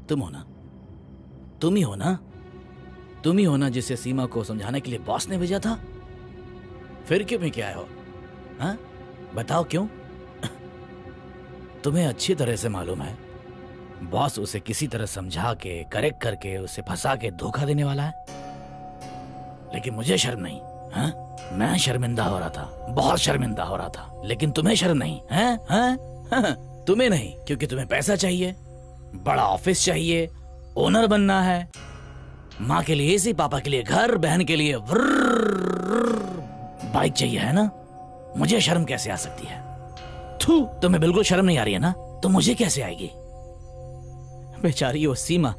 तुम हो ना? तुम ही हो ना? तुम ही हो ना जिसे सीमा को समझाने के लिए बॉस ने भेजा था? फिर क्यों भी क्या हो? हाँ, बताओ क्यों? तुम्हें अच्छी तरह से मालूम है बॉस उसे किसी तरह समझा के, करेक्ट करके, उसे फंसा के धोखा देने वाला है। लेकिन मुझे शर्म नहीं। हाँ, मैं शर्मिंदा हो रहा था, बहुत शर्मिंदा हो रहा था। लेकिन तुम्हें शर्म नहीं है? हाँ? तुम्हें नहीं, क्योंकि तुम्हें पैसा चाहिए, बड़ा ऑफिस चाहिए, ओनर बनना है, माँ के लिए एसी, पापा के लिए घर, बहन के लिए बाइक चाहिए, है ना? मुझे शर्म कैसे आ सकती है? थू, तुम्हें बिल्कुल शर्म नहीं आ रही है ना? तो मुझे कैसे आएगी? बेचारी वो सीमा,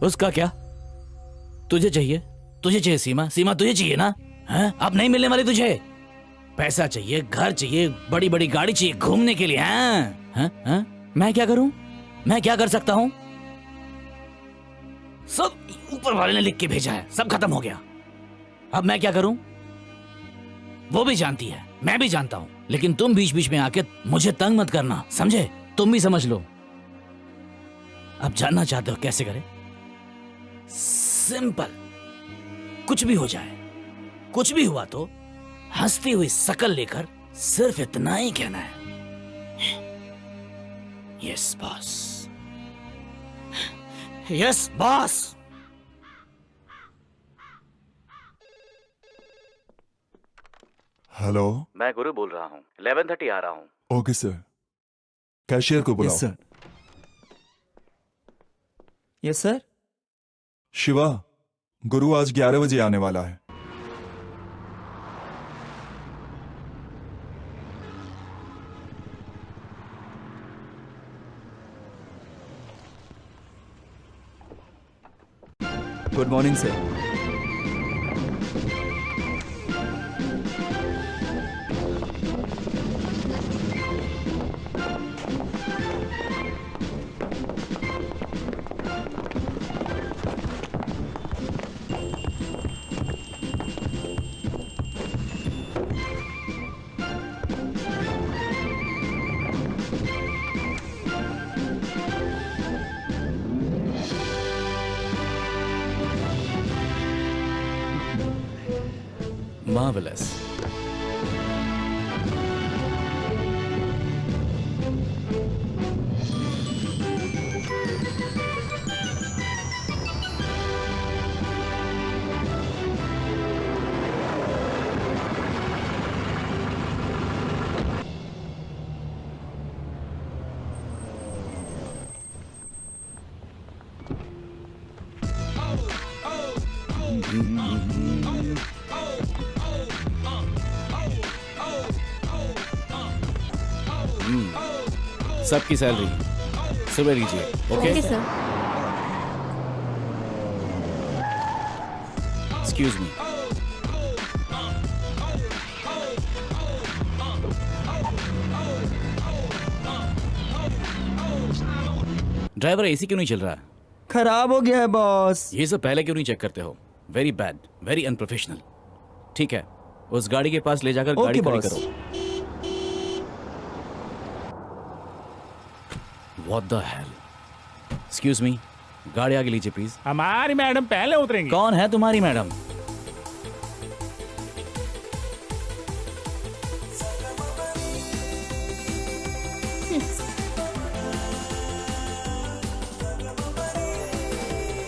उसका क्या? तुझे चाहिए, तुझे चाहिए सीमा, सीमा तुझे चाहिए ना? हैं? अब नहीं मिलने वाली तुझे। पैसा चाहिए, घर चाहिए, बड़ी बड़ी गाड़ी चाहिए घूमने के लिए। हैं? मैं क्या करूं? मैं क्या कर सकता हूं? सब ऊपर वाले ने लिख के भेजा है, सब खत्म हो गया। अब मैं क्या करूं? वो भी जानती है, मैं भी जानता हूं, लेकिन तुम बीच बीच में आके मुझे तंग मत करना, समझे? तुम भी समझ लो। अब जानना चाहते हो कैसे करें? सिंपल, कुछ भी हो जाए, कुछ भी हुआ तो हंसती हुई शकल लेकर सिर्फ इतना ही कहना है, yes boss, yes boss. Hello, मैं गुरु बोल रहा हूँ, 11:30 आ रहा हूँ। Okay sir. कैशियर को बुलाओ। Yes sir. Yes sir. Shiva, गुरु आज 11 बजे आने वाला है। Good morning sir. Marvelous. सबकी सैलरी सुबह लीजिए। Okay sir. Excuse me. Driver, AC क्यों नहीं चल रहा है? खराब हो गया है बॉस। ये सब पहले क्यों नहीं चेक करते हो? Very bad, very unprofessional. ठीक है, उस गाड़ी के पास ले जाकर गाड़ी खड़ी करो। What the hell? Excuse me, गाड़ी आगे लीजिए प्लीज। हमारी मैडम पहले उतरेंगी। कौन है तुम्हारी मैडम?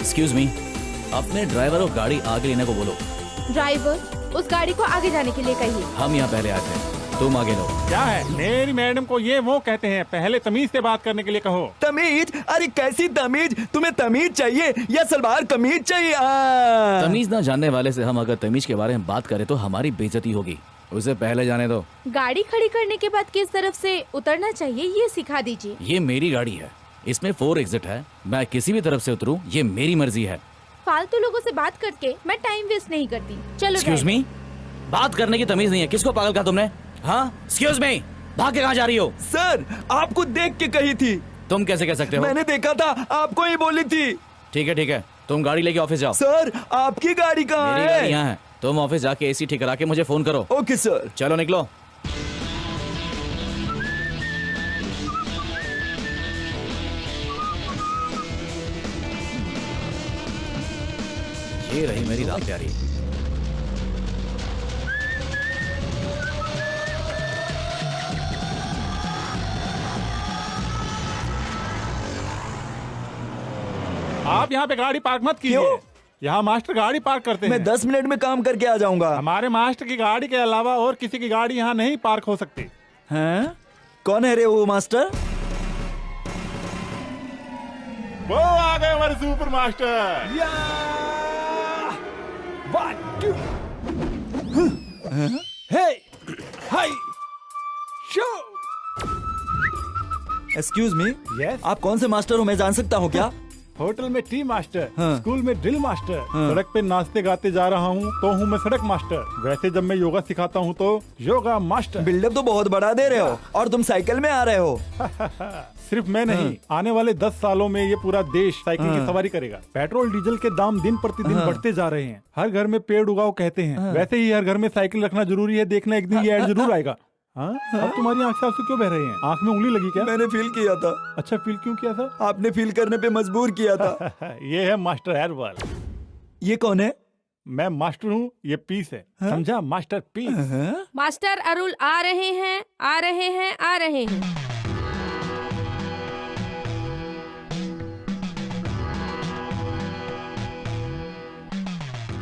Excuse me, अपने ड्राइवर को गाड़ी आगे लेने को बोलो। ड्राइवर, उस गाड़ी को आगे जाने के लिए कहिए। हम यहाँ पहले आते हैं, तुम आगे लो। क्या है, मेरी मैडम को ये वो कहते हैं, पहले तमीज से बात करने के लिए कहो। तमीज? अरे कैसी तमीज? तुम्हें तमीज चाहिए या सलवार कमीज चाहिए? तमीज ना जानने वाले से हम अगर तमीज के बारे में बात करें तो हमारी बेइज्जती होगी। उसे पहले जाने दो। गाड़ी खड़ी करने के बाद किस तरफ से उतरना चाहिए ये सिखा दीजिए। ये मेरी गाड़ी है, इसमें 4 एग्जिट है, मैं किसी भी तरफ से उतरूं ये मेरी मर्जी है। फालतू लोगों से बात करके मैं टाइम वेस्ट नहीं करती। चलो। एक्सक्यूज मी, बात करने की तमीज नहीं है? किसको पागल कहा तुमने? हाँ, एक्सक्यूज मी, भाग के कहाँ जा रही हो? सर, आपको देख के कही थी। तुम कैसे कह सकते हो? मैंने देखा था, आपको ही बोली थी। ठीक है, तुम गाड़ी लेके ऑफिस जाओ। सर, आपकी गाड़ी कहाँ है? मेरी गाड़ी यहाँ है, तुम ऑफिस जाके एसी ठीक करा के मुझे फोन करो। Okay sir. चलो निकलो। ये रही मेरी राम प्यारी। आप यहाँ पे गाड़ी पार्क मत कीजिए। क्यों? यहाँ मास्टर गाड़ी पार्क करते मैं हैं। 10 मिनट में काम करके आ जाऊंगा। हमारे मास्टर की गाड़ी के अलावा और किसी की गाड़ी यहाँ नहीं पार्क हो सकती। हैं? कौन है रे वो मास्टर? वो आ गए हमारे super master. Excuse me, Yes? आप कौन से मास्टर हो, मैं जान सकता हूँ क्या? होटल में टी मास्टर, हाँ। स्कूल में ड्रिल मास्टर, हाँ। सड़क पे नाचते गाते जा रहा हूँ तो हूँ मैं सड़क मास्टर। वैसे जब मैं योगा सिखाता हूँ तो योगा मास्टर। बिल्डअप तो बहुत बड़ा दे रहे हो, और तुम साइकिल में आ रहे हो। सिर्फ मैं नहीं, आने वाले 10 सालों में ये पूरा देश साइकिल की सवारी करेगा। पेट्रोल डीजल के दाम दिन प्रतिदिन बढ़ते जा रहे हैं। हर घर में पेड़ उगाओ कहते हैं, वैसे ही हर घर में साइकिल रखना जरूरी है। देखना एक दिन ये ऐड जरूर आएगा। हाँ? अब तुम्हारी आंख से आंसू क्यों बह रहे हैं? आंख में उंगली लगी क्या? मैंने फील किया था। अच्छा, फील क्यों किया था? आपने फील करने पे मजबूर किया था। ये है मास्टर हेयरबॉल। ये कौन है? मैं मास्टर हूँ, ये पीस है। समझा? Masterpiece. मास्टर अरुल आ रहे हैं, आ रहे हैं, आ रहे हैं।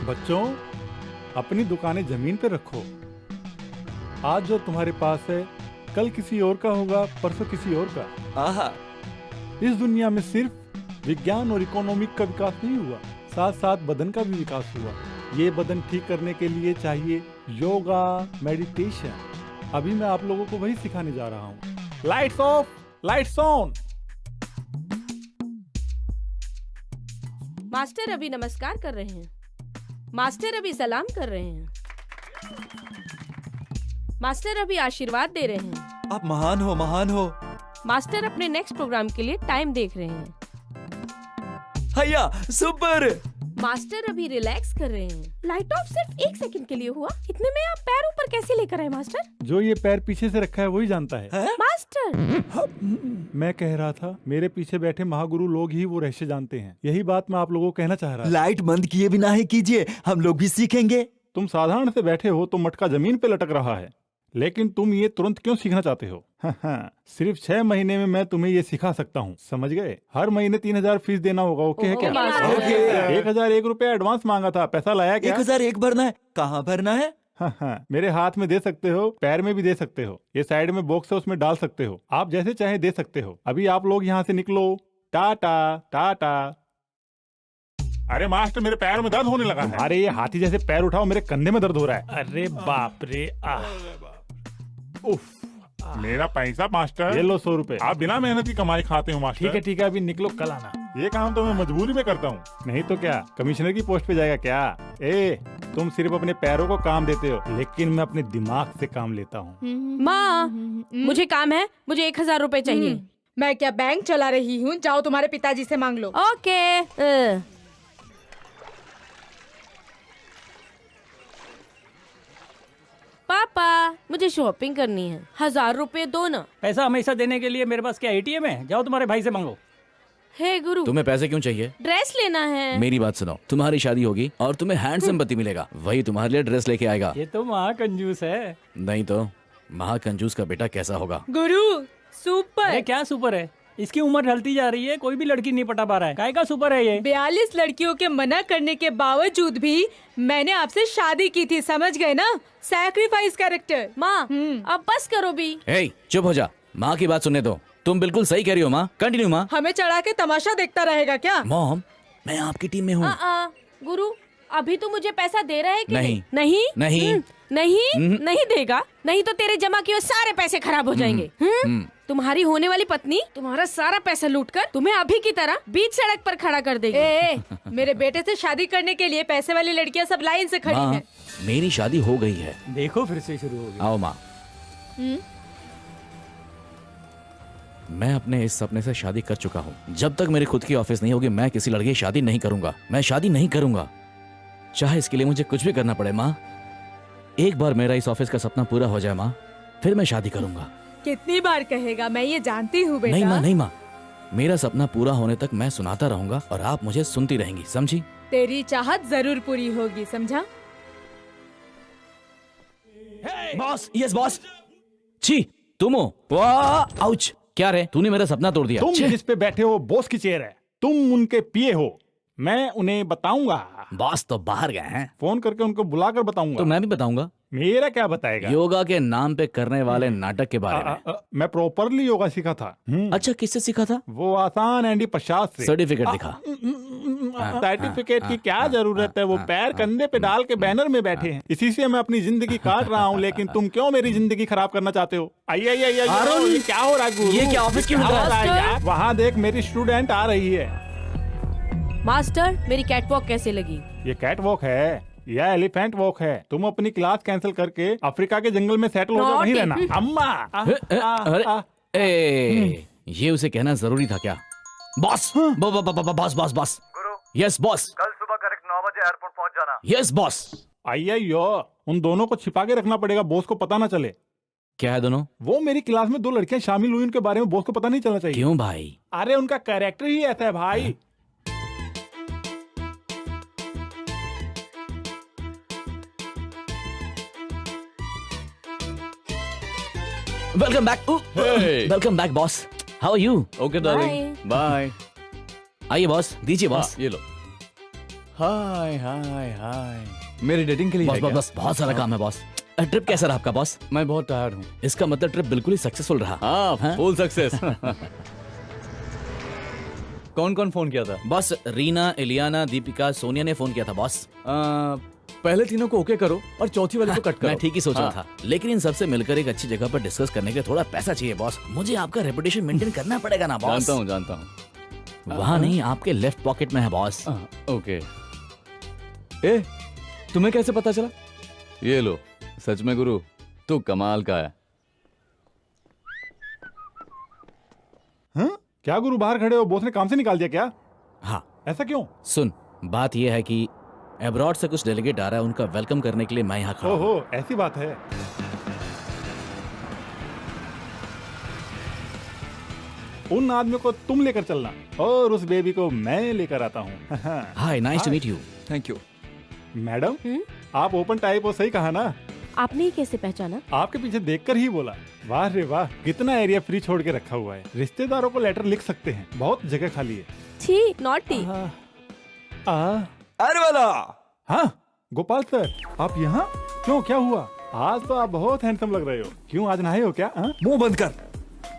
बच्चों, अपनी दुकानें जमीन पे रखो। आज जो तुम्हारे पास है कल किसी और का होगा, परसों किसी और का। आहा, इस दुनिया में सिर्फ विज्ञान और इकोनॉमिक का विकास नहीं हुआ, साथ साथ बदन का भी विकास हुआ। ये बदन ठीक करने के लिए चाहिए योगा, मेडिटेशन। अभी मैं आप लोगों को वही सिखाने जा रहा हूँ। Lights off, lights on. Master अभी नमस्कार कर रहे हैं। मास्टर अभी सलाम कर रहे हैं। मास्टर अभी आशीर्वाद दे रहे हैं। आप महान हो, महान हो। मास्टर अपने नेक्स्ट प्रोग्राम के लिए टाइम देख रहे हैं। हैया, सुपर। मास्टर अभी रिलैक्स कर रहे हैं। लाइट ऑफ सिर्फ 1 सेकंड के लिए हुआ, इतने में आप पैर ऊपर कैसे लेकर आए मास्टर? जो ये पैर पीछे से रखा है वही जानता है। मास्टर, मैं कह रहा था, मेरे पीछे बैठे महागुरु लोग ही वो रहस्य जानते हैं। यही बात मैं आप लोगों को कहना चाह रहा था। लाइट बंद किए बिना ही कीजिए, हम लोग भी सीखेंगे। तुम साधारण से बैठे हो तो मटका जमीन पे लटक रहा है, लेकिन तुम ये तुरंत क्यों सीखना चाहते हो? सिर्फ 6 महीने में मैं तुम्हें ये सिखा सकता हूँ, समझ गए? हर महीने 3000 फीस देना होगा, ओके है क्या? ओके। 1001 रुपया एडवांस मांगा था, पैसा लाया क्या? 1001 भरना है? कहाँ भरना है? मेरे हाथ में दे सकते हो, पैर में भी दे सकते हो, ये साइड में बॉक्स है उसमें डाल सकते हो, आप जैसे चाहे दे सकते हो। अभी आप लोग यहाँ से निकलो। टाटा टाटा। अरे मास्टर, मेरे पैर में दर्द होने लगा है। अरे ये हाथी जैसे पैर उठाओ, मेरे कंधे में दर्द हो रहा है। अरे बाप रे। उफ, मेरा पैसा मास्टर। ये लो 100 रुपए। आप बिना मेहनत की कमाई खाते हो मास्टर। ठीक है, अभी निकलो, कल आना। ये काम तो मैं मजबूरी में करता हूँ, नहीं तो क्या कमिश्नर की पोस्ट पे जाएगा क्या? तुम सिर्फ अपने पैरों को काम देते हो, लेकिन मैं अपने दिमाग से काम लेता हूँ। माँ, मुझे काम है, मुझे 1000 रुपए चाहिए। मैं क्या बैंक चला रही हूँ? जाओ तुम्हारे पिताजी से मांग लो। ओके। पापा, मुझे शॉपिंग करनी है, 1000 रुपए दो ना। पैसा हमेशा देने के लिए मेरे पास क्या एटीएम है? जाओ तुम्हारे भाई से मांगो। हे गुरु, तुम्हें पैसे क्यों चाहिए? ड्रेस लेना है। मेरी बात सुनो, तुम्हारी शादी होगी और तुम्हें हैंडसम पति मिलेगा, वही तुम्हारे लिए ड्रेस लेके आएगा। ये तो महाकंजूस है। नहीं तो महाकंजूस का बेटा कैसा होगा? गुरु सुपर। अरे क्या सुपर है? इसकी उम्र ढलती जा रही है, कोई भी लड़की नहीं पटा पा रहा है। काय का सुपर है ये? 42 लड़कियों के मना करने के बावजूद भी मैंने आपसे शादी की थी, समझ गए ना? Sacrifice character. माँ, अब बस करो भी। हे, चुप हो जा, माँ की बात सुनने दो। तुम बिल्कुल सही कह रही हो माँ, कंटिन्यू माँ। हमें चढ़ा के तमाशा देखता रहेगा क्या? मॉम, मैं आपकी टीम में हूँ। गुरु, अभी तो मुझे पैसा दे रहा है कि नहीं। नहीं नहीं। नहीं नहीं देगा, नहीं तो तेरे जमा किए सारे पैसे खराब हो जाएंगे। तुम्हारी होने वाली पत्नी तुम्हारा सारा पैसा लूटकर तुम्हें अभी की तरह बीच सड़क पर खड़ा कर देगी। मेरे बेटे से शादी करने के लिए पैसे वाली लड़कियां सब लाइन से खड़ी हैं। मेरी शादी हो गई है। देखो फिर से शुरू हो गया। आओ माँ। मैं अपने इस सपने से शादी कर चुका हूँ। जब तक मेरी खुद की ऑफिस नहीं होगी, मैं किसी लड़की की शादी नहीं करूंगा। मैं शादी नहीं करूंगा, चाहे इसके लिए मुझे कुछ भी करना पड़े। माँ, एक बार मेरा इस ऑफिस का सपना पूरा हो जाए माँ, फिर मैं शादी करूंगा। कितनी बार कहेगा? मैं ये जानती हूँ बेटा। नहीं माँ, नहीं माँ, मेरा सपना पूरा होने तक मैं सुनाता रहूंगा और आप मुझे सुनती रहेंगी, समझी? तेरी चाहत जरूर पूरी होगी, समझा? Boss, yes boss. छी, तुम हो? वाह, आउच। क्या रे, तूने मेरा सपना तोड़ दिया। तुम छे। जिस पे बैठे हो बॉस की चेयर है, तुम उनके पीए हो। मैं उन्हें बताऊंगा। बॉस तो बाहर गए हैं, फोन करके उनको बुलाकर बताऊंगा। तो मैं भी बताऊंगा। मेरा क्या बताएगा? योगा के नाम पे करने वाले नाटक के बारे में। मैं प्रॉपरली योगा सीखा था। अच्छा, किससे सीखा था? वो आसान एंडी प्रसाद से। सर्टिफिकेट दिखा। सर्टिफिकेट की क्या जरूरत है? वो पैर कंधे पे डाल के बैनर में बैठे हैं। इसी से मैं अपनी जिंदगी काट रहा हूँ, लेकिन तुम क्यों मेरी जिंदगी खराब करना चाहते हो? आइए आइए आइए, ये क्या हो रहा है गुरु? ये क्या ऑफिस क्यों हो रहा है? यार, वहाँ देख, मेरी स्टूडेंट आ रही है। मास्टर, मेरी कैटवॉक कैसे लगी? ये कैट वॉक है या एलिफेंट वॉक है? तुम अपनी क्लास कैंसिल करके अफ्रीका के जंगल में सेटल हो जाओ, नहीं रहना। अम्मा अरे, ये उसे कहना जरूरी था क्या? Boss, boss boss boss. Yes boss. कल सुबह करेक्ट 9 बजे एयरपोर्ट पहुंच जाना। Yes boss. आइए, उन दोनों को छिपा के रखना पड़ेगा, बॉस को पता ना चले। क्या है दोनों? वो मेरी क्लास में 2 लड़कियां शामिल हुई, उनके बारे में बॉस को पता नहीं चलना चाहिए। क्यों भाई? अरे उनका कैरेक्टर ही ऐसा है भाई। Welcome back. Welcome back boss. How are you? Okay darling, bye. आइए बॉस, दीजिए बॉस। ये लो। हाय हाय हाय। मेरी डेटिंग के लिए बॉस है बॉस क्या? बॉस, बहुत सारा काम है बॉस। ट्रिप कैसा रहा आपका बॉस? मैं बहुत टायर्ड हूँ। इसका मतलब ट्रिप बिल्कुल ही सक्सेसफुल रहा। हाँ, फुल सक्सेस। कौन कौन फोन किया था? बॉस, रीना, इलियाना, दीपिका, सोनिया ने फोन किया था बॉस। पहले तीनों को ओके करो और चौथी वाले को कट करो। मैं ठीक ही सोच रहा हाँ। था, लेकिन इन सबसे मिलकर एक अच्छी जगह पर डिस्कस करने के लिए थोड़ा पैसा चाहिए बॉस। मुझे आपका रेपुटेशन मेंटेन करना पड़ेगा ना बॉस। जानता हूँ। वहाँ नहीं, आपके लेफ्ट पॉकेट में है बॉस। ओके। ए, तुम्हें कैसे पता चला? ये लो। सच में गुरु, तू कमाल का है। हाँ? क्या गुरु बाहर खड़े हो? बॉस ने काम से निकाल दिया क्या? हाँ। ऐसा क्यों? सुन, बात यह है कि अब्रॉड से कुछ डेलीगेट आ रहा है, उनका वेलकम करने के लिए मैं यहाँ खड़ा हूँ। ओहो, ऐसी बात है। उन आदमी को तुम लेकर चलना और उस बेबी को मैं लेकर आता हूँ। Hi, nice to meet you. Thank you. Madam, आप ओपन टाइप हो, सही कहा ना? आपने ही कैसे पहचाना? आपके पीछे देखकर ही बोला। वाह रे वाह, कितना एरिया फ्री छोड़ के रखा हुआ है। रिश्तेदारों को लेटर लिख सकते हैं, बहुत जगह खाली है। छी, नॉटी। अरे वाला। हाँ गोपाल सर, आप यहाँ क्यों? क्या हुआ? आज तो आप बहुत हैंडसम लग रहे हो। क्यों, आज नहाए हो क्या? मुंह बंद कर,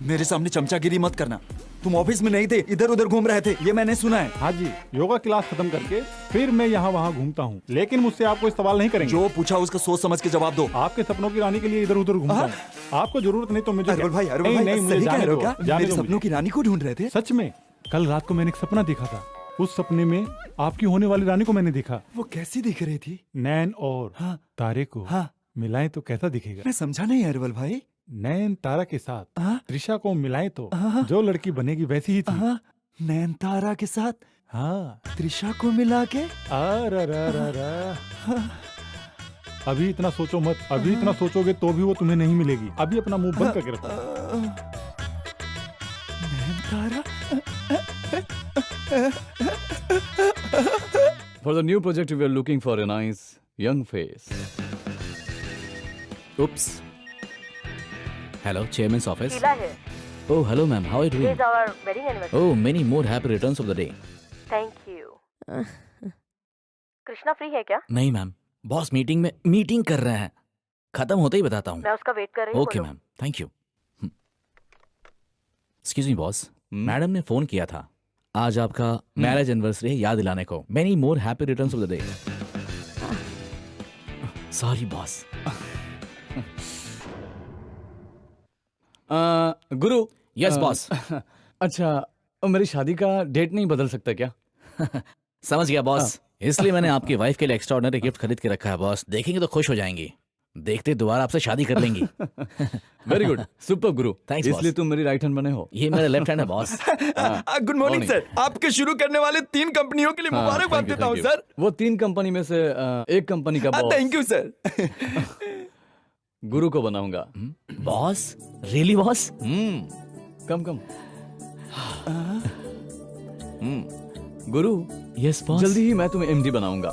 मेरे सामने चमचागिरी मत करना। तुम ऑफिस में नहीं थे, इधर उधर घूम रहे थे, ये मैंने सुना है। हाँ जी, योगा क्लास खत्म करके फिर मैं यहाँ वहाँ घूमता हूँ, लेकिन मुझसे आप कोई सवाल नहीं करेंगे। जो पूछा उसका सोच समझ के जवाब दो। आपके सपनों की रानी के लिए इधर उधर घूमता हूँ। आपको जरूरत नहीं तो मुझे अरवल भाई, अरवल नहीं, भाई, नहीं, मुझे सही कह जाने रहे हो दो, क्या? जाने मेरे दो सपनों की रानी को ढूंढ रहे थे? सच में, कल रात को मैंने एक सपना देखा था। उस सपने में आपकी होने वाली रानी को मैंने देखा। वो कैसी दिख रही थी? नैन और हाँ। तारे को मिलाएं तो कैसा दिखेगा? मैं समझा नहीं अरवल भाई। नैन तारा के साथ हाँ। त्रिशा को मिलाएं तो जो लड़की बनेगी वैसी ही थी। नैनतारा के साथ हाँ, त्रिशा को मिला के। अभी इतना सोचो मत, अभी इतना सोचोगे तो भी वो तुम्हें नहीं मिलेगी। अभी अपना मुंह बंद करके रखो। Nayanthara. For the new project, we are looking for a nice young face. Oops. Hello, chairman's office. Oh, hello, ma'am. How are you doing? It's our wedding anniversary. Oh, many more happy returns of the day. Thank you. Krishna free है क्या? नहीं ma'am, boss meeting कर रहे हैं। खत्म होते ही बताता हूँ। मैं उसका वेट कर रही हूँ। Okay ma'am, thank you. Excuse me boss, madam ने फोन किया था आज आपका मैरिज एनिवर्सरी है याद दिलाने को। Many more happy returns of the day. Sorry boss. Guru. Yes boss. अच्छा, मेरी शादी का डेट नहीं बदल सकता क्या? समझ गया बॉस, इसलिए मैंने आपकी वाइफ के लिए एक्स्ट्राऑर्डिनरी गिफ्ट खरीद के रखा है बॉस। देखेंगे तो खुश हो जाएंगी, देखते दोबारा आपसे शादी कर लेंगी। वेरी गुड, सुपर गुरु। थैंक्स इसलिए तुम मेरी राइट हैंड बने हो। ये मेरा लेफ्ट हैंड है बॉस। गुड मॉर्निंग सर, आपके शुरू करने वाले 3 कंपनियों के लिए मुबारकबाद देता हूँ सर। वो 3 कंपनी में से एक कंपनी का बॉस थैंक यू सर। गुरु को बनाऊंगा। बॉस? Really boss? कम गुरु, यस बॉस। जल्दी ही मैं तुम्हें एमडी बनाऊंगा।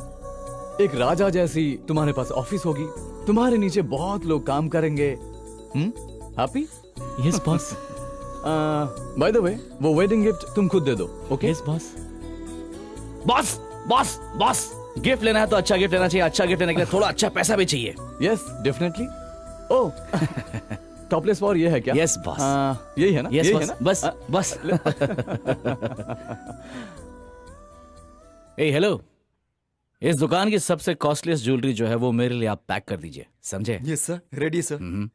एक राजा जैसी तुम्हारे पास ऑफिस होगी, तुम्हारे नीचे बहुत लोग काम करेंगे। Happy? Yes boss. By the way, वो वेडिंग गिफ्ट तुम खुद दे दो। Okay yes boss. Boss boss boss, gift लेना है तो अच्छा गिफ्ट लेना चाहिए। अच्छा गिफ्ट लेने के लिए थोड़ा अच्छा पैसा भी चाहिए। Yes definitely. Oh topless for ये है क्या? Yes boss. यही है ना? यस यही बॉस। है ना? बस बस। ए हेलो, इस दुकान की सबसे कॉस्टलीस्ट ज्वेलरी जो है वो मेरे लिए आप पैक कर दीजिए, समझे? Yes sir, ready sir.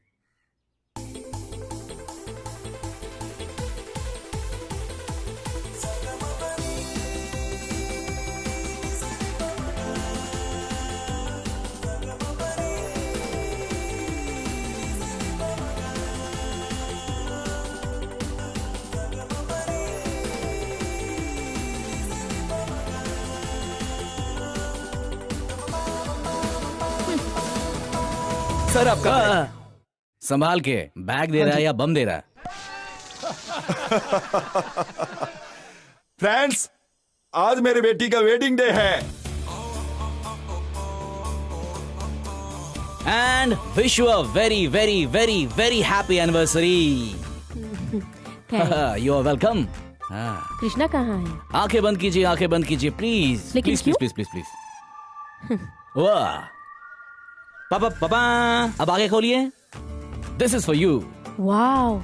Sir आपका संभाल के, बैग दे रहा है या बम दे रहा है? फ्रेंड्स, आज मेरी बेटी का वेडिंग डे है। And wish you a very very very very happy anniversary. You are welcome. Krishna कहाँ है? आंखें बंद कीजिए, आंखें बंद कीजिए प्लीज। लेकिन प्लीज क्यों? Please please please please. वाह पापा पापा, अब आगे खोलिए। This is for you. Wow,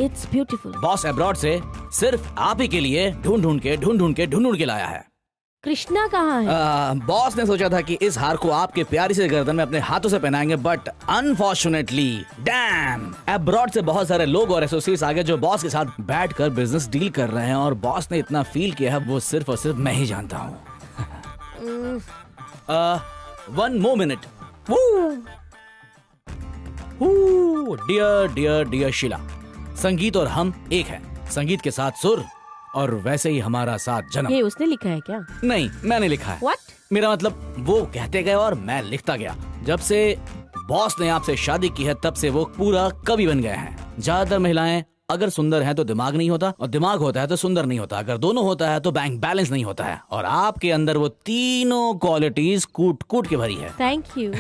it's beautiful. Boss abroad से सिर्फ आप ही के लिए ढूंढ ढूंढ के लाया है। कृष्णा कहाँ है? बॉस ने सोचा था कि इस हार को आपके प्यारी से गर्दन में अपने हाथों से पहनाएंगे, बट अनफॉर्चुनेटली डैम, अब्रॉड से बहुत सारे लोग और एसोसिएट्स आगे जो बॉस के साथ बैठकर बिजनेस डील कर रहे हैं, और बॉस ने इतना फील किया है वो सिर्फ और सिर्फ मैं ही जानता हूँ। 1 more minute। Dear dear dear Sheela, संगीत और हम एक हैं। संगीत के साथ सुर, और वैसे ही हमारा साथ जन्म। ये उसने लिखा है क्या? नहीं, मैंने लिखा है। What? मेरा मतलब वो कहते गए और मैं लिखता गया। जब से बॉस ने आपसे शादी की है तब से वो पूरा कवि बन गए हैं। ज्यादातर महिलाएं अगर सुंदर हैं तो दिमाग नहीं होता, और दिमाग होता है तो सुंदर नहीं होता। अगर दोनों होता है तो बैंक बैलेंस नहीं होता है, और आपके अंदर वो तीनों क्वालिटीज कूट कूट के भरी है। Thank you.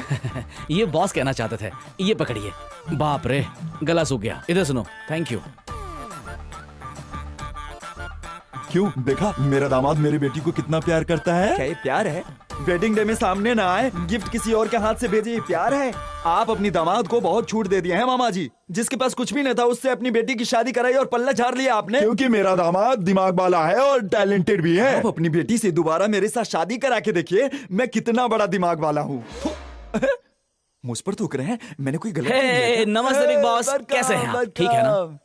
ये बॉस कहना चाहते थे। ये पकड़िए। बाप रे, गला सूख गया। इधर सुनो। Thank you. क्यों, देखा मेरा दामाद मेरी बेटी को कितना प्यार करता है। क्या ये प्यार है? वेडिंग डे में सामने ना आए, गिफ्ट किसी और के हाथ से भेजे, ये प्यार है? आप अपनी दामाद को बहुत छूट दे दिए हैं मामा जी। जिसके पास कुछ भी नहीं था उससे अपनी बेटी की शादी कराई और पल्ला झाड़ लिया आपने। क्योंकि मेरा दामाद दिमाग वाला है और टैलेंटेड भी है। आप अपनी बेटी से दोबारा मेरे साथ शादी करा के देखिए, मैं कितना बड़ा दिमाग वाला हूँ। मुझ पर थूक रहे हैं? मैंने कोई गलत नहीं किया क्या? नमस्ते बिग बॉस, कैसे हैं आप? ठीक है ना?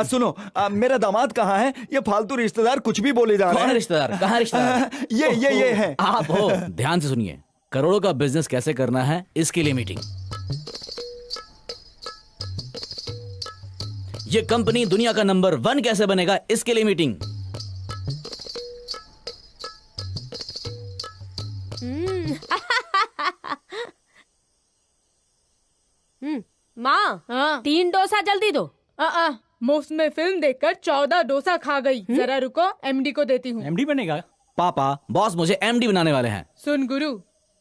सुनो, मेरा दामाद कहाँ है? ये फालतू रिश्तेदार कुछ भी बोले जा रहे कौन हैं। रिश्तेदार? कहाँ रिश्तेदार? ये है। आप हो। ध्यान से सुनिए, करोड़ों का बिजनेस कैसे करना है इसके लिए मीटिंग। ये कंपनी दुनिया का नंबर 1 कैसे बनेगा इसके लिए मीटिंग। माँ, हाँ। 3 डोसा जल्दी दो। मुफ्त में फिल्म देखकर 14 डोसा खा गई। जरा रुको, एमडी को देती हूँ। एमडी बनेगा? पापा, बॉस मुझे एमडी बनाने वाले हैं। सुन गुरु,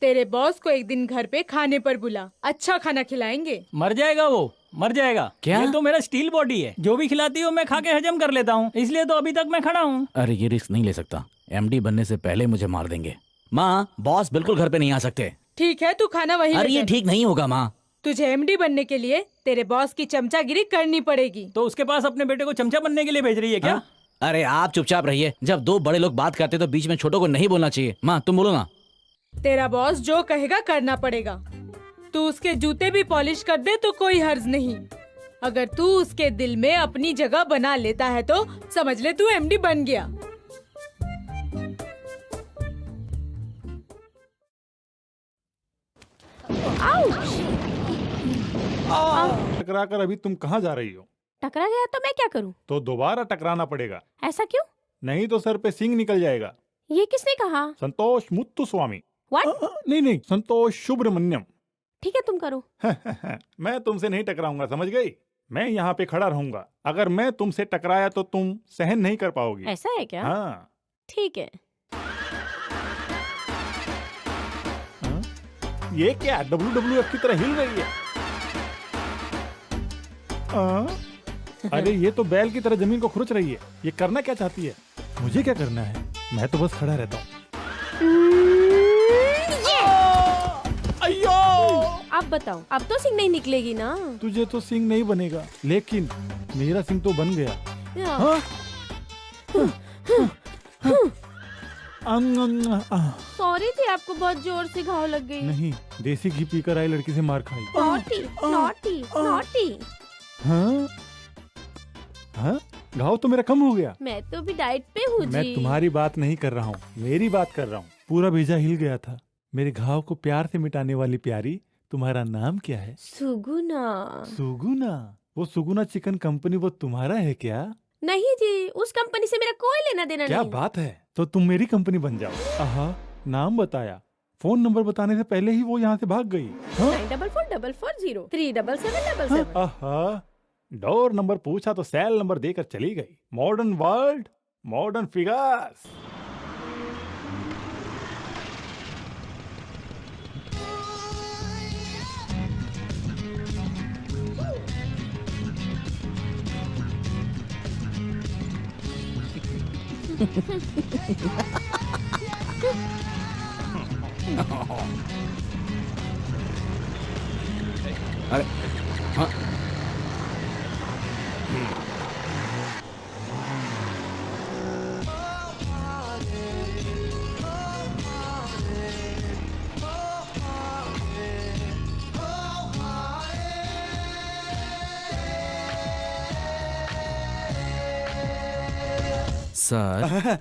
तेरे बॉस को एक दिन घर पे खाने पर बुला, अच्छा खाना खिलाएंगे। मर जाएगा वो, मर जाएगा। क्या? ये तो मेरा स्टील बॉडी है, जो भी खिलाती हो मैं खा के हजम कर लेता हूँ, इसलिए तो अभी तक मैं खड़ा हूँ। अरे ये रिस्क नहीं ले सकता, एमडी बनने से पहले मुझे मार देंगे। माँ, बॉस बिल्कुल घर पे नहीं आ सकते। ठीक है, तू खाना वही अरे ले ये ले। ठीक नहीं होगा माँ। तुझे एमडी बनने के लिए तेरे बॉस की चमचागिरी करनी पड़ेगी। तो उसके पास अपने बेटे को चमचा बनने के लिए भेज रही है क्या? अरे आप चुपचाप रहिए। जब 2 बड़े लोग बात करते तो बीच में छोटों को नहीं बोलना चाहिए। माँ तुम बोलो ना। तेरा बॉस जो कहेगा करना पड़ेगा। तू उसके जूते भी पॉलिश कर दे तो कोई हर्ज नहीं। अगर तू उसके दिल में अपनी जगह बना लेता है तो समझ ले तू एमडी बन गया। टकरा कर अभी तुम कहाँ जा रही हो? टकरा गया तो मैं क्या करूँ? तो दोबारा टकराना पड़ेगा, ऐसा क्यों? नहीं तो सर पे सिंग निकल जाएगा। ये किसने कहा? संतोष मुत्तु स्वामी। What? नहीं, संतोष सुब्रमण्यम। ठीक है, तुम करो। मैं तुमसे नहीं टकराऊंगा, समझ गई? मैं यहाँ पे खड़ा रहूंगा। अगर मैं तुमसे टकराया तो तुम सहन नहीं कर पाओगी। ऐसा है क्या? हाँ। ठीक है। ये क्या WWF की तरह हिल रही है? अरे ये तो बैल की तरह जमीन को खुरच रही है। ये करना क्या चाहती है? मुझे क्या करना है? मैं तो बस खड़ा रहता हूँ। अयो! अब बताओ, अब तो सिंह नहीं निकलेगी ना? तुझे तो सिंह नहीं बनेगा, लेकिन मेरा सिंह तो बन गया। हाँ? सॉरी थी, आपको बहुत जोर से घाव लग गई। नहीं, देसी घी पीकर आई लड़की से मार खाई। Naughty naughty naughty. हाँ? हाँ? घाव तो मेरा कम हो गया। मैं तो भी डाइट पे हूँ जी। मैं तुम्हारी बात नहीं कर रहा हूँ, मेरी बात कर रहा हूँ। पूरा भेजा हिल गया था। मेरे घाव को प्यार से मिटाने वाली प्यारी, तुम्हारा नाम क्या है? सुगुना। सुगुना? वो सुगुना चिकन कंपनी वो तुम्हारा है क्या? नहीं जी, उस कंपनी से मेरा कोई लेना देना क्या नहीं। बात है? तो तुम मेरी कंपनी बन जाओ। आहा, नाम बताया, फोन नंबर बताने से पहले ही वो यहाँ से भाग गई। 9444037777। आहा, डोर नंबर पूछा तो सेल नंबर देकर चली गई। Modern world, modern figures. अरे हाँ। सर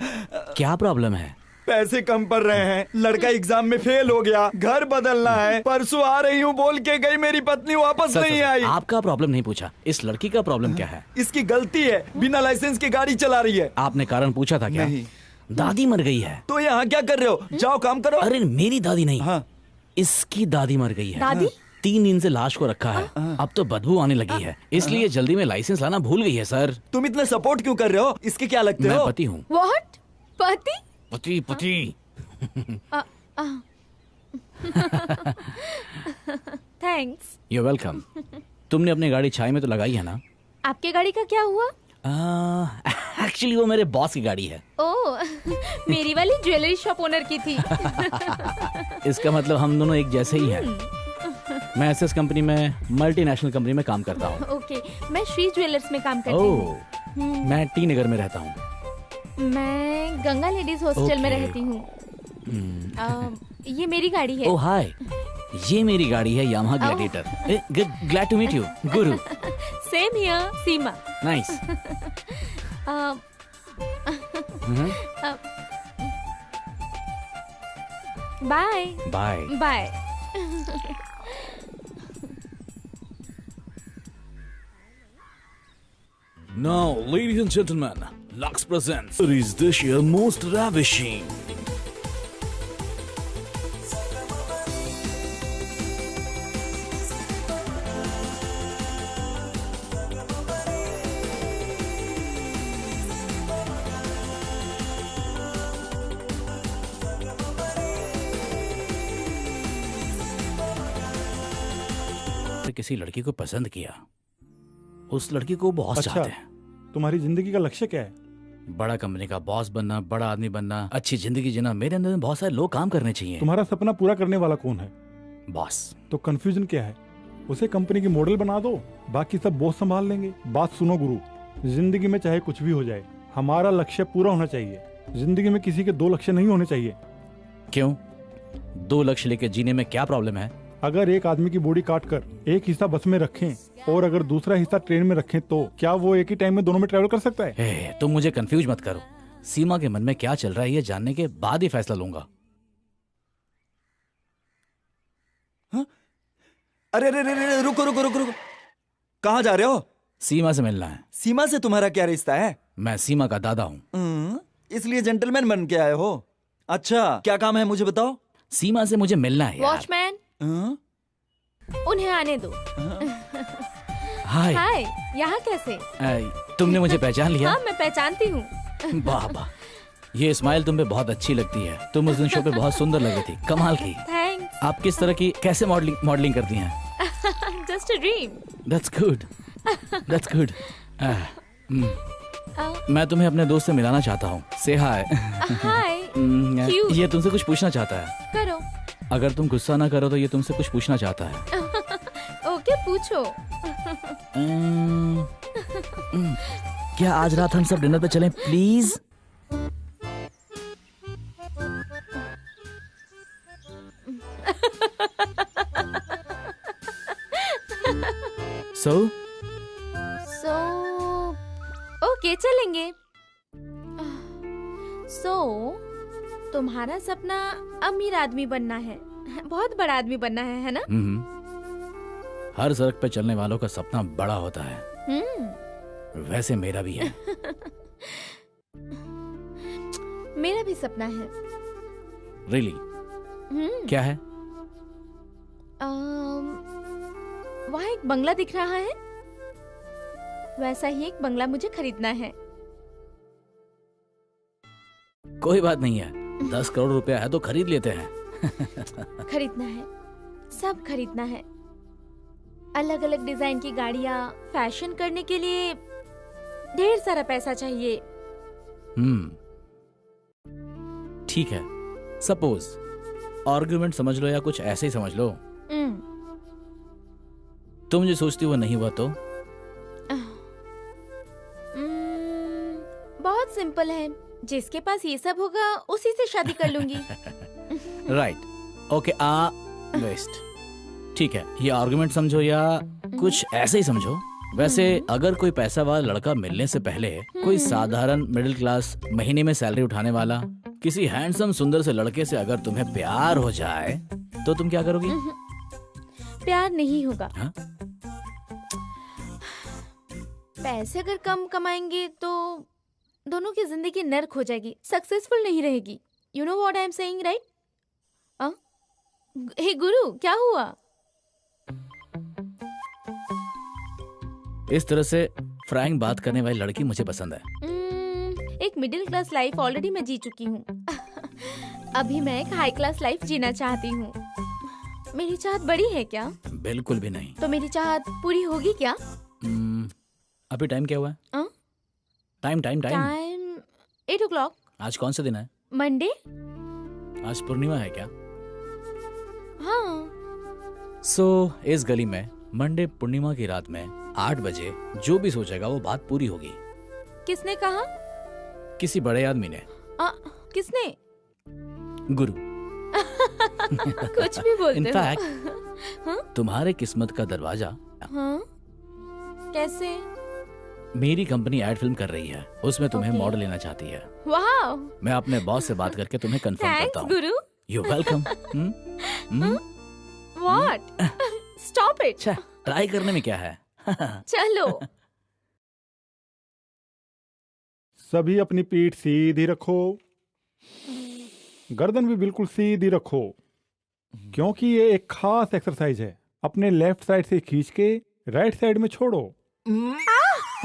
क्या प्रॉब्लम है? पैसे कम पड़ रहे हैं, लड़का एग्जाम में फेल हो गया, घर बदलना है, परसों आ रही हूँ बोल के गई, मेरी पत्नी वापस नहीं आई। आपका प्रॉब्लम नहीं पूछा, इस लड़की का प्रॉब्लम क्या है? इसकी गलती है, बिना लाइसेंस की गाड़ी चला रही है। आपने कारण पूछा था क्या? नहीं। दादी मर गई है। तो यहाँ क्या कर रहे हो? जाओ काम करो। अरे मेरी दादी नहीं। हाँ। इसकी दादी मर गई है। दादी? 3 दिन से लाश को रखा है। अब तो बदबू आने लगी है, इसलिए जल्दी में लाइसेंस लाना भूल गई है। सर तुम इतने सपोर्ट क्यों कर रहे हो? इसके क्या लगते मैं हो? पति हूँ। व्हाट? पति? पति पति। थैंक्स। You welcome. तुमने अपनी गाड़ी छाई में तो लगाई है ना? आपके गाड़ी का क्या हुआ? एक्चुअली वो मेरे बॉस की गाड़ी है। ओह, मेरी वाली ज्वेलरी शॉप ओनर की थी। इसका मतलब हम दोनों एक जैसे ही हैं। मैं एसएस कंपनी में, मल्टीनेशनल कंपनी में काम करता हूँ। ओके, मैं श्री ज्वेलर्स में काम करती हूँ। ओह, मैं टी नगर में रहता हूँ। मैं गंगा लेडीज हॉस्टल में रहती हूँ। ये मेरी गाड़ी है। ओह हाय, ये मेरी गाड़ी है Yamaha Gladiator. Glad to meet you Guru. Same here, Seema. Nice. Bye bye bye. Now, ladies and gentlemen, Lux presents is this year most ravishing. किसी लड़की को पसंद किया, उस लड़की को बॉस चाहते हैं। तुम्हारी जिंदगी का लक्ष्य क्या है? बड़ा कंपनी का बॉस बनना, बड़ा आदमी बनना, अच्छी जिंदगी जीना। मेरे अंदर में बहुत सारे लोग काम करने चाहिए। तुम्हारा सपना पूरा करने वाला कौन है? बॉस। तो कंफ्यूजन क्या है? उसे कंपनी की मॉडल बना दो, बाकी सब बॉस संभाल लेंगे। बात सुनो गुरु, जिंदगी में चाहे कुछ भी हो जाए, हमारा लक्ष्य पूरा होना चाहिए। जिंदगी में किसी के 2 लक्ष्य नहीं होने चाहिए। क्यों? 2 लक्ष्य लेके जीने में क्या प्रॉब्लम है? अगर एक आदमी की बॉडी काट कर एक हिस्सा बस में रखें और अगर दूसरा हिस्सा ट्रेन में रखें, तो क्या वो एक ही टाइम में दोनों में ट्रेवल कर सकता है? तुम मुझे कंफ्यूज मत करो। सीमा के मन में क्या चल रहा है ये जानने के बाद ही फैसला लूंगा। हाँ? अरे रे रे रे, रुको रुको रुको रुको, कहाँ जा रहे हो? सीमा से मिलना है। सीमा से तुम्हारा क्या रिश्ता है? मैं सीमा का दादा हूँ। इसलिए जेंटलमैन बन के आए हो? अच्छा, क्या काम है मुझे बताओ? सीमा से मुझे मिलना है। वॉचमैन, उन्हें आने दो। हाय। हाय, यहाँ कैसे? तुमने मुझे पहचान लिया? हाँ, मैं पहचानती हूँ। वाह वाह, ये स्माइल तुम पे बहुत अच्छी लगती है। तुम उस दिन शो पे बहुत सुंदर लगी थी, कमाल की। थैंक्स। आप किस तरह की कैसे मॉडलिंग करती हैं? Just a dream. That's good, that's good. मैं तुम्हें अपने दोस्त से मिलाना चाहता हूँ। से हाय। हाय। ये तुमसे कुछ पूछना चाहता है। करो। अगर तुम गुस्सा ना करो तो ये तुमसे कुछ पूछना चाहता है। ओके, पूछो। क्या आज रात हम सब डिनर पे चलें प्लीज? So? ओके, चलेंगे। तुम्हारा सपना अमीर आदमी बनना है, बहुत बड़ा आदमी बनना है ना? हर सड़क पे चलने वालों का सपना बड़ा होता है। वैसे मेरा भी है। मेरा भी सपना है। Really? क्या है? वहाँ एक बंगला दिख रहा है, वैसा ही एक बंगला मुझे खरीदना है। कोई बात नहीं है, 10 करोड़ रुपया है तो खरीद लेते हैं। खरीदना है, सब खरीदना है। अलग अलग डिजाइन की गाड़ियाँ, फैशन करने के लिए ढेर सारा पैसा चाहिए। ठीक है, सपोज आर्गुमेंट समझ लो या कुछ ऐसे ही समझ लो। तुम जो सोचती हो नहीं हुआ तो? बहुत सिंपल है, जिसके पास ये सब होगा उसी से शादी कर लूंगी। Right, okay, west. ठीक है, ये आर्गुमेंट समझो या कुछ ऐसे ही समझो। वैसे अगर कोई पैसा वाला लड़का मिलने से पहले कोई साधारण मिडिल क्लास महीने में सैलरी उठाने वाला किसी हैंडसम सुंदर से लड़के से अगर तुम्हें प्यार हो जाए तो तुम क्या करोगी? प्यार नहीं होगा। हा? पैसे अगर कम कमाएंगे तो दोनों की जिंदगी नर्क हो जाएगी, सक्सेसफुल नहीं रहेगी। You know what I am saying, right? Hey Guru, क्या हुआ? इस तरह से फ्रैंक बात करने वाली लड़की मुझे पसंद है। एक मिडिल क्लास लाइफ ऑलरेडी मैं जी चुकी हूँ। अभी मैं एक हाई क्लास लाइफ जीना चाहती हूँ। मेरी चाहत बड़ी है क्या? बिल्कुल भी नहीं। तो मेरी चाहत पूरी होगी क्या? अभी टाइम क्या हुआ है? Time 8 o'clock। आज कौन सा दिन है? मंडे। आज पूर्णिमा है क्या? हाँ। इस गली में मंडे पूर्णिमा की रात में 8 बजे जो भी सोचेगा वो बात पूरी होगी। किसने कहा? किसी बड़े आदमी ने। किसने? गुरु। कुछ भी बोलते हो। इनफैक्ट तुम्हारे किस्मत का दरवाजा। हाँ? कैसे? मेरी कंपनी एड फिल्म कर रही है, उसमें तुम्हें मॉडल लेना चाहती है। वाह! मैं अपने बॉस से बात करके तुम्हें कंफर्म करता हूँ। गुरु। You welcome. What? Stop it. Try करने में क्या है? चलो। सभी अपनी पीठ सीधी रखो, गर्दन भी बिल्कुल सीधी रखो, क्योंकि ये एक खास एक्सरसाइज है। अपने लेफ्ट साइड से खींच के राइट साइड में छोड़ो।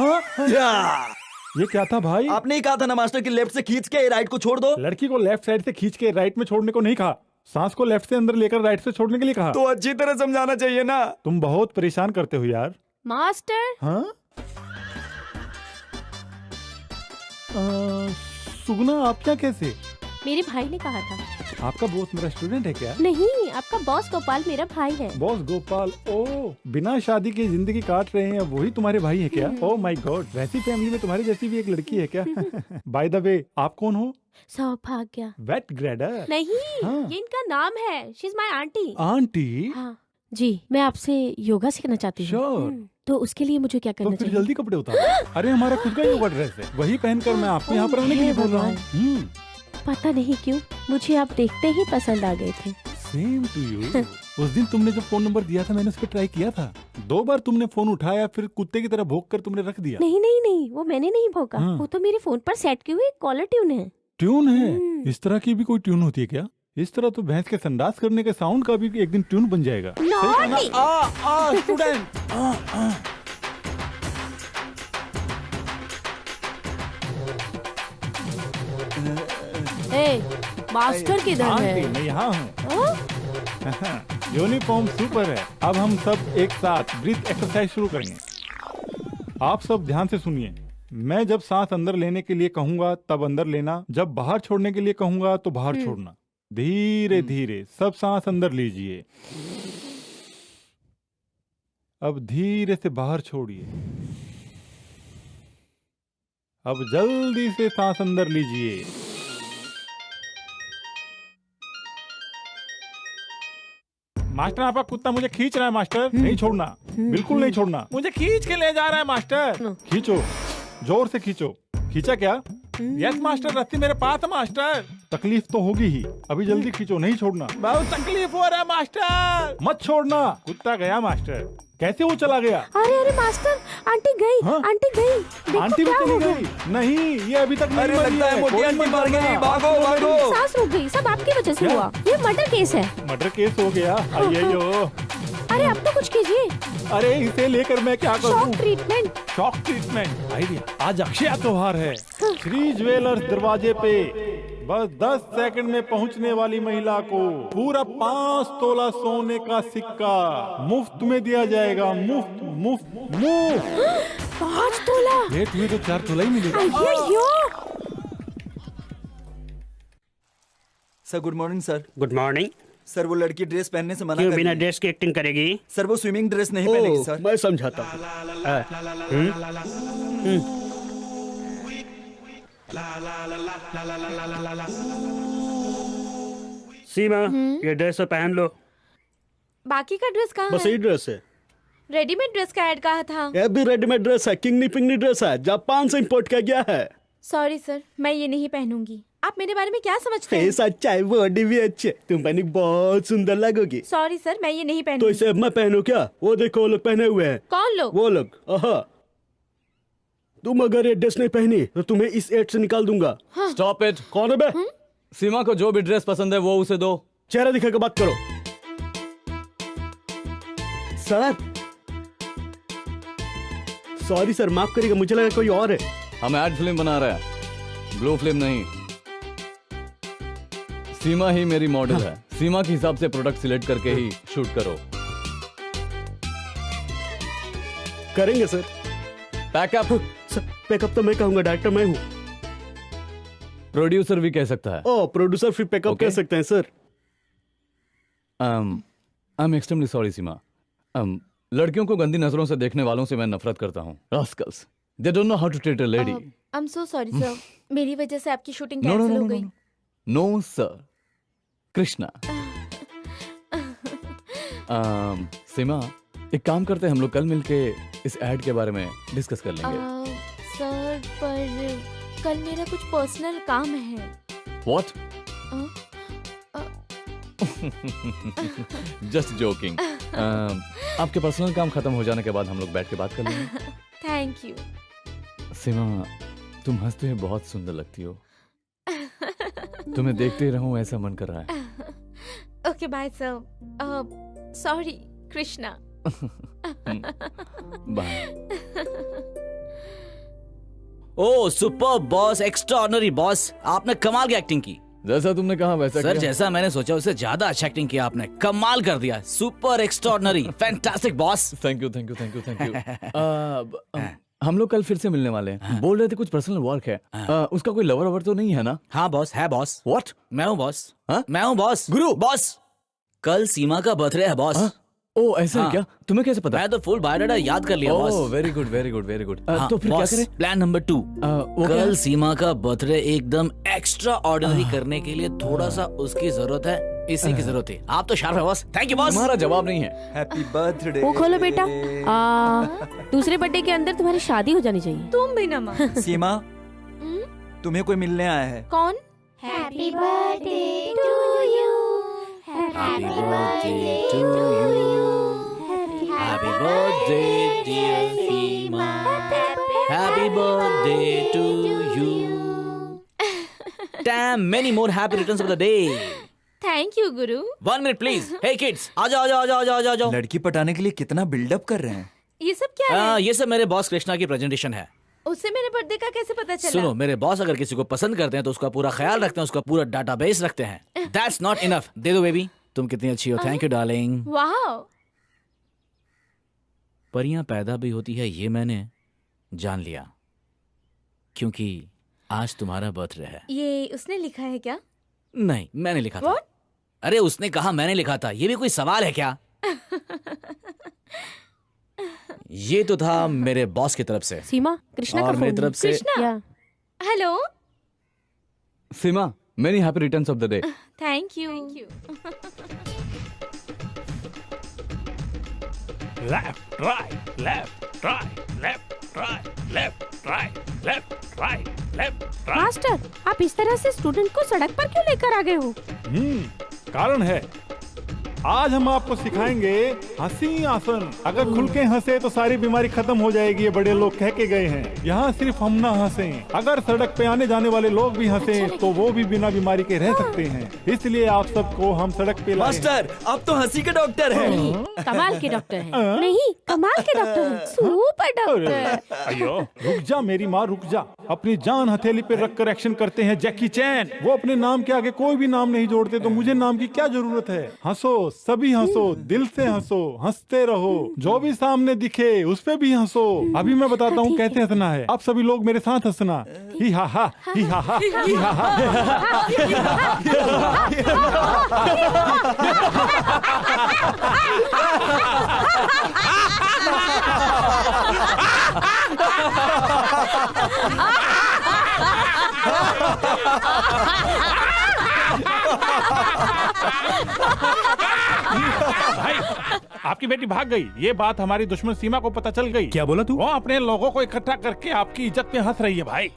ये क्या था भाई? आपने ही कहा था ना मास्टर कि लेफ्ट से खींच के राइट को छोड़ दो। लड़की को लेफ्ट साइड से खींच के राइट में छोड़ने को नहीं कहा, सांस को लेफ्ट से अंदर लेकर राइट से छोड़ने के लिए कहा। तो अच्छी तरह समझाना चाहिए ना। तुम बहुत परेशान करते हो यार। मास्टर। हाँ? सुगना, आप क्या कैसे? मेरे भाई ने कहा था। आपका बॉस मेरा स्टूडेंट है क्या? नहीं, आपका बॉस गोपाल मेरा भाई है। बॉस गोपाल? ओ, बिना शादी के जिंदगी काट रहे हैं, वही तुम्हारे भाई है क्या? ओह माय गॉड, वैसी फैमिली में तुम्हारी जैसी भी एक लड़की है क्या? बाय द वे, आप कौन हो? सौभाग्य। वेट ग्रेडर? नहीं, हाँ। ये इनका नाम है। She is my aunty. Aunty? हाँ जी, मैं आपसे योगा सीखना चाहती हूँ। Sure. तो उसके लिए मुझे क्या करना तो फिर चाहिए? जल्दी कपड़े उतारो। अरे हमारा खुद का योगा ड्रेस है, वही पहनकर मैं आपको यहाँ पर आने के लिए बोल रहा हूँ। पता नहीं क्यों मुझे आप देखते ही पसंद आ गए थे। Same to you. उस दिन तुमने जो फोन नंबर दिया था मैंने उस पर ट्राई किया था। 2 बार तुमने फोन उठाया, फिर कुत्ते की तरह भौंक कर तुमने रख दिया। नहीं, वो मैंने नहीं भौंका। हाँ। वो तो मेरे फोन पर सेट की हुई कॉलर ट्यून है। ट्यून है? इस तरह की भी कोई ट्यून होती है क्या? इस तरह तो भैंस के संडास करने के साउंड का भी एक दिन ट्यून बन जाएगा। स्टूडेंट। मास्टर किधर है? मैं यहाँ हूँ। यूनिफॉर्म सुपर है। अब हम सब एक साथ ब्रीथ एक्सरसाइज शुरू करेंगे। आप सब ध्यान से सुनिए। मैं जब सांस अंदर लेने के लिए कहूंगा तब अंदर लेना, जब बाहर छोड़ने के लिए कहूंगा तो बाहर छोड़ना। धीरे धीरे सब सांस अंदर लीजिए। अब धीरे से बाहर छोड़िए। अब जल्दी से सांस अंदर लीजिए। मास्टर, आपका कुत्ता मुझे खींच रहा है मास्टर। नहीं छोड़ना, बिल्कुल नहीं छोड़ना। मुझे खींच के ले जा रहा है मास्टर। खींचो, जोर से खींचो। खींचा क्या? यस मास्टर, रस्सी मेरे पास है मास्टर। तकलीफ तो होगी ही, अभी जल्दी खींचो, नहीं छोड़ना। बहुत तकलीफ हो रहा है मास्टर। मत छोड़ना। कुत्ता गया मास्टर। कैसे वो चला गया? अरे अरे मास्टर, आंटी गई। हाँ? आंटी गई। देखो आंटी भी क्या चली हो गया। गई? नहीं, ये अभी तक नहीं अरे मरी लगता है मोटी कोई आंटी मत मर गई। मरना। भागो भागो। सांस रुक गई, सब आपकी वजह से क्या? हुआ। ये मर्डर केस है। मर्डर केस हो गया? अय्यो। अरे अब तो कुछ कीजिए। अरे इसे लेकर मैं क्या शॉक करूं? ट्रीटमेंट। Shock treatment idea. आज अक्षय त्योहार है। श्री ज्वेलर्स दरवाजे पे बस 10 सेकंड में पहुंचने वाली महिला को पूरा 5 तोला सोने का सिक्का मुफ्त में दिया जाएगा। मुफ्त मुफ्त मुफ्त। 5 तोला। लेट हुई तो 4 तोला ही मिलेगा। अय्यो। Sir good morning sir. Good morning. Sir वो लड़की ड्रेस पहनने से मना क्यों कर बिना रही है। ड्रेस की एक्टिंग करेगी? सर वो स्विमिंग ड्रेस नहीं पहनेगी सर। मैं समझाता हूँ। सीमा, ये ड्रेस तो पहन लो। बाकी का ड्रेस कहाँ बस है? यही ड्रेस है। रेडीमेड ड्रेस का ऐड कहा था। ये भी रेडीमेड ड्रेस है। किंगनी पिंगनी ड्रेस है, जापान से इंपोर्ट किया गया है। सॉरी सर, मैं ये नहीं पहनूंगी। आप मेरे बारे में क्या समझते हैं? फेस अच्छा है, बॉडी भी अच्छी है, तुम पहनी बहुत सुंदर लगोगी। सॉरी सर, मैं ये नहीं तो पहनूंगी। इसे अब मैं पहनूं क्या? वो देखो वो लोग पहने हुए हैं। कौन लोग? वो लोग। आहा। तुम अगर ये ड्रेस नहीं पहनी तो तुम्हें इस एड से निकाल दूंगा। Stop it. कौन है बे? सीमा को जो भी ड्रेस पसंद है वो उसे दो। चेहरा दिखा के बात करो। सर सॉरी सर, माफ करिएगा, मुझे लगा कोई और है। हम एड फिल्म बना रहे हैं, ब्लू फिल्म नहीं। सीमा ही मेरी मॉडल है। सीमा के हिसाब से प्रोडक्ट सिलेक्ट करके ही शूट करो। करेंगे सर। पैकअप। सर पैकअप तो मैं कहूंगा, डायरेक्टर मैं हूँ। प्रोड्यूसर भी कह सकता है। ओ प्रोड्यूसर फिर पैकअप Okay. कह सकते हैं sir. I am extremely sorry Seema. लड़कियों को गंदी नजरों से देखने वालों से मैं नफरत करता हूँ। Rascals, they don't know how to treat a lady. I am so sorry sir, मेरी वजह से आपकी shooting no no cancel no हो गई। No sir. कृष्णा। सीमा, एक काम करते हैं, हम लोग कल मिलके इस एड के बारे में डिस्कस कर लेंगे। सर पर कल मेरा कुछ पर्सनल काम है। व्हाट? Just joking. आपके पर्सनल काम खत्म हो जाने के बाद हम लोग बैठ के बात कर लेंगे। Thank you. सीमा, तुम हंसते हुए बहुत सुंदर लगती हो। तुम्हें देखते ही रहूं ऐसा मन कर रहा है। Okay bye sir. Sorry Krishna. Bye. Oh super boss, extraordinary boss, आपने कमाल की एक्टिंग की। जैसा तुमने कहा वैसा सर किया। जैसा मैंने सोचा उससे ज्यादा अच्छा एक्टिंग किया आपने। कमाल कर दिया। Super extraordinary, fantastic boss. Thank you thank you thank you thank you. हम लोग कल फिर से मिलने वाले हैं। बोल रहे थे कुछ पर्सनल वर्क है। उसका कोई लवर ववर तो नहीं है ना? हाँ बॉस, है बॉस। व्हाट? मैं हूँ बॉस। हाँ? मैं हूँ बॉस। गुरु। बॉस, कल सीमा का बर्थडे है बॉस। हाँ? ओ ऐसा है हाँ। क्या? तुम्हें कैसे पता? मैं तो फुल बायोडाटा याद कर लिया boss. Oh very good very good very good. हाँ, तो फिर क्या बॉस, करें? Plan number 2। वो क्या कल है? सीमा का बर्थडे एकदम एक्स्ट्रा ऑर्डिनरी करने के लिए थोड़ा सा उसकी जरूरत है, इसी की जरूरत है। आप तो शार्प है बॉस। Thank you boss. तुम्हारा जवाब नहीं है। Happy birthday. वो खोलो बेटा। दूसरे बर्थडे के अंदर तुम्हारी शादी हो जानी चाहिए। तुम भी ना माँ। सीमा, तुम्हें कोई मिलने आया है। कौन? Happy birthday to you. Happy birthday to you. Happy birthday dear Seema. Happy birthday to you. Damn, many more happy returns of the day. Thank you guru. 1 minute please. Hey kids, आ जाओ आ जाओ आ जाओ आ जाओ आ जाओ। लड़की पटाने के लिए कितना बिल्डअप कर रहे हैं। ये सब क्या है? ये सब मेरे बॉस कृष्णा की प्रेजेंटेशन है। उससे मेरे बर्थडे का कैसे पता चला? सुनो, मेरे बॉस अगर किसी को पसंद करते हैं तो उसका पूरा ख्याल रखते हैं, उसका पूरा डाटाबेस रखते हैं। That's not enough. दे दो बेबी। तुम कितनी अच्छी हो। Thank you darling. वाह, परियां पैदा भी होती है ये मैंने जान लिया, क्योंकि आज तुम्हारा बर्थडे है। ये उसने लिखा है क्या? नहीं, मैंने लिखा था। What? अरे उसने कहा मैंने लिखा था, ये भी कोई सवाल है क्या? ये तो था मेरे बॉस की तरफ से। सीमा, कृष्णा और का मेरी फोन तरफ से या hello, Seema, many happy returns of the day. Thank you. Left right left right left right left right left right left right. Master, आप इस तरह से स्टूडेंट को सड़क पर क्यों लेकर आ गए हो? कारण है, आज हम आपको सिखाएंगे हंसी आसन। अगर खुल के हंसे तो सारी बीमारी खत्म हो जाएगी, ये बड़े लोग कह के गए हैं। यहाँ सिर्फ हम ना हंसे, अगर सड़क पे आने जाने वाले लोग भी हंसे तो वो भी बिना बीमारी के रह सकते हैं। इसलिए आप सबको हम सड़क पे लाए हैं। मास्टर, आप तो हंसी के डॉक्टर हैं। नहीं, कमाल के डॉक्टर हैं। नहीं, कमाल के डॉक्टर हैं, सुपर डॉक्टर। अयो, रुक जा मेरी माँ, रुक जा। अपनी जान हथेली पे रख कर एक्शन करते हैं जैकी चैन। वो अपने नाम के आगे कोई भी नाम नहीं जोड़ते, तो मुझे नाम की क्या जरूरत है? हंसो, सभी हंसो, दिल से हंसो, हंसते रहो। जो भी सामने दिखे उस पे भी हंसो। अभी मैं बताता हूँ कैसे हंसना है। आप सभी लोग मेरे साथ हंसना। ही हा हा, ही हा हा, ही हा भाई, आपकी बेटी भाग गई। ये बात हमारी दुश्मन सीमा को पता चल गई। क्या बोला तू? वो अपने लोगों को इकट्ठा करके आपकी इज्जत पे हंस रही है भाई।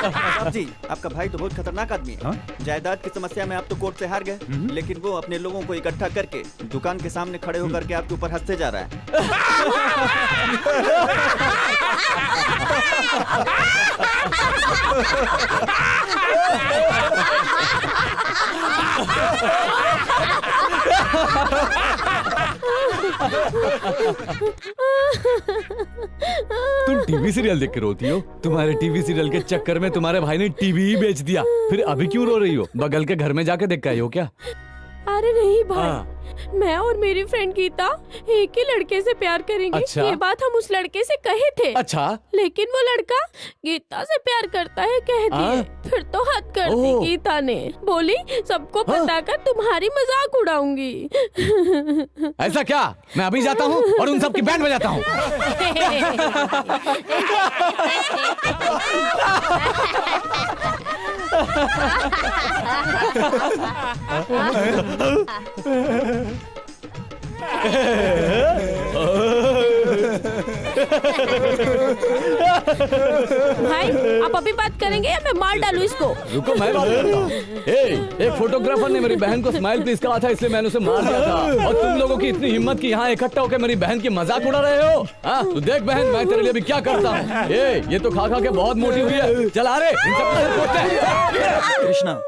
साहब जी, आपका भाई तो बहुत खतरनाक आदमी है। जायदाद की समस्या में आप तो कोर्ट से हार गए, लेकिन वो अपने लोगों को इकट्ठा करके दुकान के सामने खड़े होकर के आपके ऊपर हंसते जा रहा है। तुम टीवी सीरियल देख के रोती हो? तुम्हारे टीवी सीरियल के चक्कर में तुम्हारे भाई ने टीवी ही बेच दिया। फिर अभी क्यों रो रही हो? बगल के घर में जाके देख के आई हो क्या? अरे नहीं भाई, मैं और मेरी फ्रेंड गीता एक ही लड़के से प्यार करेंगे। अच्छा? ये बात हम उस लड़के से कहे थे। अच्छा? लेकिन वो लड़का गीता से प्यार करता है कह दिए। फिर तो हद कर दी गीता ने। बोली सबको बताकर तुम्हारी मजाक उड़ाऊंगी। ऐसा क्या? मैं अभी जाता हूँ और उन सब की बैंड बजाता हूँ। भाई, आप अभी बात करेंगे या मैं मार डालूं इसको? रुको, मैं बात करता हूँ। एक फोटोग्राफर ने मेरी बहन को स्माइल प्लीज कहा था, इसलिए मैंने उसे मार दिया था। और तुम लोगों की इतनी हिम्मत कि यहाँ इकट्ठा होकर मेरी बहन की मजाक उड़ा रहे हो? हाँ, तो देख बहन, मैं तेरे लिए भी क्या करता हूँ। ये तो खा खा के बहुत मोटी हुई है। चल आ रे, इन सब को पोते हैं। कृष्णा,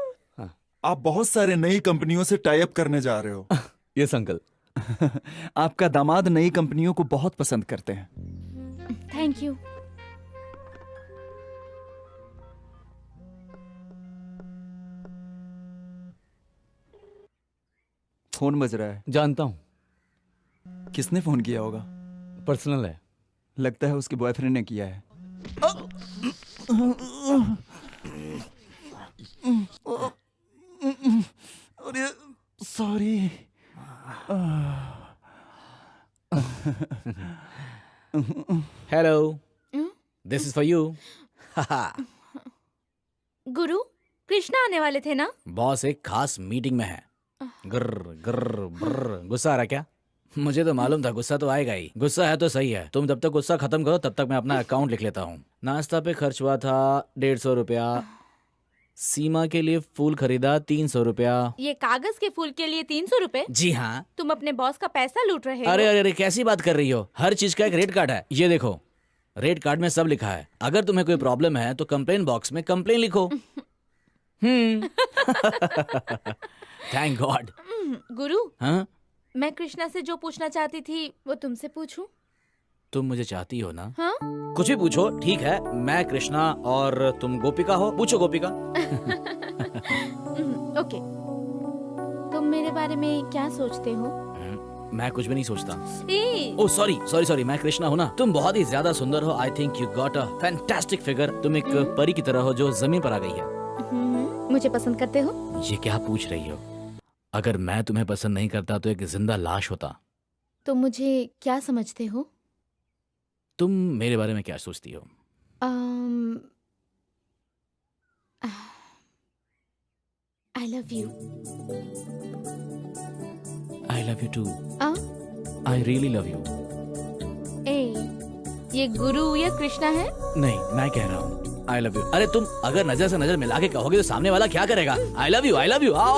आप बहुत सारे नई कंपनियों से टाई अप करने जा रहे हो। Yes uncle. आपका दामाद नई कंपनियों को बहुत पसंद करते हैं। Thank you. फोन बज रहा है। जानता हूँ। किसने फोन किया होगा? पर्सनल है। लगता है उसके बॉयफ्रेंड ने किया है। अरे sorry. Hello, this is for you. गुरु, कृष्णा आने वाले थे ना? बॉस एक खास मीटिंग में है। ग्र ग्र ब्र। गुस्सा आ रहा क्या? मुझे तो मालूम था गुस्सा तो आएगा ही। गुस्सा है तो सही है। तुम जब तक गुस्सा खत्म करो तब तक मैं अपना अकाउंट लिख लेता हूँ। नाश्ता पे खर्च हुआ था 150 रुपया। सीमा के लिए फूल खरीदा 300 रुपया। ये कागज के फूल के लिए 300 रुपए? जी हाँ। तुम अपने बॉस का पैसा लूट रहे हो। अरे अरे अरे, कैसी बात कर रही हो? हर चीज का एक रेट कार्ड है। ये देखो, रेट कार्ड में सब लिखा है। अगर तुम्हें कोई प्रॉब्लम है तो कंप्लेन बॉक्स में कंप्लेन लिखो। Thank God. गुरु, हाँ? मैं कृष्णा से जो पूछना चाहती थी वो तुमसे पूछूं? तुम मुझे चाहती हो ना? हाँ? कुछ भी पूछो, ठीक है। मैं कृष्णा और तुम गोपिका हो। पूछो गोपिका। ओके। तुम मेरे बारे में क्या सोचते हो? मैं कुछ भी नहीं सोचता। ए! ओह सॉरी, मैं कृष्णा हूँ ना। तुम बहुत ही ज्यादा सुंदर हो। I think you got a fantastic figure. तुम एक परी की तरह हो जो जमीन पर आ गई है। मुझे पसंद करते हो? ये क्या पूछ रही हो? अगर मैं तुम्हें पसंद नहीं करता तो एक जिंदा लाश होता। तुम मुझे क्या समझते हो? तुम मेरे बारे में क्या सोचती हो? I love you. I love you too. I really love you. ये गुरु या कृष्णा है? नहीं, मैं कह रहा हूँ I love you. अरे तुम अगर नजर से नजर मिला के कहोगे तो सामने वाला क्या करेगा? I love you. आओ।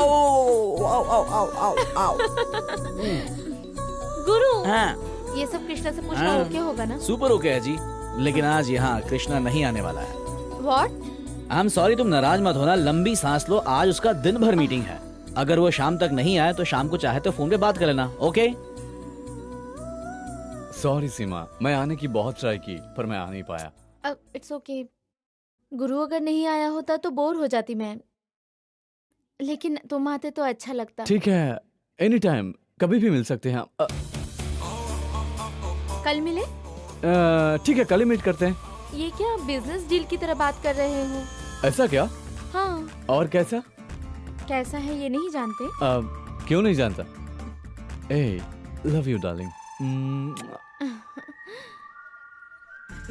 गुरु। हाँ। ये सब कृष्णा से पूछना ओके होगा ना? सुपर ओके है जी। लेकिन आज यहाँ कृष्णा नहीं आने वाला है। What? आई एम सॉरी, तुम नाराज मत होना। लंबी सांस लो, आज उसका दिन भर मीटिंग है। अगर वो शाम तक नहीं आए तो शाम को चाहे तो फोन पे बात कर लेना। ओके? सॉरी सीमा, मैं आने की बहुत ट्राई की पर मैं आ नहीं पाया। It's okay. गुरु अगर नहीं आया होता तो बोर हो जाती मैं, लेकिन तुम आते तो अच्छा लगता। ठीक है, एनी टाइम, कभी भी मिल सकते हैं। कल मिले? ठीक है, कल ही मीट करते हैं। ये क्या बिजनेस डील की तरह बात कर रहे हो? ऐसा क्या? हाँ। और कैसा? कैसा है ये नहीं जानते? क्यों नहीं जानता? ए, love you darling.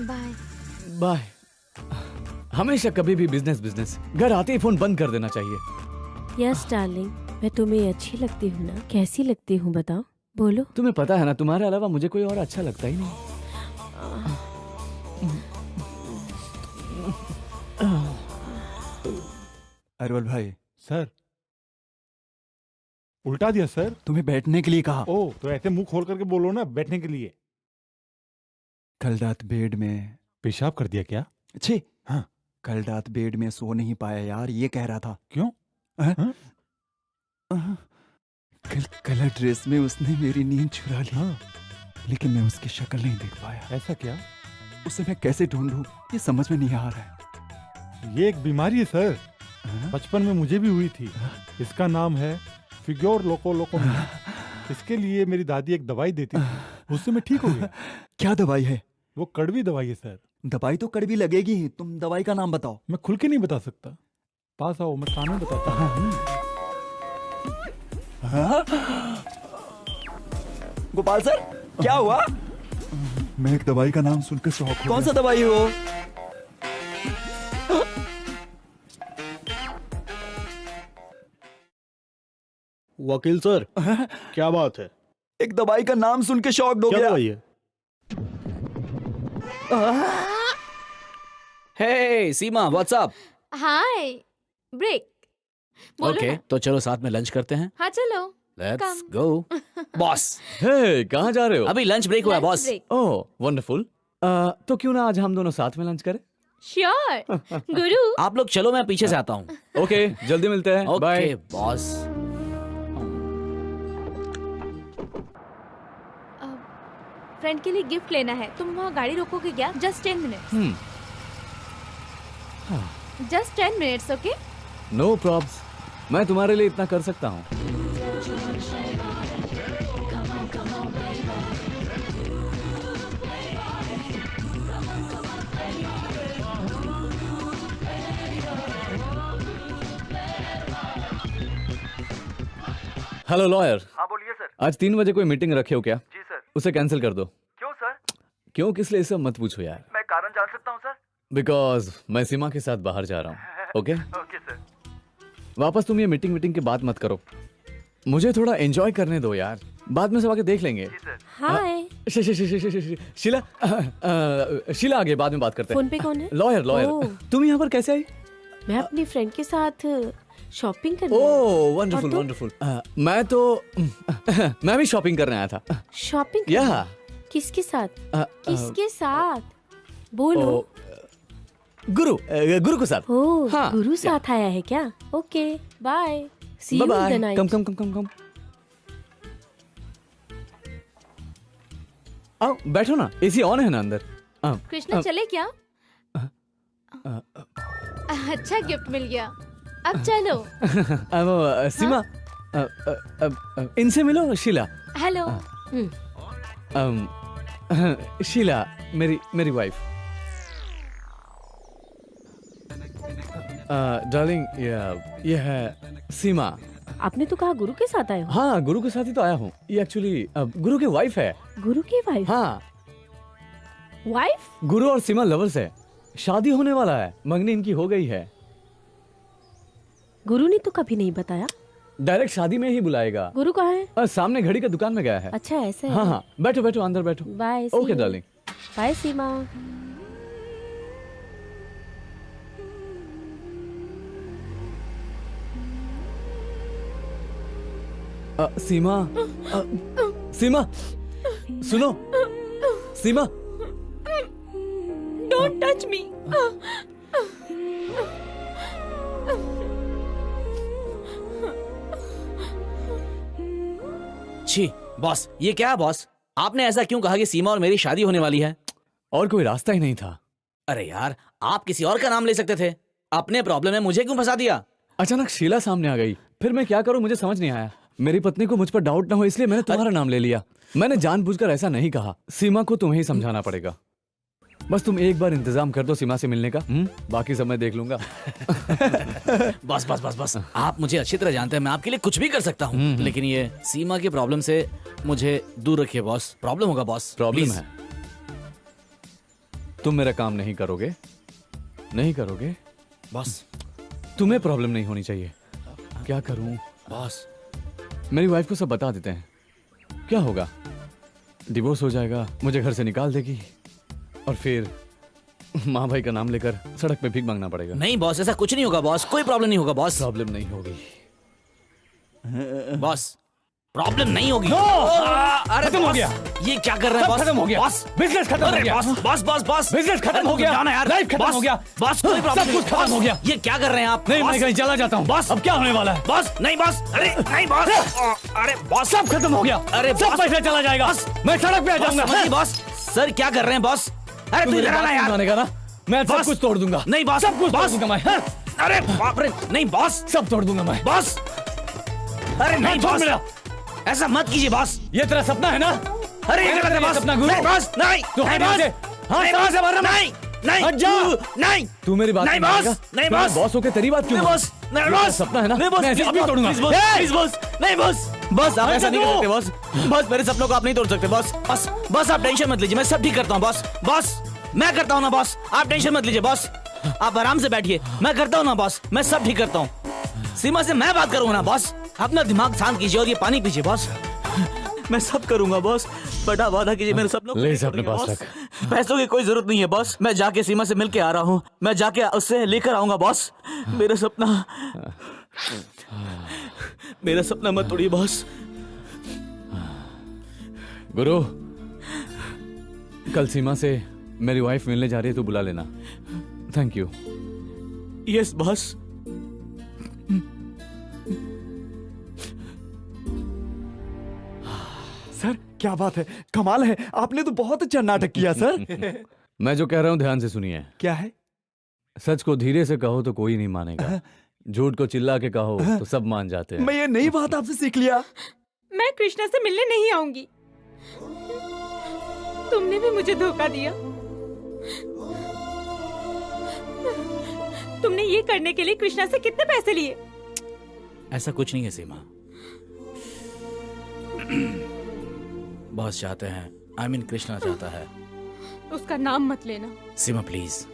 Bye. Bye. हमेशा कभी भी बिजनेस। घर आते ही फोन बंद कर देना चाहिए। यस डार्लिंग, मैं तुम्हें अच्छी लगती हूँ ना? कैसी लगती हूँ बताओ? बोलो। तुम्हें पता है ना, तुम्हारे अलावा मुझे कोई और अच्छा लगता ही नहीं। अरवल भाई। सर, उल्टा दिया सर। तुम्हें बैठने के लिए कहा। ओ, तो ऐसे मुंह खोल करके बोलो ना, बैठने के लिए। कल रात बेड में पेशाब कर दिया क्या? छी। हाँ। कल रात बेड में सो नहीं पाया यार, ये कह रहा था। क्यों? कल कलर ड्रेस में उसने मेरी नींद चुरा ली। हाँ। लेकिन मैं उसकी शक्ल नहीं देख पाया। ऐसा क्या? उसे मैं कैसे ढूंढूं, ये समझ में नहीं आ रहा है। ये एक बीमारी है सर। बचपन में मुझे भी हुई थी। इसका नाम है फिग्योर लोकोलोकोमी। इसके लिए मेरी दादी एक दवाई देती थी, उससे मैं ठीक हो गया। क्या दवाई है? वो कड़वी दवाई है सर। दवाई तो कड़वी लगेगी ही, तुम दवाई का नाम बताओ। मैं खुल के नहीं बता सकता। पास आओ, मैं कानून बताता हूँ। गोपाल सर, क्या हुआ? मैं एक दवाई का नाम सुनकर शॉक हो गया। कौन सा दवाई है वो? वकील सर, क्या बात है? एक दवाई का नाम सुन के शॉक हो क्या गया। दवाई है? हे सीमा, व्हाट्स अप? हाय। ब्रेक। ओके, तो चलो साथ में लंच करते हैं। हाँ चलो। Let's go. बॉस। हे, कहाँ जा रहे हो? अभी लंच ब्रेक हुआ है बॉस। ओह, वंडरफुल। तो क्यों ना आज हम दोनों साथ में लंच करें? श्योर। गुरु। आप लोग चलो, मैं पीछे से आता हूँ। ओके, जल्दी मिलते हैं। Okay boss. फ्रेंड के लिए गिफ्ट लेना है, तुम वहाँ गाड़ी रोकोगे क्या? Just 10 minutes. Just 10 minutes, okay? No probs, मैं तुम्हारे लिए इतना कर सकता हूँ। Hello lawyer. हाँ बोलिए सर। आज 3 बजे कोई मीटिंग रखे हो क्या? जी सर। उसे कैंसिल कर दो। क्यों सर? क्यों, किस लिए, सब मत पूछो यार। मैं कारण जान सकता हूँ सर? बिकॉज मैं सीमा के साथ बाहर जा रहा हूँ। ओके? Okay sir. वापस तुम ये मीटिंग की बात मत करो। मुझे थोड़ा एंजॉय करने दो यार, बाद में सब आके देख लेंगे। हाय। शीला, शीला आगे बाद में बात करते हैं। फोन पे कौन है? लॉयर। तुम यहाँ पर कैसे आई? मैं अपनी फ्रेंड के साथ शॉपिंग करने। ओह वंडरफुल। मैं भी शॉपिंग करने आया था। शॉपिंग? या किसके साथ? किसके साथ? बोलो। गुरु के साथ। ओह, हाँ, गुरु साथ आया है क्या? Okay, bye. See you bye in the night. Come. आओ बैठो ना, एसी ऑन है ना अंदर। कृष्णा चले क्या? अच्छा गिफ्ट मिल गया, अब चलो। सीमा, इनसे मिलो, शीला। हेलो। शीला मेरी वाइफ। डार्लिंग, ये है सीमा। आपने तो कहा गुरु के साथ आए हो। हाँ, गुरु के साथ ही तो आया हूँ। ये एक्चुअली गुरु की वाइफ है। गुरु की वाइफ? हाँ। वाइफ? गुरु और सीमा लवर्स है, शादी होने वाला है, मंगनी इनकी हो गई है। गुरु ने तो कभी नहीं बताया। डायरेक्ट शादी में ही बुलाएगा। गुरु कहाँ है? सामने घड़ी का दुकान में गया है। अच्छा ऐसे है। हाँ हाँ, बैठो बैठो, अंदर बैठो। बाय। Okay darling. बाय सीमा। सीमा, सीमा, सुनो, सीमा। Don't touch me. छी बॉस, ये क्या है बॉस? आपने ऐसा क्यों कहा कि सीमा और मेरी शादी होने वाली है? और कोई रास्ता ही नहीं था। अरे यार, आप किसी और का नाम ले सकते थे। अपने प्रॉब्लम में मुझे क्यों फंसा दिया? अचानक शीला सामने आ गई, फिर मैं क्या करूं मुझे समझ नहीं आया। मेरी पत्नी को मुझ पर डाउट ना हो इसलिए मैंने तुम्हारा नाम ले लिया। मैंने जानबूझकर ऐसा नहीं कहा। सीमा को तुम्हें ही समझाना पड़ेगा। बस तुम एक बार इंतजाम कर दो सीमा से मिलने का, बाकी सब मैं देख लूंगा। बस बस बस बस, आप मुझे अच्छी तरह जानते हैं, मैं आपके लिए कुछ भी कर सकता हूँ। लेकिन ये सीमा की प्रॉब्लम से मुझे दूर रखिए बॉस। प्रॉब्लम होगा बॉस। प्रॉब्लम है, तुम मेरा काम नहीं करोगे, नहीं करोगे बॉस। तुम्हें प्रॉब्लम नहीं होनी चाहिए। क्या करूं बॉस? मेरी वाइफ को सब बता देते हैं, क्या होगा? डिवोर्स हो जाएगा, मुझे घर से निकाल देगी और फिर माँ भाई का नाम लेकर सड़क पे भीख मांगना पड़ेगा। नहीं बॉस, ऐसा कुछ नहीं होगा बॉस, कोई प्रॉब्लम नहीं होगा बॉस। प्रॉब्लम नहीं होगी बॉस, प्रॉब्लम नहीं होगी। अरे खत्म हो गया। ये क्या कर रहे हैं बॉस? खत्म हो गया बॉस, बिजनेस खत्म हो गया। बॉस बॉस बॉस, बिजनेस खत्म हो गया, जाना यार, लाइफ खत्म हो गया बॉस, कोई प्रॉब्लम सब कुछ खत्म हो गया। ये क्या कर रहे हैं आप? नहीं, मैं कहीं चला जाता हूँ बॉस। अब क्या होने वाला है? बॉस नहीं बॉस, अरे नहीं बॉस, अरे बॉस सब खत्म हो गया। अरे सब पैसा चला जाएगा, मैं सड़क पे आ जाऊंगा। बॉस सर क्या कर रहे हैं बॉस? अरे तू इधर आना यार। मानेगा ना, मैं सब कुछ तोड़ दूंगा। नहीं बॉस, सब कुछ बॉस तोड़ दूंगा मैं। अरे बाप रे, नहीं बॉस, सब तोड़ दूंगा मैं बॉस। अरे नहीं बॉस, ऐसा मत कीजिए बॉस। ये तेरा सपना है ना? अरे ये गलत है बॉस। सपना गुरु। नहीं बॉस, नहीं तू नहीं हट यहाँ बॉस, से। हाँ, समझ से मारना। नहीं नहीं हट जा। नहीं तू मेरी बात नहीं मानेगा? बॉस, नहीं तू बॉस, बॉस होके तेरी बात क्यों? नहीं बॉस, नहीं ये बॉस, सपना है ना? नहीं बॉस, मैं ऐसे अभी तोड़ूंगा। प्लीज बॉस, नहीं बॉस, बॉस आप ऐसा नहीं कर सकते बॉस। बॉस मेरे सपनों को आप नहीं तोड़ सकते बॉस। बस बस आप टेंशन मत लीजिए, मैं सब ठीक करता हूँ बॉस। बॉस मैं करता हूँ ना बॉस, आप टेंशन मत लीजिए बॉस। आप आराम से बैठिए, मैं करता हूँ ना बॉस, मैं सब ठीक करता हूँ। सीमा से मैं बात करूँगा ना बॉस। अपना दिमाग शांत कीजिए और ये पानी पीजिए बॉस। मैं सब करूंगा बॉस, बड़ा वादा कीजिए मेरे सपनों को ले नहीं अपने तोड़ेंगे पास बॉस। रख। पैसों की कोई जरूरत नहीं है बॉस, मैं जाके सीमा से मिल के आ रहा हूँ, मैं जाके उससे लेकर आऊंगा बॉस। मेरा सपना मत तोड़िए बॉस। गुरु, कल सीमा से मेरी वाइफ मिलने जा रही है, तू बुला लेना। Thank you. Yes boss. Sir क्या बात है, कमाल है, आपने तो बहुत अच्छा नाटक किया सर। मैं जो कह रहा हूं ध्यान से सुनिए। क्या है? सच को धीरे से कहो तो कोई नहीं मानेगा, झूठ को चिल्ला के कहो तो सब मान जाते हैं। मैं ये नई बात आपसे सीख लिया। मैं कृष्णा से मिलने नहीं आऊंगी। तुमने भी मुझे धोखा दिया। तुमने ये करने के लिए कृष्णा से कितने पैसे लिए? ऐसा कुछ नहीं है सीमा। बॉस चाहते हैं, आई मीन कृष्णा चाहता है। उसका नाम मत लेना। सीमा प्लीज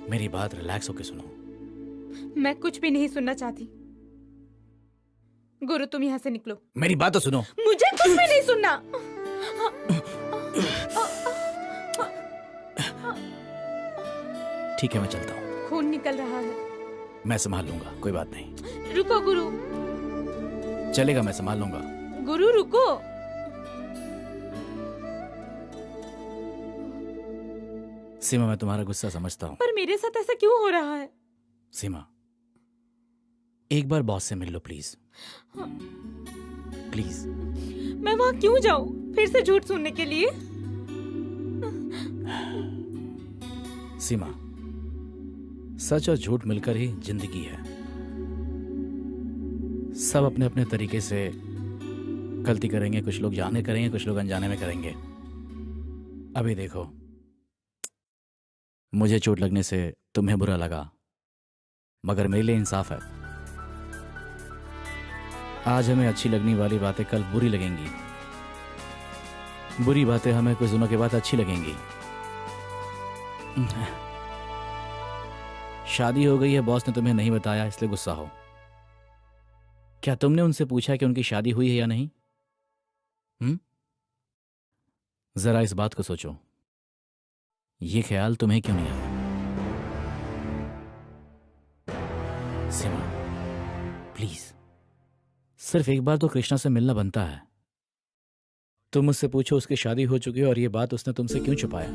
मेरी बात रिलैक्स होके सुनो। मैं कुछ भी नहीं सुनना चाहती। गुरु तुम यहाँ से निकलो। मेरी बात तो सुनो। मुझे कुछ भी नहीं सुनना। ठीक है मैं चलता हूँ। खून निकल रहा है। मैं संभाल लूंगा, कोई बात नहीं। रुको गुरु। चलेगा, मैं संभाल लूंगा। गुरु रुको। सीमा मैं तुम्हारा गुस्सा समझता हूँ, पर मेरे साथ ऐसा क्यों हो रहा है? सीमा एक बार बॉस से मिल लो प्लीज। प्लीज। मैं वहाँ क्यों जाऊँ फिर से झूठ सुनने के लिए? सीमा, सच और झूठ मिलकर ही जिंदगी है। सब अपने अपने तरीके से गलती करेंगे, कुछ लोग जाने करेंगे, कुछ लोग अनजाने में करेंगे। अभी देखो, मुझे चोट लगने से तुम्हें बुरा लगा, मगर मेरे लिए इंसाफ है। आज हमें अच्छी लगने वाली बातें कल बुरी लगेंगी, बुरी बातें हमें कुछ दिनों के बाद अच्छी लगेंगी। शादी हो गई है, बॉस ने तुम्हें नहीं बताया इसलिए गुस्सा हो। क्या तुमने उनसे पूछा कि उनकी शादी हुई है या नहीं? जरा इस बात को सोचो, ये ख्याल तुम्हें क्यों नहीं आया? सीमा, प्लीज, सिर्फ एक बार तो कृष्णा से मिलना बनता है। तुम मुझसे पूछो उसकी शादी हो चुकी है और ये बात उसने तुमसे क्यों छुपाया,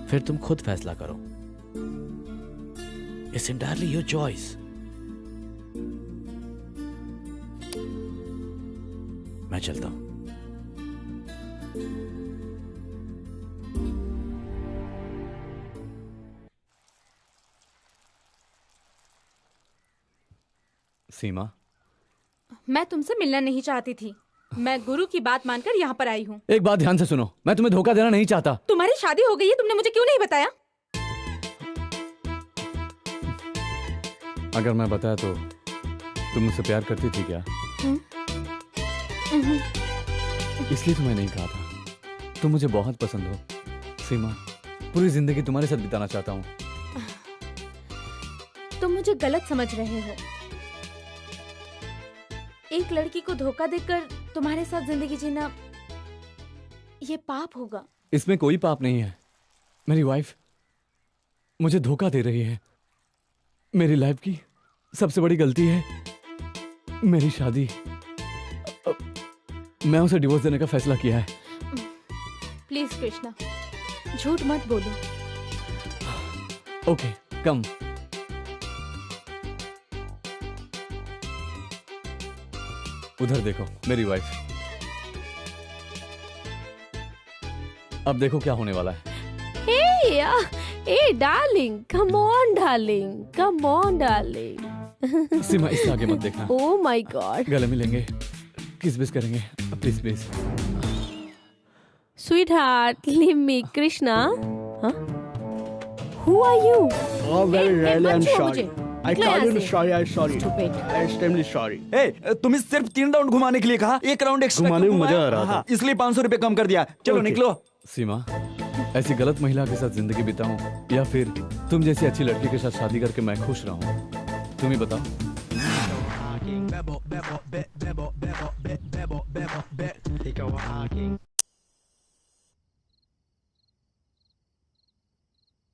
फिर तुम खुद फैसला करो। It's entirely your choice. मैं चलता हूं। सीमा, मैं तुमसे मिलना नहीं चाहती थी। मैं गुरु की बात मानकर यहाँ पर आई हूँ। एक बात ध्यान से सुनो, मैं तुम्हें धोखा देना नहीं चाहता। तुम्हारी शादी हो गई है, तुमने मुझे क्यों नहीं बताया? अगर मैं बताया तो तुम मुझसे प्यार करती थी क्या? इसलिए तो मैं नहीं कहा था। तुम मुझे बहुत पसंद हो सीमा, पूरी जिंदगी तुम्हारे साथ बिताना चाहता हूँ। तुम मुझे गलत समझ रहे हो। एक लड़की को धोखा देकर तुम्हारे साथ जिंदगी जीना, ये पाप होगा। इसमें कोई पाप नहीं है। मेरी वाइफ मुझे धोखा दे रही है। मेरी लाइफ की सबसे बड़ी गलती है मेरी शादी। मैं उसे डिवोर्स देने का फैसला किया है। प्लीज कृष्णा, झूठ मत बोलो। ओके, कम। उधर देखो, मेरी वाइफ। अब देखो क्या होने वाला है। Hey darling, come on darling, come on darling. सीमा, इससे आगे मत देखना। Oh my God. गले मिलेंगे, किस बिस करेंगे, please please. Sweetheart, leave me, Krishna. Huh? Who are you? Oh, very really, I'm बच्चों, sorry. मुझे। I ले call यहाँ you से। sorry. I'm sorry. Stupid. I'm extremely sorry. तुम्हें सिर्फ 3 राउंड घुमाने के लिए कहा, 1 राउंड एक्स्ट्रा घुमाने में मजा आ रहा था। इसलिए 500 रुपए कम कर दिया। चलो Okay. निकलो। सीमा, ऐसी गलत महिला के साथ जिंदगी बिताऊं या फिर तुम जैसी अच्छी लड़की के साथ शादी करके मैं खुश रहूं, तुम ही बताओ।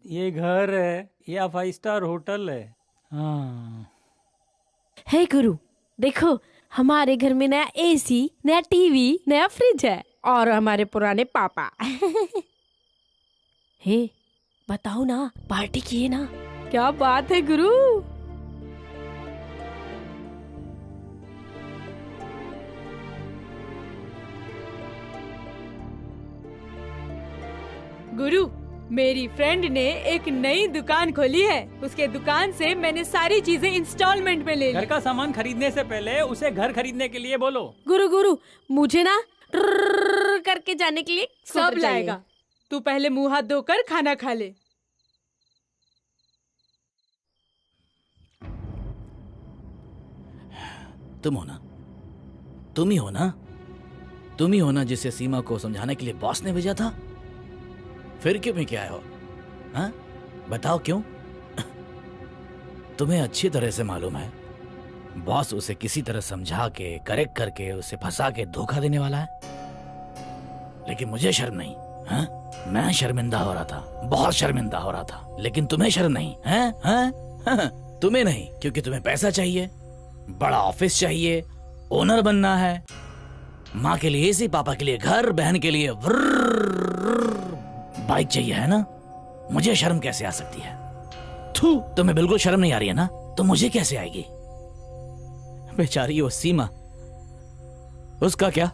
ये घर है या 5 स्टार होटल है? हाँ। हे गुरु, देखो हमारे घर में नया एसी, नया टीवी, नया फ्रिज है और हमारे पुराने पापा। हे, बताओ ना, पार्टी किए ना? क्या बात है गुरु। गुरु, मेरी फ्रेंड ने एक नई दुकान खोली है। उसके दुकान से मैंने सारी चीजें इंस्टॉलमेंट में ले ली। घर का सामान खरीदने से पहले उसे घर खरीदने के लिए बोलो। गुरु, मुझे ना करके जाने के लिए सब लाएगा। तू पहले मुंह हाथ धोकर खाना खा ले। तुम हो ना, तुम ही हो ना, तुम ही हो ना जिसे सीमा को समझाने के लिए बॉस ने भेजा था। फिर क्यों भी क्या हो? हाँ, बताओ क्यों? तुम्हें अच्छी तरह से मालूम है बॉस उसे किसी तरह समझा के, करेक्ट करके, उसे फंसा के धोखा देने वाला है। लेकिन मुझे शर्म नहीं। हाँ? मैं शर्मिंदा हो रहा था, बहुत शर्मिंदा हो रहा था। लेकिन तुम्हें शर्म नहीं है? हाँ? तुम्हें नहीं, क्योंकि तुम्हें पैसा चाहिए, बड़ा ऑफिस चाहिए, ओनर बनना है, माँ के लिए एसी, पापा के लिए घर, बहन के लिए बाइक चाहिए, है ना? मुझे शर्म कैसे आ सकती है? थू, तुम्हें बिल्कुल शर्म नहीं आ रही है ना? तो मुझे कैसे आएगी? बेचारी वो सीमा, उसका क्या?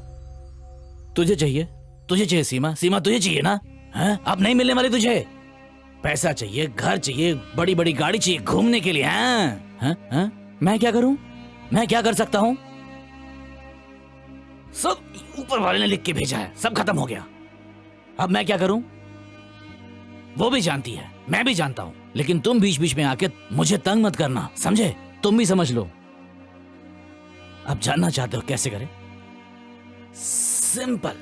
तुझे चाहिए, तुझे चाहिए सीमा, सीमा तुझे चाहिए ना? हैं? अब नहीं मिलने वाली तुझे। पैसा चाहिए, घर चाहिए, बड़ी बड़ी गाड़ी चाहिए घूमने के लिए। हाँ? मैं क्या करूं? मैं क्या कर सकता हूं? सब ऊपर वाले ने लिख के भेजा है, सब खत्म हो गया। अब मैं क्या करूं? वो भी जानती है, मैं भी जानता हूं, लेकिन तुम बीच बीच में आके मुझे तंग मत करना, समझे? तुम भी समझ लो। अब जानना चाहते हो कैसे करें? सिंपल,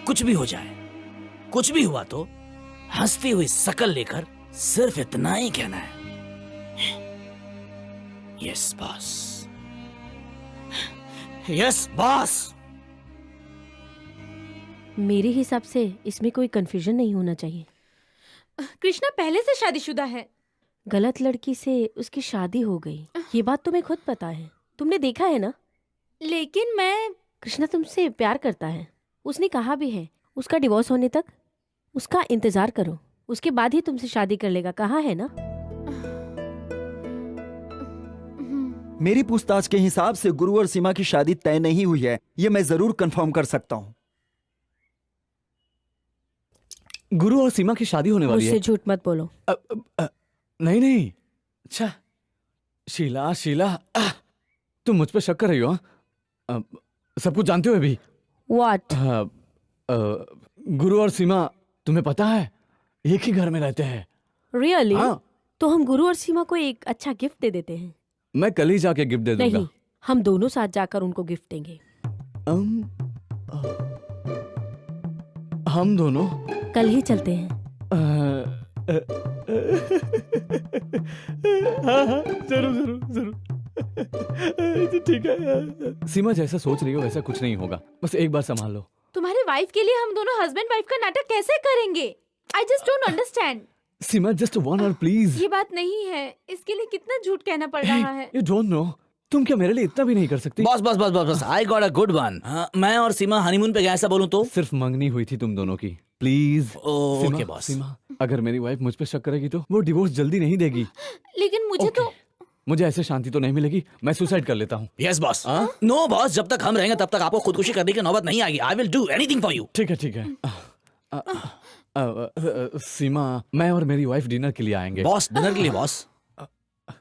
कुछ भी हो जाए, कुछ भी हुआ तो हंसती हुई शकल लेकर सिर्फ इतना ही कहना है, यस बॉस, यस बॉस। मेरे हिसाब से इसमें कोई कंफ्यूजन नहीं होना चाहिए। कृष्णा पहले से शादीशुदा है। गलत लड़की से उसकी शादी हो गई, ये बात तुम्हें खुद पता है, तुमने देखा है ना। लेकिन मैं कृष्णा तुमसे प्यार करता है, उसने कहा भी है। उसका डिवोर्स होने तक उसका इंतजार करो, उसके बाद ही तुमसे शादी कर लेगा, कहा है ना। मेरी पूछताछ के हिसाब से गुरु और सीमा की शादी तय नहीं हुई है, ये मैं जरूर कंफर्म कर सकता हूँ। गुरु और सीमा की शादी होने वाली है। मुझसे झूठ मत बोलो। नहीं नहीं। अच्छा शीला, शीला तुम मुझ पे शक कर रही हो? सब कुछ जानते हुए भी? What? गुरु और सीमा तुम्हें पता है एक ही घर में रहते हैं। Really? हाँ। तो हम गुरु और सीमा को एक अच्छा गिफ्ट दे देते हैं। मैं कल ही जाके गिफ्ट दे दूंगा। नहीं, हम दोनों साथ जाकर उनको गिफ्ट देंगे। हम दोनों कल ही चलते हैं। हाँ, जरूर जरूर जरूर। ठीक है। सीमा जैसा सोच रही हो वैसा कुछ नहीं होगा, बस एक बार संभाल लो। तुम्हारे वाइफ के लिए हम दोनों हस्बैंड वाइफ का नाटक कैसे करेंगे? I just don't understand. Seema just one और प्लीज। ये बात नहीं है, इसके लिए कितना झूठ कहना पड़ रहा है। यू डोंट नो, तुम क्या मेरे लिए इतना भी नहीं कर सकती? बस बस बस बस बस, I got a good one. मैं और सीमा हनीमून पे गए, ऐसा बोलूं तो? सिर्फ मंगनी हुई थी तुम दोनों की, प्लीज। Okay boss. सीमा, अगर मेरी वाइफ मुझ पे शक करेगी तो वो डिवोर्स जल्दी नहीं देगी। लेकिन मुझे तो मुझे ऐसे शांति तो नहीं मिलेगी, मैं सुसाइड कर लेता हूँ। Yes boss. नो बॉस, जब तक हम रहेंगे तब तक आपको खुदकुशी करने की नौबत नहीं आएगी। I will do anything for you. ठीक है ठीक है। सीमा, मैं और मेरी वाइफ डिनर के लिए आएंगे। बॉस डिनर के लिए बॉस?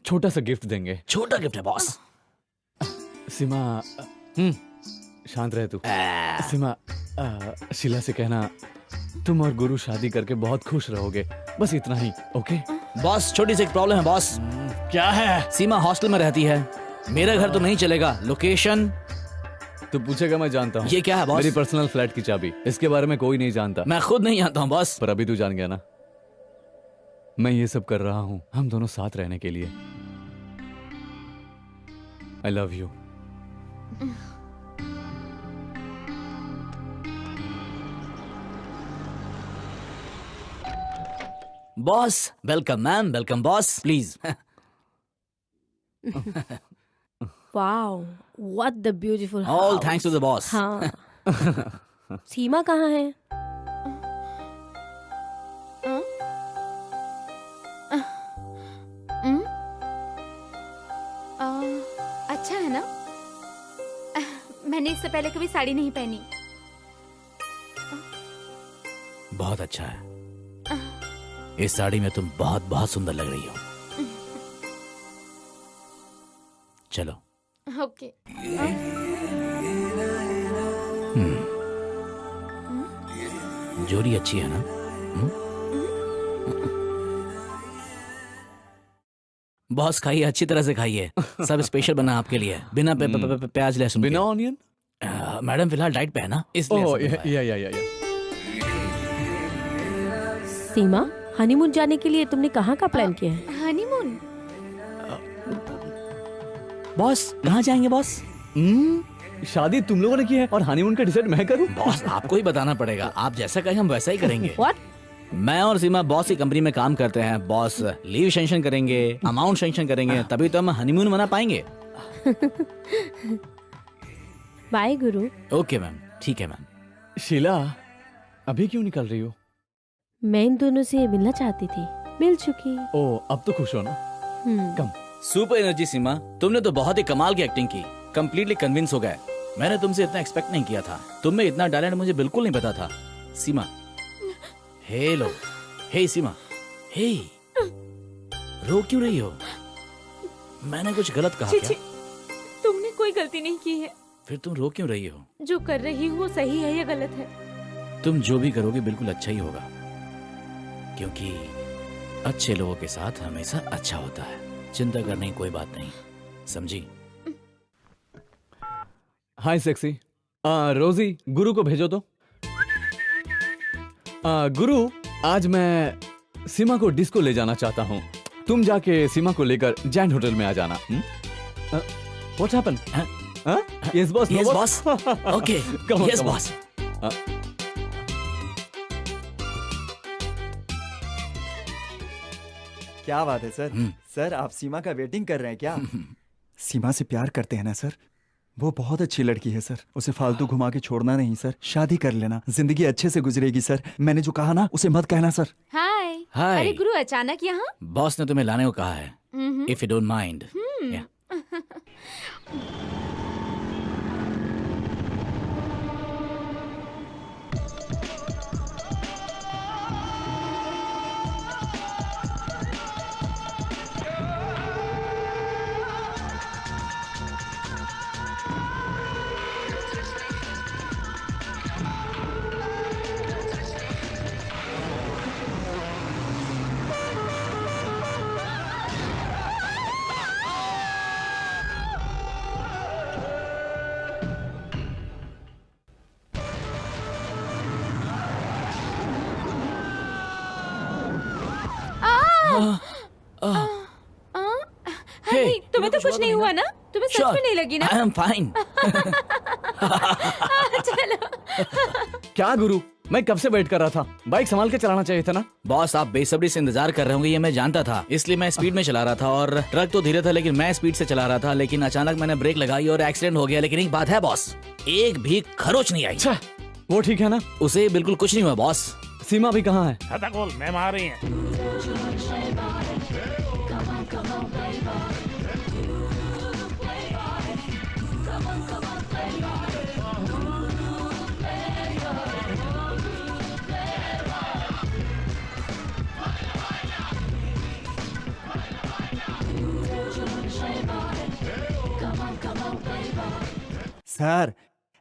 छोटा सा गिफ्ट देंगे। छोटा गिफ्ट है बॉस? सीमा शांत रहे तू। सीमा, शीला से कहना तुम और गुरु शादी करके बहुत खुश रहोगे, बस इतना ही। ओके बॉस, छोटी सी एक प्रॉब्लम है बॉस। क्या है? सीमा हॉस्टल में रहती है, मेरा घर तो नहीं चलेगा। लोकेशन तू पूछेगा, मैं जानता हूँ। ये क्या है बॉस? मेरी पर्सनल फ्लैट की चाबी, इसके बारे में कोई नहीं जानता। मैं खुद नहीं जानता हूँ बॉस। पर अभी तू जान गया ना। मैं ये सब कर रहा हूँ हम दोनों साथ रहने के लिए। I love you. Boss welcome ma'am, welcome boss, please. Wow, what the beautiful house. All thanks to the boss. हाँ। सीमा कहाँ है? अच्छा है ना? मैंने इससे पहले कभी साड़ी नहीं पहनी। बहुत अच्छा है, इस साड़ी में तुम बहुत बहुत सुंदर लग रही हो। चलो। ओके। जोड़ी अच्छी है ना? बॉस खाइए, अच्छी तरह से खाइए, सब स्पेशल बना आपके लिए, बिना प्याज लहसुन, बिना ऑनियन। मैडम फिलहाल डाइट पे है ना, इसलिए। या। सीमा, हनीमून जाने के लिए तुमने कहाँ का प्लान किया है? हनीमून? बॉस कहाँ जाएंगे बॉस? शादी तुम लोगों ने की है और हनीमून का डिसाइड मैं करूं? बॉस आपको ही बताना पड़ेगा, आप जैसा कहें हम वैसा ही करेंगे। What? मैं और सीमा बॉस की कंपनी में काम करते हैं। बॉस लीव सेंक्शन करेंगे, अमाउंट सेंक्शन करेंगे, तभी तो हम हनीमून मना पाएंगे। बाय गुरु। ओके मैम, ठीक है मैम। शीला, अभी क्यों निकल रही हो? मैं इन दोनों से मिलना चाहती थी, मिल चुकी। ओ, अब तो खुश हो ना? कम। सुपर एनर्जी सीमा, तुमने तो बहुत ही कमाल की एक्टिंग की, कंप्लीटली कन्विंस हो गए। मैंने तुमसे इतना एक्सपेक्ट नहीं किया था, तुम में इतना टैलेंट मुझे बिल्कुल नहीं पता था। सीमा, हेलो, हे सीमा, हे, रो क्यों रही हो? मैंने कुछ गलत कहा छी, क्या? छी, तुमने कोई गलती नहीं की है। फिर तुम रो क्यों रही हो? जो कर रही हूँ वो सही है या गलत है? तुम जो भी करोगे बिल्कुल अच्छा ही होगा, क्योंकि अच्छे लोगों के साथ हमेशा अच्छा होता है। चिंता करने की कोई बात नहीं, समझी? हाय सेक्सी। रोजी, गुरु को भेजो तो। गुरु, आज मैं सीमा को डिस्को ले जाना चाहता हूँ। तुम जाके सीमा को लेकर जैंट होटल में आ जाना। What happened? Yes boss. Yes boss. Okay. Come on, Yes come on. boss. क्या बात है सर? सर आप सीमा का वेटिंग कर रहे हैं क्या? सीमा से प्यार करते हैं ना सर? वो बहुत अच्छी लड़की है सर, उसे फालतू घुमा के छोड़ना नहीं सर, शादी कर लेना, जिंदगी अच्छे से गुजरेगी सर। मैंने जो कहा ना उसे मत कहना सर। हाय। हाय। अरे गुरु, अचानक यहाँ? बॉस ने तुम्हें लाने को कहा है, इफ यू डोंट माइंड। नहीं, तुम्हें तो कुछ नहीं हुआ ना? तुम्हें सच में नहीं लगी ना? I am fine. चलो। क्या गुरु, मैं कब से वेट कर रहा था। बाइक संभाल के चलाना चाहिए था ना। बॉस, आप बेसब्री से इंतजार कर रहे होंगे ये मैं जानता था, इसलिए मैं स्पीड में चला रहा था। और ट्रक तो धीरे था लेकिन मैं स्पीड से चला रहा था, लेकिन अचानक मैंने ब्रेक लगाई और एक्सीडेंट हो गया। लेकिन एक बात है बॉस, एक भी खरोच नहीं आई। वो ठीक है ना? उसे बिल्कुल कुछ नहीं हुआ बॉस। सीमा भी कहाँ है? मैम आ रही हैं। सर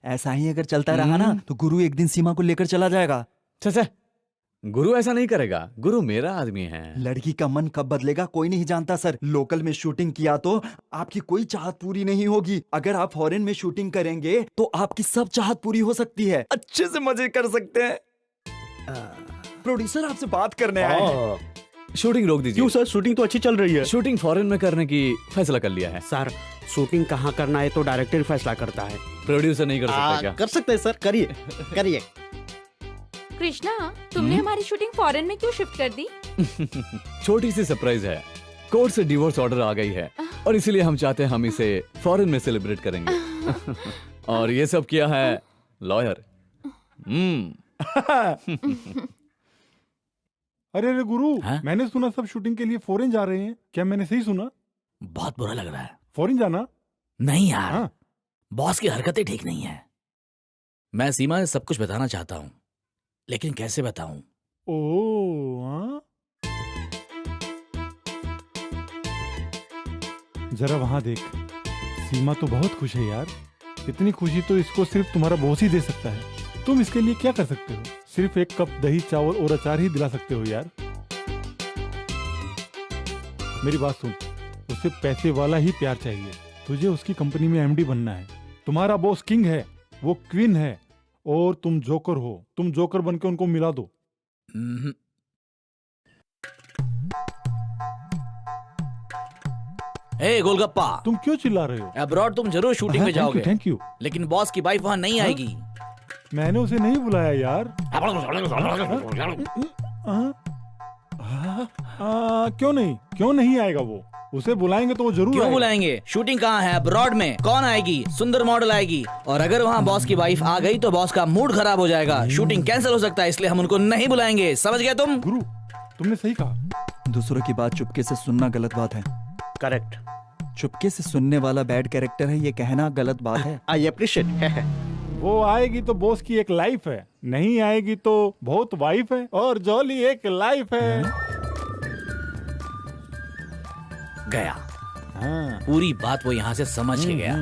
ऐसा ही अगर चलता रहा ना तो गुरु एक दिन सीमा को लेकर चला जाएगा। गुरु ऐसा नहीं करेगा, गुरु मेरा आदमी है। लड़की का मन कब बदलेगा कोई नहीं जानता सर। लोकल में शूटिंग किया तो आपकी कोई चाहत पूरी नहीं होगी, अगर आप फॉरेन में शूटिंग करेंगे तो आपकी सब चाहत पूरी हो सकती है, अच्छे से मजे कर सकते हैं। प्रोड्यूसर आपसे बात करने आए हैं। शूटिंग रोक दीजिए। क्यों सर? शूटिंग तो अच्छी चल रही है। शूटिंग फॉरेन में करने की फैसला कर लिया है सर। शूटिंग कहाँ करना है तो डायरेक्टर फैसला करता है, प्रोड्यूसर नहीं कर सकता क्या? कर सकते हैं सर, करिए करिए। कृष्णा, तुमने हमारी शूटिंग फॉरेन में क्यों शिफ्ट कर दी? छोटी सी सरप्राइज है। कोर्ट से डिवोर्स ऑर्डर आ गई है और इसीलिए हम चाहते हैं हम इसे फॉरेन में सेलिब्रेट करेंगे। और ये सब किया है लॉयर। अरे गुरु, मैंने सुना सब शूटिंग के लिए फॉरेन जा रहे हैं, क्या मैंने सही सुना? बहुत बुरा लग रहा है। फॉरेन जाना? नहीं यार, बॉस की हरकतें ठीक नहीं है। मैं सीमा से सब कुछ बताना चाहता हूँ, लेकिन कैसे बताऊं? जरा वहां देख, सीमा तो बहुत खुश है यार। इतनी खुशी तो इसको सिर्फ तुम्हारा बॉस ही दे सकता है। तुम इसके लिए क्या कर सकते हो? सिर्फ एक कप दही चावल और अचार ही दिला सकते हो यार। मेरी बात सुन, उसे पैसे वाला ही प्यार चाहिए। तुझे उसकी कंपनी में एमडी बनना है। तुम्हारा बॉस किंग है, वो क्वीन है और तुम जोकर हो। तुम जोकर बनके उनको मिला दो। ए गोलगप्पा, तुम क्यों चिल्ला रहे हो? अब्रॉड तुम जरूर शूटिंग में जाओगे। Thank you. लेकिन बॉस की वाइफ वहां नहीं आएगी। मैंने उसे नहीं बुलाया यार। क्यों नहीं आएगा वो? उसे बुलाएंगे तो वो जरूर क्यों आएगा। बुलाएंगे? शूटिंग कहाँ है? अब्रॉड में। कौन आएगी? सुंदर मॉडल आएगी। और अगर वहाँ बॉस की वाइफ आ गई तो बॉस का मूड खराब हो जाएगा, शूटिंग कैंसिल हो सकता है, इसलिए हम उनको नहीं बुलाएंगे। समझ गए तुम? गुरु, तुमने सही कहा। दूसरों की बात चुपके से सुनना गलत बात है। करेक्ट। चुपके से सुनने वाला बैड कैरेक्टर है, ये कहना गलत बात है। I appreciate. वो आएगी तो बॉस की एक लाइफ है, नहीं आएगी तो बहुत वाइफ है और जॉली एक लाइफ है। गया। हाँ। पूरी बात वो यहाँ से समझ के गया।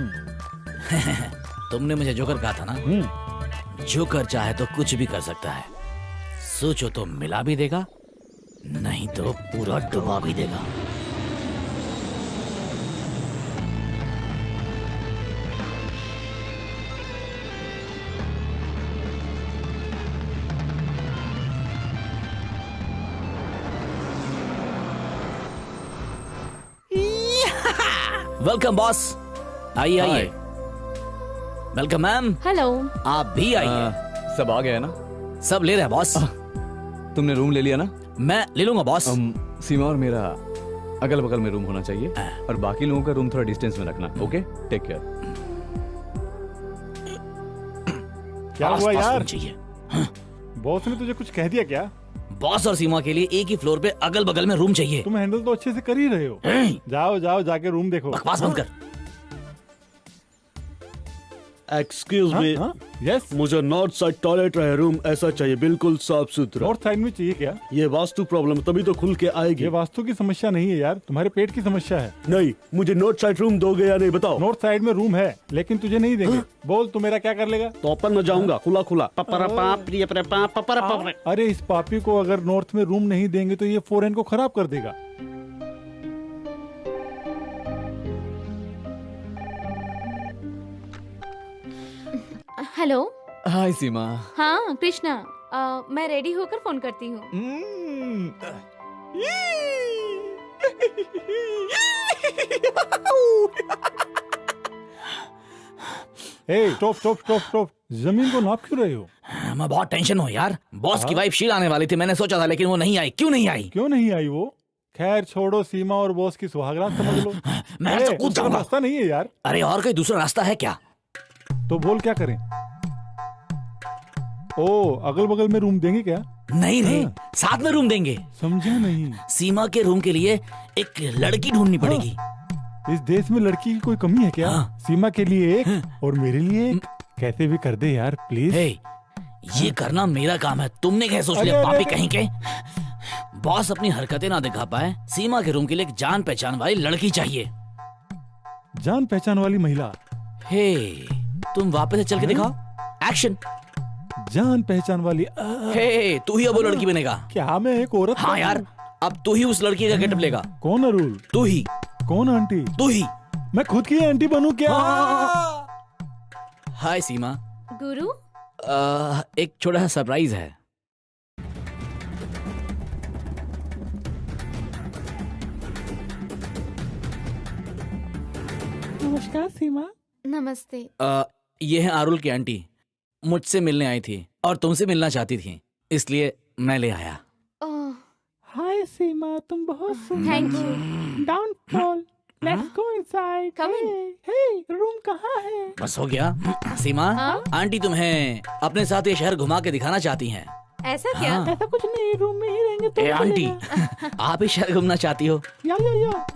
तुमने मुझे जोकर कहा था ना, जोकर चाहे तो कुछ भी कर सकता है। सोचो तो मिला भी देगा, नहीं तो पूरा डुबा भी देगा। वेलकम बॉस, आइए आइए। Welcome ma'am. हेलो। आप भी आइए। सब आ गए ना? सब ले रहे हैं बॉस। तुमने रूम ले लिया ना? मैं ले लूंगा बॉस। सीमा और मेरा अगल बगल में रूम होना चाहिए और बाकी लोगों का रूम थोड़ा डिस्टेंस में रखना। Okay, take care. क्या हुआ यार? चाहिए। बॉस ने तुझे कुछ कह दिया क्या? बॉस और सीमा के लिए एक ही फ्लोर पे अगल बगल में रूम चाहिए। तुम हैंडल तो अच्छे से कर ही रहे हो। जाओ जाओ जाके रूम देखो। बकवास बंद कर। एक्सक्यूज मी, यस, मुझे नॉर्थ साइड टॉयलेट रहे रूम ऐसा चाहिए, बिल्कुल साफ सुथरा। नॉर्थ साइड में चाहिए क्या? ये वास्तु प्रॉब्लम तभी तो खुल के आएगी। ये वास्तु की समस्या नहीं है यार, तुम्हारे पेट की समस्या है। नहीं, मुझे नॉर्थ साइड रूम दोगे या नहीं बताओ? नॉर्थ साइड में रूम है लेकिन तुझे नहीं देंगे। बोल तू मेरा क्या कर लेगा? तो अपन में जाऊंगा, खुला खुला। अरे इस पापी को अगर नॉर्थ में रूम नहीं देंगे तो ये फॉरेन को खराब कर देगा। हेलो। हाय सीमा। हाँ कृष्णा, मैं रेडी होकर फोन करती हूँ। स्टॉप स्टॉप स्टॉप स्टॉप, जमीन को नाप क्यों रहे हो? मैं बहुत टेंशन हूँ यार। बॉस की वाइफ शील आने वाली थी, मैंने सोचा था, लेकिन वो नहीं आई। क्यों नहीं आई? क्यों नहीं आई वो? खैर छोड़ो, सीमा और बॉस की सुहागरात समझ लो। मैं तो कूद जाऊंगा। रास्ता नहीं है यार। अरे और कोई दूसरा रास्ता है क्या? तो बोल क्या करें? ओ, अगल बगल में रूम देंगे क्या? नहीं नहीं, साथ में रूम देंगे। समझा नहीं। सीमा के रूम के लिए एक लड़की ढूंढनी पड़ेगी। इस देश में लड़की की कोई कमी है क्या? सीमा के लिए एक और मेरे लिए एक। कैसे भी कर दे यार प्लीज। ये करना मेरा काम है, तुमने क्या सोच लिया पापी कहीं के? बॉस अपनी हरकतें ना दिखा पाए, सीमा के रूम के लिए एक जान पहचान वाली लड़की चाहिए। जान पहचान वाली महिला? हे, तुम वापस से चल के दिखाओ। एक्शन। जान पहचान वाली। हे, तू ही अब वो लड़की बनेगा। क्या मैं एक औरत? हाँ यार, अब तू ही उस लड़की का गेटअप लेगा। कौन अरुल? तू ही। कौन आंटी? तू ही। मैं खुद की आंटी बनूं क्या? हाय सीमा। गुरु, एक छोटा सा सरप्राइज है। नमस्कार सीमा। नमस्ते। ये है आरुल की आंटी, मुझसे मिलने आई थी और तुमसे मिलना चाहती थी, इसलिए मैं ले आया। हाय सीमा, तुम बहुत सुंदर। Thank you. Don't fall, let's go inside. Come in. Hey, room कहाँ है? बस हो गया। सीमा, आंटी तुम्हें अपने साथ ये शहर घुमा के दिखाना चाहती हैं। ऐसा क्या? ऐसा कुछ नहीं, रूम में ही रहेंगे तो आंटी, आप ही शहर घूमना चाहती हो? या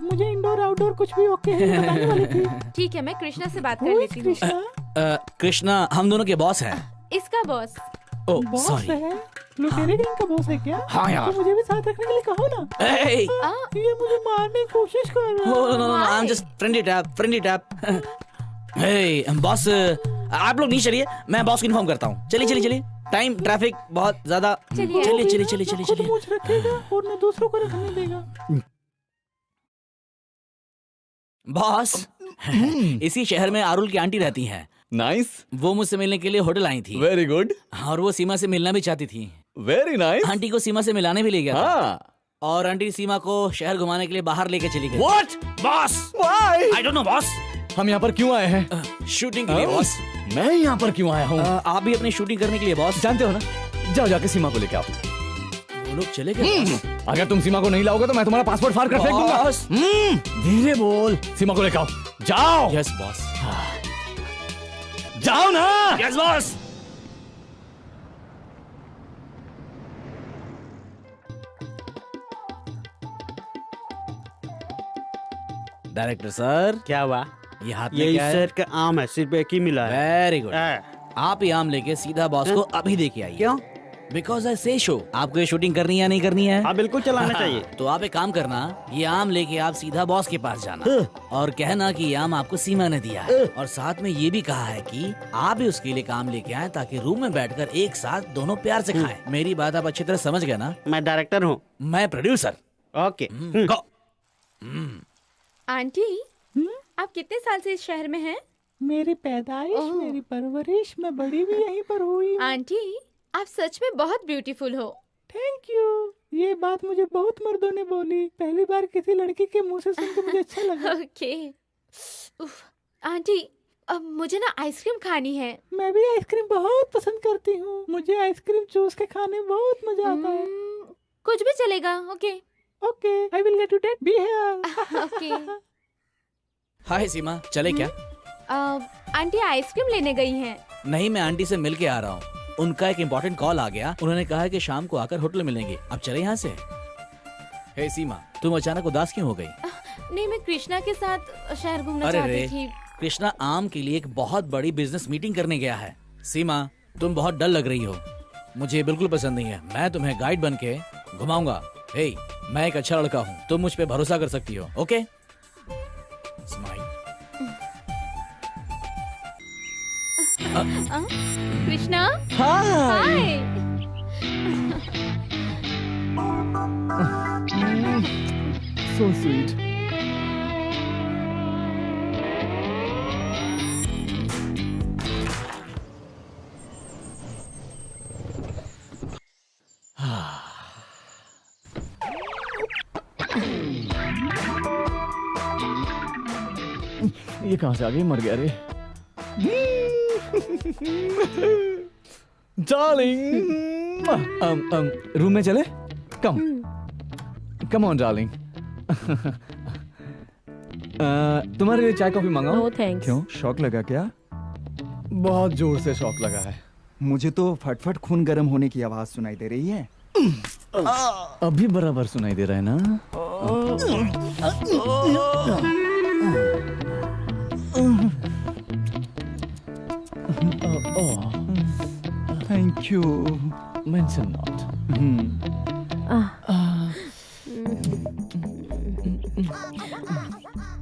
मुझे इंडोर आउटडोर कुछ भी ओके है, बताने वाली थी। ठीक है, मैं कृष्णा से बात कर लेती हूँ। कृष्णा हम दोनों के बॉस हैं। इसका बॉस? Oh sorry. लुटेरे गैंग का बॉस है क्या? हाँ यार। तो मुझे भी साथ रखने के लिए कहो ना। ये मुझे मारने की कोशिश कर रहा है। No, I am just friendly type. Hey boss, आप लोग नहीं चलिए, मैं बॉस को इन्फॉर्म करता हूँ। चलिए, टाइम ट्रैफिक बहुत ज्यादा। चलिए। खुद मुझ रखेगा और न दूसरों को रखने देगा। बॉस, इसी शहर में आरुल की आंटी रहती हैं। नाइस। वो मुझसे मिलने के लिए होटल आई थी। Very good. और वो सीमा से मिलना भी चाहती थी। Very nice. आंटी को सीमा से मिलाने भी ले गया था। और आंटी सीमा को शहर घुमाने के लिए बाहर लेके चली गई। What? Boss? Why? I don't know boss. हम यहाँ पर क्यों आए हैं? शूटिंग के लिए बॉस। मैं यहाँ पर क्यों आया हूँ? आप भी अपनी शूटिंग करने के लिए बॉस। जानते हो ना, जाओ जाके सीमा को लेके आओ। वो लोग चले गए। अगर तुम सीमा को नहीं लाओगे तो मैं तुम्हारा पासपोर्ट फाड़ कर फेंक दूंगा। धीरे बोल। सीमा को लेके आओ। जाओ। Yes boss. जाओ ना। Yes boss. Director sir. क्या हुआ? ये हाथ ये में क्या इस है? सेट का आम है, सिर्फ एक ही मिला है। Very good. आप ही आम लेके सीधा बॉस को अभी दे के आइए। क्यों? बिकॉज आई से शो। आपको ये शूटिंग करनी है या नहीं करनी है? हाँ बिल्कुल चलाना चाहिए। तो आप एक काम करना, ये आम लेके आप सीधा बॉस के पास जाना और कहना कि ये आम आपको सीमा ने दिया है, और साथ में ये भी कहा है कि आप भी उसके लिए काम लेके आए ताकि रूम में बैठकर एक साथ दोनों प्यार से खाएं। मेरी बात आप अच्छी तरह समझ गए ना? मैं डायरेक्टर हूँ। मैं प्रोड्यूसर। ओके। आंटी आप कितने साल से इस शहर में हैं? मेरी पैदाइश, मेरी परवरिश, मैं बड़ी भी यहीं पर हुई। आंटी आप सच में बहुत ब्यूटीफुल हो। Thank you. ये बात मुझे बहुत मर्दों ने बोली, पहली बार किसी लड़की के मुंह से सुन के मुझे अच्छा लगा। ओके। आंटी अब मुझे ना आइसक्रीम खानी है। मैं भी आइसक्रीम बहुत पसंद करती हूँ, मुझे आइसक्रीम चूस के खाने में बहुत मजा आता है। कुछ भी चलेगा। Okay okay, I will get you that, be here. Okay. Hi Seema, चले क्या? आंटी आइसक्रीम लेने गई हैं। नहीं, मैं आंटी से मिल के आ रहा हूँ। उनका एक इम्पोर्टेंट कॉल आ गया, उन्होंने कहा है कि शाम को आकर होटल मिलेंगे। अब चले यहाँ से। हे सीमा, तुम अचानक उदास क्यों हो गई? नहीं, मैं कृष्णा के साथ शहर घूमना अरे चाहती रे, थी। कृष्णा आम के लिए एक बहुत बड़ी बिजनेस मीटिंग करने गया है। सीमा, तुम बहुत डल लग रही हो, मुझे बिल्कुल पसंद नहीं है। मैं तुम्हें गाइड बन के घुमाऊंगा। हे, मैं एक अच्छा लड़का हूँ, तुम मुझ पे भरोसा कर सकती हो। ओके? स्माइल। कृष्णा, हाय। So sweet. ये कहाँ से आ गई? मर गया रे। डार्लिंग, रूम में चले? Come on darling. तुम्हारे लिए चाय कॉफी मंगाऊं? No thanks. क्यों, शौक लगा क्या? बहुत जोर से शौक लगा है। मुझे तो फटफट खून गर्म होने की आवाज सुनाई दे रही है। अभी बराबर सुनाई दे रहा है ना? Thank you. Mention not.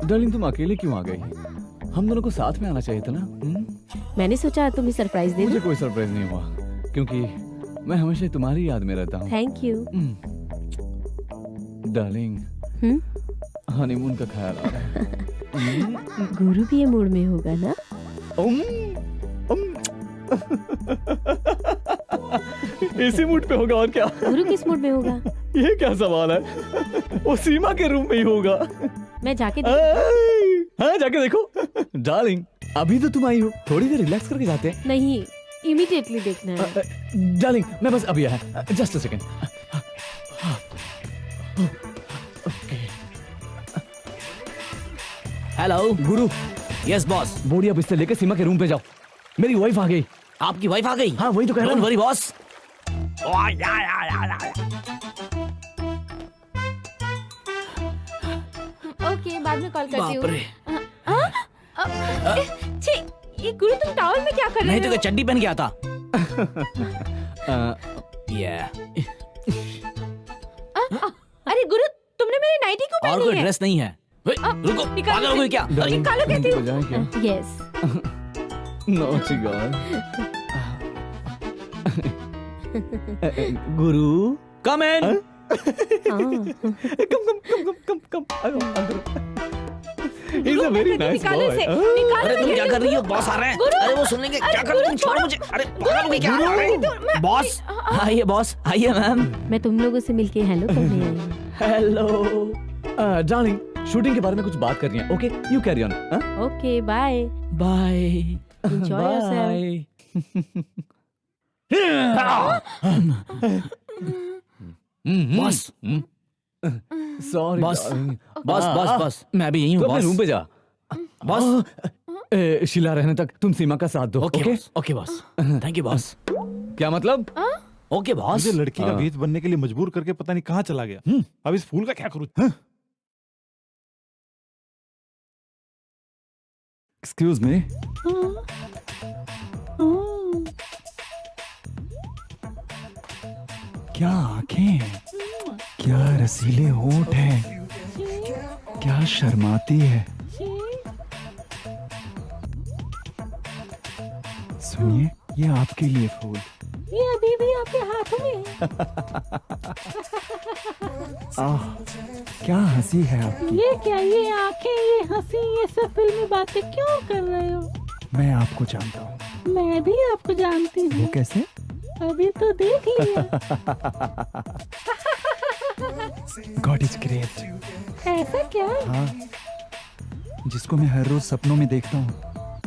Darling, तुम अकेले क्यों आ गई? हम दोनों को साथ में आना चाहिए था ना? मैंने सोचा तुम्हें सरप्राइज दे मुझे दूं। कोई सरप्राइज नहीं हुआ, क्योंकि मैं हमेशा तुम्हारी याद में रहता हूँ। Thank you. डार्लिंग, हनीमून का ख्याल आ रहा है। गुरु भी ये मूड में होगा ना? इसी मूड पे होगा और क्या? गुरु किस मूड में होगा? ये क्या सवाल है? वो सीमा के रूम में ही होगा। मैं जाके हाँ, जाके देखो। डार्लिंग, अभी तो तुम आई हो, थोड़ी देर रिलैक्स करके जाते हैं। नहीं, इमीडिएटली देखना है। डार्लिंग, मैं बस अभी आया, just a second. Hello Guru. Yes boss. बोरिया बिस्तर लेकर सीमा के रूम पे जाओ, मेरी वाइफ आ गई। आपकी वाइफ आ गई? हाँ, वही तो कह रहा हूँ। Don't worry boss. ओके, बाद में कॉल करती हूँ। बाप रे। छी, ये गुरु तुम टॉवल में क्या कर रहे नहीं हो? तो क्या चड्डी पहन के आता? अरे गुरु, तुमने मेरी नाइटी क्यों और पहनी कोई है? ड्रेस नहीं है। रुको, पागल हो गई क्या? निकालो कहती हूँ। Yes. Naughty girl. Guru, come in. Come. He's a very nice boy. अरे तुम क्या कर रही हो? बॉस आ रहे हैं। अरे वो सुन लेंगे। क्या कर रही हो? तुम छोड़ो मुझे। अरे पागल हो गई क्या? अरे बॉस, आइए बॉस, आइए मैम। मैं तुम लोगों से मिलके हेलो करने आई हूँ। हेलो। डार्लिंग, शूटिंग के बारे में कुछ बात करनी है। Okay, you carry on. Okay, bye. Bye. Enjoy yourself. Boss, sorry boss, मैं अभी यही हूँ अपने बॉस। रूम पे जा। बॉस, शीला रहने तक तुम सीमा का साथ दो। Okay okay boss, thank you boss. क्या मतलब? Okay boss. मुझे लड़की का भेष बनने के लिए मजबूर करके पता नहीं कहाँ चला गया। अब इस फूल का क्या करूँ? Excuse me. क्या आंखें हैं, क्या रसीले होंठ हैं, क्या शर्माती है। सुनिए, ये आपके लिए फूल। ये अभी भी आपके हाथों में है। आह, क्या हंसी है आपकी। ये क्या, ये आंखें, ये हंसी, ये सब फिल्मी बातें क्यों कर रहे हो? मैं आपको जानता हूँ। मैं भी आपको जानती हूँ। वो कैसे? अभी तो देख लिया। God is great. ऐसा क्या? हाँ, जिसको मैं हर रोज सपनों में देखता हूँ,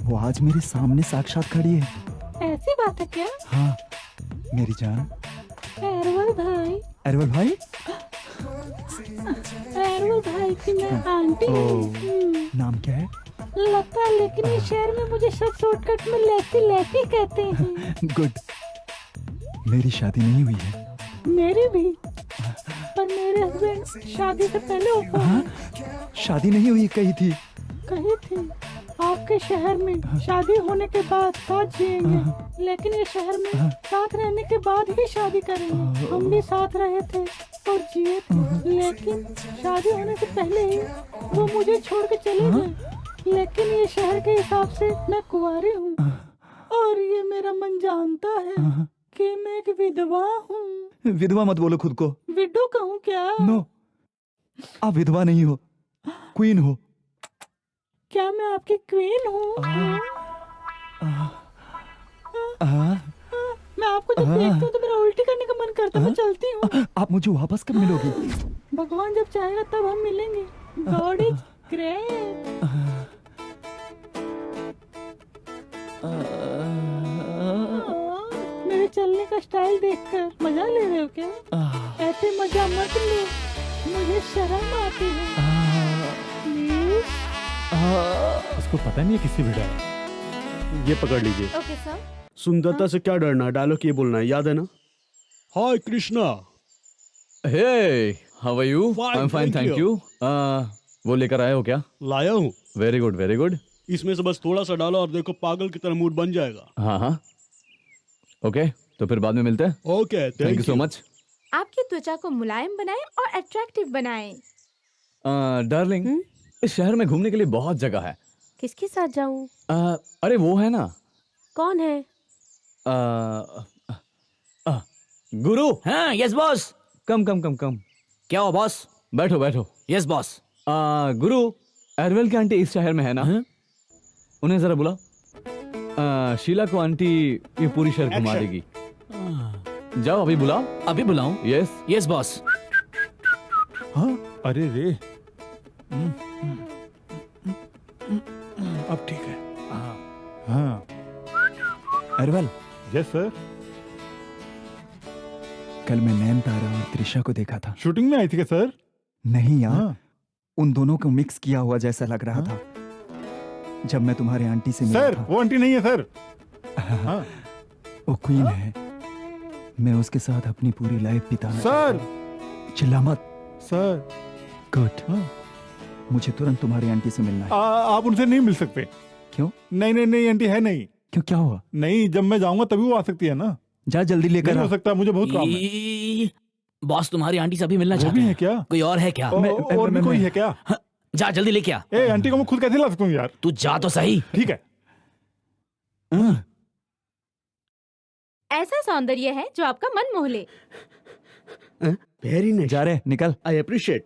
वो आज मेरे सामने साक्षात खड़ी है। ऐसी बात है क्या? हाँ मेरी जान। अरवल भाई। अरवल भाई? अरवल भाई की मैं आंटी हूँ। नाम क्या है? लता, लेकिन इस शहर में मुझे सब शॉर्टकट में लेती लेती कहते हैं। गुड। मेरी शादी नहीं हुई है। मेरी भी, पर मेरे हस्बैंड शादी से पहले हाँ? शादी नहीं हुई कही थी। कही थी आपके शहर में शादी होने के बाद साथ जिएंगे, लेकिन ये शहर में साथ रहने के बाद ही शादी करेंगे। हम भी साथ रहे थे और जिए थे, लेकिन शादी होने से पहले ही वो मुझे छोड़ के चले गए। लेकिन ये शहर के हिसाब से मैं कुंवारी हूँ, और ये मेरा मन जानता है कि मैं एक विधवा हूँ। विधवा मत बोलो खुद को। विडो कहूँ क्या? नो, आप विधवा नहीं हो, क्वीन हो। क्या मैं आपकी क्वीन हूँ? मैं आपको जब देखती हूँ तो मेरा उल्टी करने का मन करता है। मैं चलती हूँ। आप मुझे वापस कब मिलोगी? भगवान जब चाहेगा तब हम मिलेंगे। God is great. मेरे चलने का स्टाइल देखकर मजा ले रहे हो क्या? ऐसे मजा मत लो, मुझे शर्म आती है। प्लीज। उसको पता नहीं है किससे भिड़ा है। ये पकड़ लीजिए। Okay sir. सुंदरता से क्या डरना है, डायलॉग ये बोलना है, याद है ना? Hi Krishna. Hey, how are you? I am fine, thank you. वो लेकर आए हो क्या? लाया हूँ। Very good, very good. इसमें से बस थोड़ा सा डालो और देखो पागल की तरह मूड बन जाएगा। हाँ हाँ, ओके, तो फिर बाद में मिलते हैं। Okay, thank you so much. आपकी त्वचा को मुलायम बनाएं और अट्रैक्टिव बनाएं। डार्लिंग, इस शहर में घूमने के लिए बहुत जगह है। किसके साथ जाऊं? अरे वो है ना। कौन है? गुरु। हाँ, यस बॉस। कम कम कम कम। क्या हो बॉस? बैठो बैठो। Yes boss. गुरु, अरवल की आंटी इस शहर में है ना? उन्हें जरा बुला। शीला को आंटी ये पूरी शहर घुमा देगी। जाओ, अभी बुलाओ। अभी बुलाऊं? Yes yes boss. हाँ, अरे रे, अब ठीक है। हाँ। अरवल। Yes sir. कल मैं नैनतारा और त्रिशा को देखा था। शूटिंग में आई थी क्या सर? नहीं यार, उन दोनों को मिक्स किया हुआ जैसा लग रहा था जब मैं तुम्हारे आंटी से मिला सर था। वो आंटी नहीं है सर। हाँ। वो क्वीन है। मैं उसके साथ अपनी पूरी लाइफ बिताना सर। चिल्ला मत सर। गुड। मुझे तुरंत तुम्हारी आंटी से मिलना है। आप उनसे नहीं मिल सकते। क्यों? नहीं नहीं नहीं, आंटी है नहीं। क्यों, क्या हुआ? नहीं, जब मैं जाऊंगा तभी वो आ सकती है ना। जा जल्दी लेकर नहीं आ। हो सकता, मुझे बहुत काम है। बॉस तुम्हारी आंटी से अभी मिलना चाहते भी हैं। है क्या? कोई और है क्या? और भी कोई है क्या? जा जल्दी लेके आ। ए, आंटी को मैं खुद कैसे ला सकता हूँ यार? तू जा तो सही। ठीक है। ऐसा सौंदर्य है जो आपका मन मोह ले। Very nice. जा रहे, निकल। I appreciate.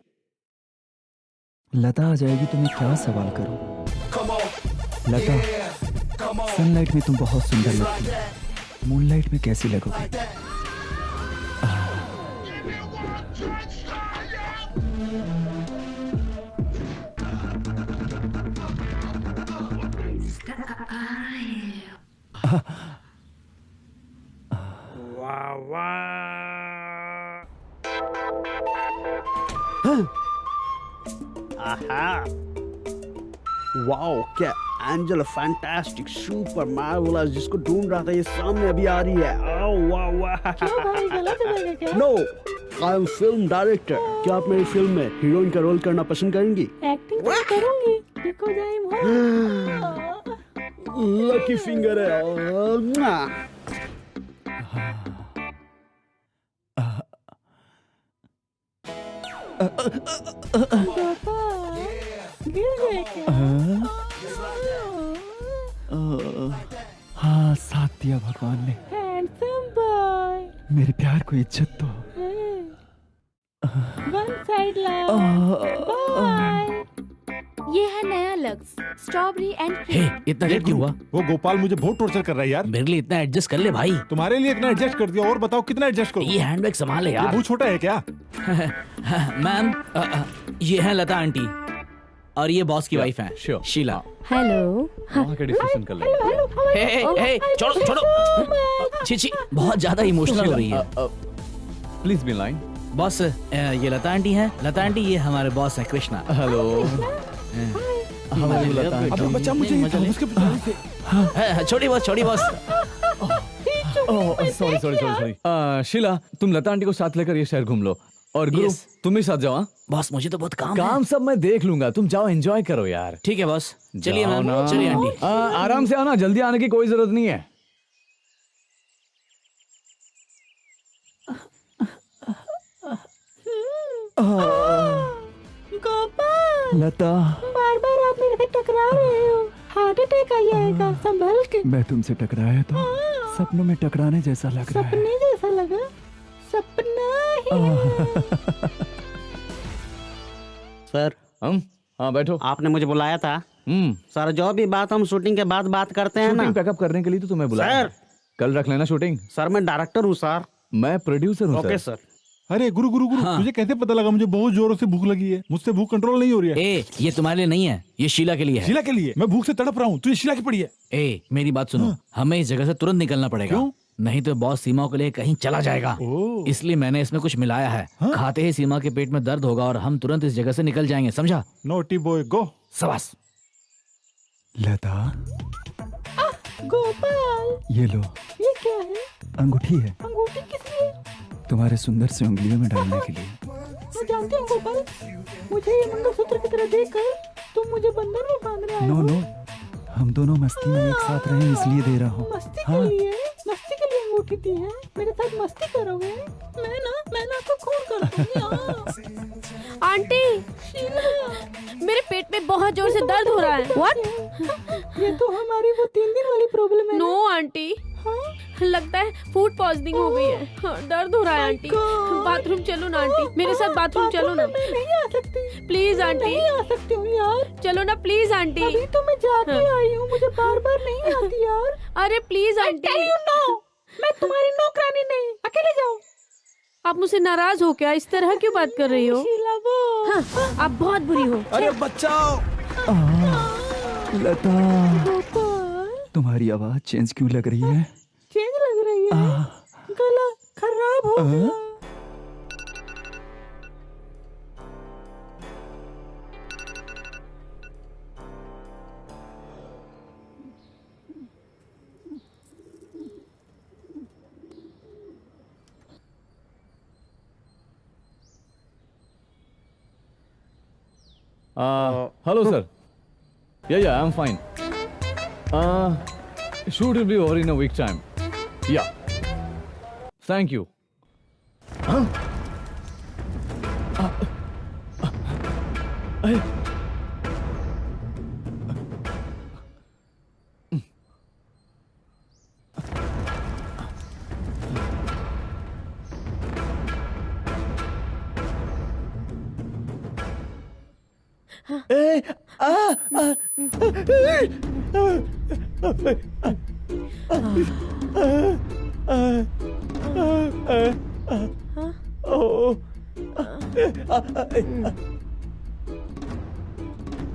लता आ जाएगी तो मैं क्या सवाल करूं? लता, सनलाइट में तुम बहुत सुंदर लगती हो, मूनलाइट में कैसी लगोगी? वाओ, क्या एंजल, फैंटास्टिक, सुपर मार्वेलस, जिसको ढूंढ रहा था ये सामने अभी आ रही है। आओ वाह वाह। क्यों भाई, गलत जगह क्या? No, I am film director. क्या आप मेरी फिल्म में हीरोइन का रोल करना पसंद करेंगी? एक्टिंग तो करूंगी, because I am lucky finger है। गोपाल, गिर गए क्या? हाँ, साथ दिया भगवान ने। Handsome boy. मेरे प्यार को इज्जत दो। One side life. बाय। ये है नया लक्स स्ट्रॉबेरी एंड हे, इतना लेट क्यों हुआ? वो गोपाल मुझे बहुत टॉर्चर कर रहा है यार। मेरे लिए इतना एडजस्ट कर ले भाई। तुम्हारे लिए इतना एडजस्ट कर दिया, और बताओ कितना एडजस्ट करूं? ये हैंडबैग संभाले यार। ये बहुत छोटा है क्या? मैम, ये है लता आंटी और ये बॉस की वाइफ है शीला। हेलो। वहाँ के डिस्कशन कर लेंगे। हे, छोड़ो छोड़ो। छी, बहुत ज्यादा इमोशनल हो रही है। Please be line. बॉस, ये लता आंटी है। लता आंटी, ये हमारे बॉस है कृष्णा। हेलो। अब बच्चा मुझे उसके छोटी बॉस, छोटी boss. Sorry sorry sorry. Sheela, तुम लता आंटी को साथ लेकर ये शहर घूम लो, और गुरु तुम ही साथ जाओ। हाँ बॉस, मुझे तो बहुत काम है। सब मैं देख लूंगा, तुम जाओ एंजॉय करो यार। ठीक है बॉस, चलिए मैम, चलिए आंटी। आराम से आना, जल्दी आने की कोई जरूरत नहीं है। गोपाल, लता, बार बार आप मेरे से टकरा रहे हो, हार्ट अटैक आ जाएगा, संभल के। मैं तुमसे टकराया तो सपनों में टकराने जैसा लग रहा है। सपने जैसा लगा? सपना ही है। सर, हाँ बैठो। आपने मुझे बुलाया था। सर, जो भी बात हम शूटिंग के बाद बात करते हैं ना। शूटिंग पैकअप करने के लिए तो तुम्हें बुलाया सर। कल रख लेना शूटिंग। सर, मैं डायरेक्टर हूँ सर। मैं प्रोड्यूसर हूँ। Okay sir. अरे गुरु गुरु गुरु, तुझे कैसे पता लगा? मुझे बहुत जोरों से भूख लगी है, मुझसे भूख कंट्रोल नहीं हो रही है। ये तुम्हारे लिए नहीं है, ये शीला के लिए है। शीला के लिए? मैं भूख से तड़प रहा हूँ, तुझे शीला की पड़ी है। मेरी बात सुनो, हमें इस जगह से तुरंत निकलना पड़ेगा। क्यों? नहीं तो बॉस सीमा को लिए कहीं चला जाएगा। इसलिए मैंने इसमें कुछ मिलाया है। खाते ही सीमा के पेट में दर्द होगा और हम तुरंत इस जगह से निकल जाएंगे, समझा? नोटी बॉय, गो। शाबाश। लता, गोपाल, ये लो। ये क्या है? अंगूठी है, अंगूठी किस लिए? तुम्हारे सुंदर से उंगलियों में डालने के लिए। मैं जानती हूँ गोपाल, मुझे ये मंगलसूत्र की तरह देखकर तुम मुझे बंधन में बांध रहे हो। नो, हम दोनों मस्ती में एक साथ रहें इसलिए दे रहा हूँ। मस्ती के लिए अंगूठी दी है? मेरे साथ मस्ती करोगे? मैं ना आपको खून कर दूंगी। आंटी, मेरे पेट में बहुत जोर से दर्द हो रहा है। व्हाट? ये तो हमारी वो 3 दिन वाली प्रॉब्लम है। नो आंटी, लगता है फूड पॉइजनिंग हो गई है। दर्द हो रहा है आंटी। बाथरूम चलो ना आंटी, मेरे साथ बाथरूम चलो ना। मैं नहीं आ सकती। Please aunty. नहीं आ सकती हूँ यार। चलो ना प्लीज आंटी। अभी तो मैं जाके आई हूँ, मुझे बार बार नहीं आती यार। अरे प्लीज आंटी। नो, मैं तुम्हारी नौकरानी नहीं, अकेले जाओ। आप मुझसे नाराज हो क्या? इस तरह क्यों बात कर रही हो? हाँ, आप बहुत बुरी हो। अरे बचाओ। लता, तुम्हारी आवाज चेंज क्यों लग रही है? चेंज लग रही है? गला खराब हो गया। Hello, sir. Yeah, I'm fine. Shoot will be over in a week time. Yeah. Thank you.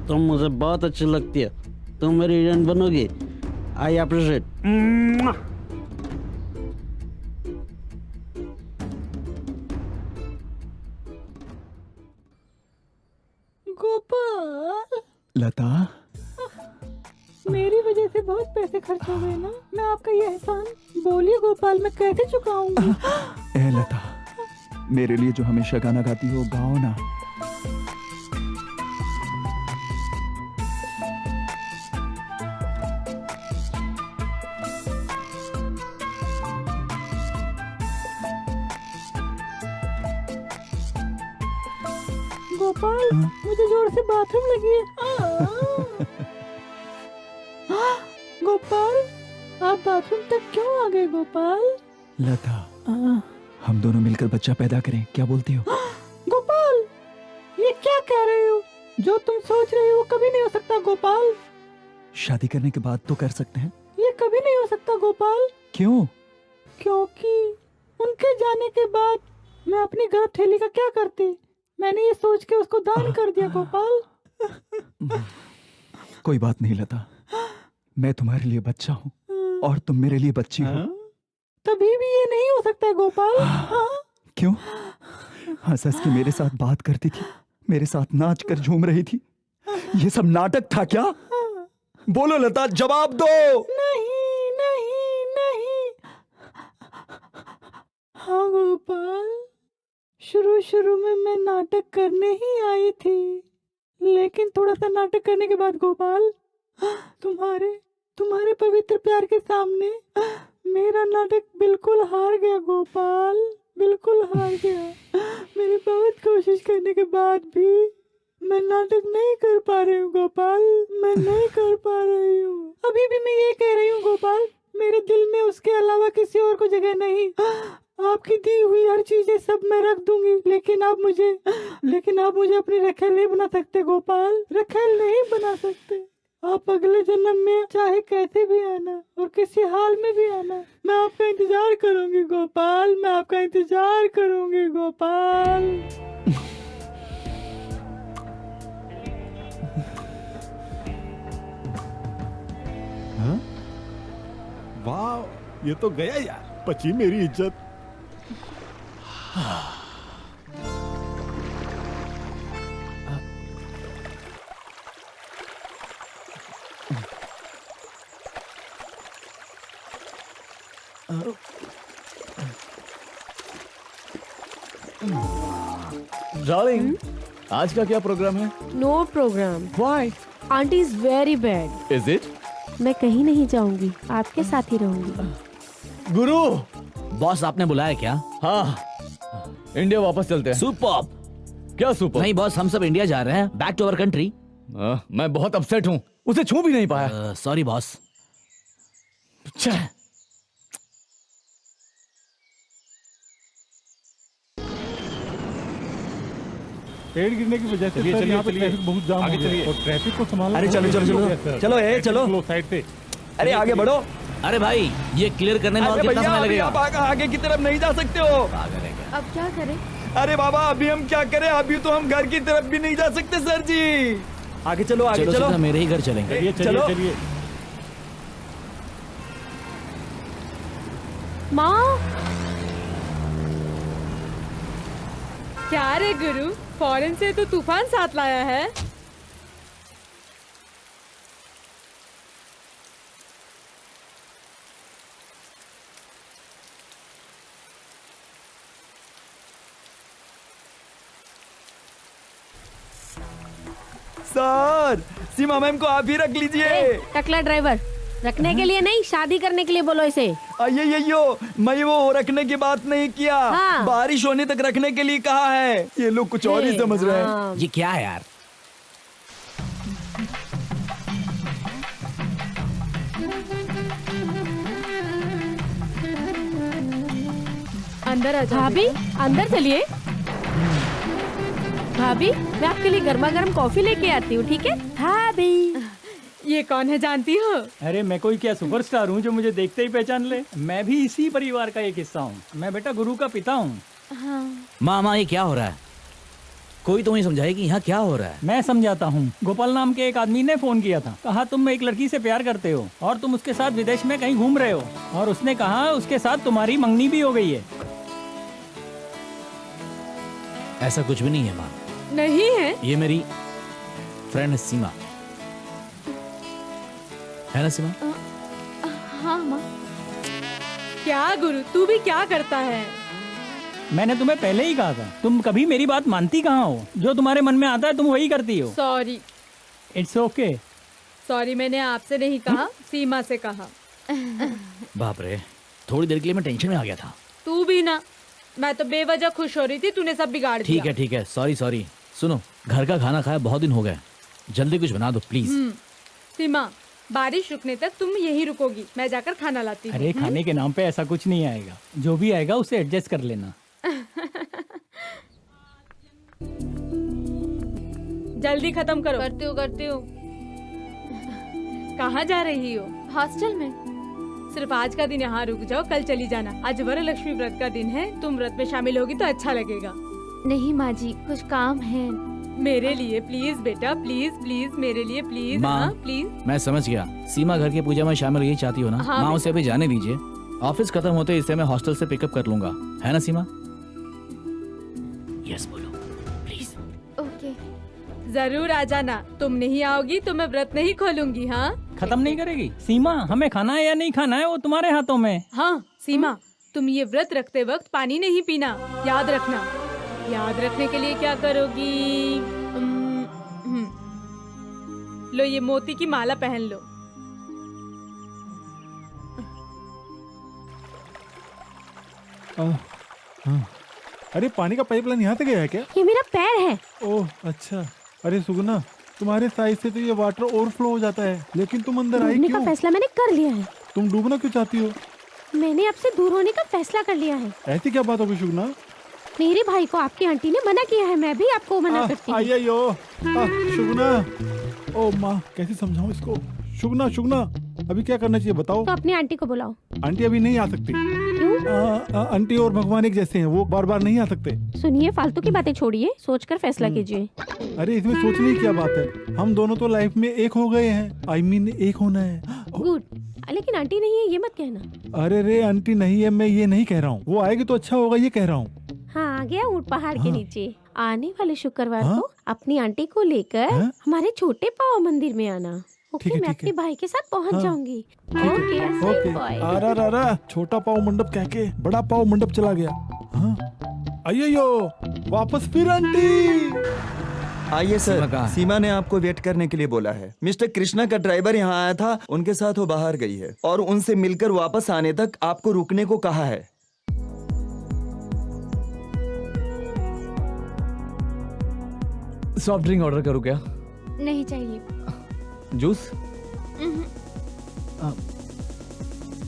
तुम मुझे बहुत अच्छी लगती है, तुम मेरी हीरोइन बनोगी। I appreciate. गोपाल, लता, मेरी वजह से बहुत पैसे खर्च हो गए ना, मैं आपका ये एहसान बोलिए गोपाल, मैं कैसे चुकाऊंगी? ए लता, मेरे लिए जो हमेशा गाना गाती हो गाओ ना। गोपाल मुझे जोर से बाथरूम लगी है। गोपाल आप बाथरूम तक क्यों आ गए गोपाल? लता हम दोनों मिलकर बच्चा पैदा करें, क्या बोलती हो? गोपाल ये क्या कह रहे हो? जो तुम सोच रहे हो कभी नहीं हो सकता गोपाल। शादी करने के बाद तो कर सकते हैं। ये कभी नहीं हो सकता गोपाल। क्यों? क्योंकि उनके जाने के बाद मैं अपनी गर्भ थैली का क्या करती? मैंने ये सोच के उसको दान कर दिया गोपाल। कोई बात नहीं लता, मैं तुम्हारे लिए बच्चा हूँ और तुम मेरे लिए बच्ची हो। तभी भी ये नहीं हो सकता है गोपाल। क्यों? हंस हंस के मेरे साथ बात करती थी, मेरे साथ नाच कर झूम रही थी, ये सब नाटक था क्या? बोलो लता, जवाब दो। नहीं नहीं नहीं। हाँ गोपाल, शुरू में मैं नाटक करने ही आई थी, लेकिन थोड़ा सा नाटक करने के बाद गोपाल तुम्हारे पवित्र प्यार के सामने मेरा नाटक बिल्कुल हार गया गोपाल, बिल्कुल हार गया। मेरी बहुत कोशिश करने के बाद भी मैं नाटक नहीं कर पा रही हूँ गोपाल, मैं नहीं कर पा रही हूँ। अभी भी मैं ये कह रही हूँ गोपाल, मेरे दिल में उसके अलावा किसी और को जगह नहीं। आपकी दी हुई हर चीजें सब मैं रख दूंगी, लेकिन आप मुझे अपनी रखेल नहीं बना सकते गोपाल, रखेल नहीं बना सकते। आप अगले जन्म में चाहे कैसे भी आना और किसी हाल में भी आना, मैं आपका इंतजार करूंगी गोपाल, मैं आपका इंतजार करूंगी गोपाल। वाह ये तो गया यार, बची मेरी इज्जत। डार्लिंग, आज का क्या प्रोग्राम है? No programme. Why? Aunty is very bad. Is it? मैं कहीं नहीं जाऊंगी, आपके साथ ही रहूंगी। गुरु, बॉस आपने बुलाया क्या? हाँ, इंडिया वापस चलते हैं। सुपर। क्या सुपर? नहीं बॉस, हम सब इंडिया जा रहे हैं, बैक टू अवर कंट्री। मैं बहुत अपसेट हूँ, उसे छू भी नहीं पाया। Sorry boss. पेड़ गिरने की वजह से सर यहाँ पे ट्रैफिक बहुत जाम हो गया और ट्रैफिक को संभालना। अरे चलो चलो साइड पे। अरे आगे बढ़ो। अरे भाई, ये क्लियर करने में और कितना समय लगेगा? आप आगे की तरफ नहीं जा सकते हो। अब क्या करें? अरे बाबा अभी हम क्या करें, अभी तो हम घर की तरफ भी नहीं जा सकते सर जी। आगे चलो, आगे चलो। मेरे ही घर चलेंगे। चलिए। माँ, क्या रे गुरु, फॉरेन से तो तूफान साथ लाया है। सर, सीमा मैम को आप ही रख लीजिए। टकला ड्राइवर, रखने के लिए नहीं, शादी करने के लिए बोलो इसे। यो मैं वो रखने की बात नहीं किया, हाँ। बारिश होने तक रखने के लिए कहा है। ये लोग कुछ और ही समझ रहे हैं। ये क्या है यार? अंदर आ जाओ। भाभी, अंदर चलिए। भाभी, मैं आपके लिए गर्मा गर्म कॉफी लेके आती हूँ, ठीक है? भाभी। ये कौन है जानती हो? अरे मैं कोई क्या सुपरस्टार हूँ जो मुझे देखते ही पहचान ले? मैं भी इसी परिवार का एक हिस्सा हूँ। मैं बेटा गुरु का पिता हूँ। मामा, ये क्या हो रहा है? कोई तो नहीं समझाए कि यहाँ क्या हो रहा है। मैं समझाता हूँ। गोपाल नाम के एक आदमी ने फोन किया था, कहा तुम एक लड़की से प्यार करते हो और तुम उसके साथ विदेश में कहीं घूम रहे हो, और उसने कहा उसके साथ तुम्हारी मंगनी भी हो गई है। ऐसा कुछ भी नहीं है माँ। नहीं है? ये मेरी फ्रेंड सीमा है ना? सीमा? हाँ माँ। क्या गुरु, तू भी क्या करता है? मैंने तुम्हें पहले ही कहा था, तुम कभी मेरी बात मानती कहाँ हो? जो तुम्हारे मन में आता है तुम वही करती हो। सॉरी। It's okay. सॉरी, मैंने आपसे नहीं कहा, सीमा से कहा। बाप रे, थोड़ी देर के लिए मैं टेंशन में आ गया था। तू भी ना, मैं तो बेवजह खुश हो रही थी, तूने सब बिगाड़ दिया। ठीक है, सॉरी सुनो, घर का खाना खाया बहुत दिन हो गए, जल्दी कुछ बना दो प्लीज। सीमा, बारिश रुकने तक तुम यहीं रुकोगी, मैं जाकर खाना लाती हूँ। अरे खाने के नाम पे ऐसा कुछ नहीं आएगा, जो भी आएगा उसे एडजस्ट कर लेना। जल्दी खत्म करो। करती हूँ। कहाँ जा रही हो? हॉस्टल में। सिर्फ आज का दिन यहाँ रुक जाओ, कल चली जाना। आज वरलक्ष्मी व्रत का दिन है, तुम व्रत में शामिल होगी तो अच्छा लगेगा। नहीं माँ जी, कुछ काम है। मेरे लिए प्लीज बेटा, प्लीज प्लीज मेरे लिए प्लीज। माँ, हाँ प्लीज। मैं समझ गया, सीमा घर की पूजा में शामिल यही चाहती हो ना? हाँ, माँ उसे अभी जाने दीजिए, ऑफिस खत्म होते इसे मैं हॉस्टल से पिकअप कर लूंगा, है ना सीमा? यस बोलो प्लीज। ओके। जरूर आ जाना, तुम नहीं आओगी तो मैं व्रत नहीं खोलूंगी। हाँ खत्म नहीं करेगी? सीमा, हमें खाना है या नहीं खाना है वो तुम्हारे हाथों में। हाँ सीमा, तुम ये व्रत रखते वक्त पानी नहीं पीना, याद रखना। याद रखने के लिए क्या करोगी? लो ये मोती की माला पहन लो। अरे पानी का पाइपलाइन यहाँ से गया है क्या? ये मेरा पैर है। ओह अच्छा। अरे सुगुना, तुम्हारे साइज से तो ये वाटर ओवरफ्लो हो जाता है, लेकिन तुम अंदर आई डूबने क्यों? का फैसला मैंने कर लिया है। तुम डूबना क्यों चाहती हो? मैंने आपसे दूर होने का फैसला कर लिया है। ऐसी क्या बात होगी सुगुना? मेरे भाई को आपकी आंटी ने मना किया है, मैं भी आपको मना करती हूँ। आइयो सुगुना, ओ माँ कैसे समझाऊं इसको? शुगना शुगना, अभी क्या करना चाहिए बताओ? तो अपनी आंटी को बुलाओ। आंटी अभी नहीं आ सकती। क्यों? आंटी और भगवान एक जैसे हैं, वो बार बार नहीं आ सकते। सुनिए, फालतू की बातें छोड़िए, सोचकर फैसला कीजिए। अरे इसमें सोचने की क्या बात है, हम दोनों तो लाइफ में एक हो गए हैं। आई मीन एक होना है। गुड, लेकिन आंटी नहीं है ये मत कहना। अरे रे आंटी नहीं है, मैं ये नहीं कह रहा हूँ, वो आएगी तो अच्छा होगा ये कह रहा हूँ। हाँ आ गया ऊंट पहाड़ के नीचे। आने वाले शुक्रवार को अपनी आंटी को लेकर हमारे छोटे पाव मंदिर में आना। ओके, मैं अपने भाई के साथ पहुंच जाऊंगी। Okay okay. अरे छोटा पाव मंडप कह के बड़ा पाव मंडप चला गया। हाँ अयो वापस फिर आंटी। आइए सर, सीमा ने आपको वेट करने के लिए बोला है। मिस्टर कृष्णा का ड्राइवर यहाँ आया था, उनके साथ वो बाहर गई है और उनसे मिलकर वापस आने तक आपको रुकने को कहा है। सॉफ्ट ड्रिंक ऑर्डर करूँ क्या? नहीं चाहिए। जूस?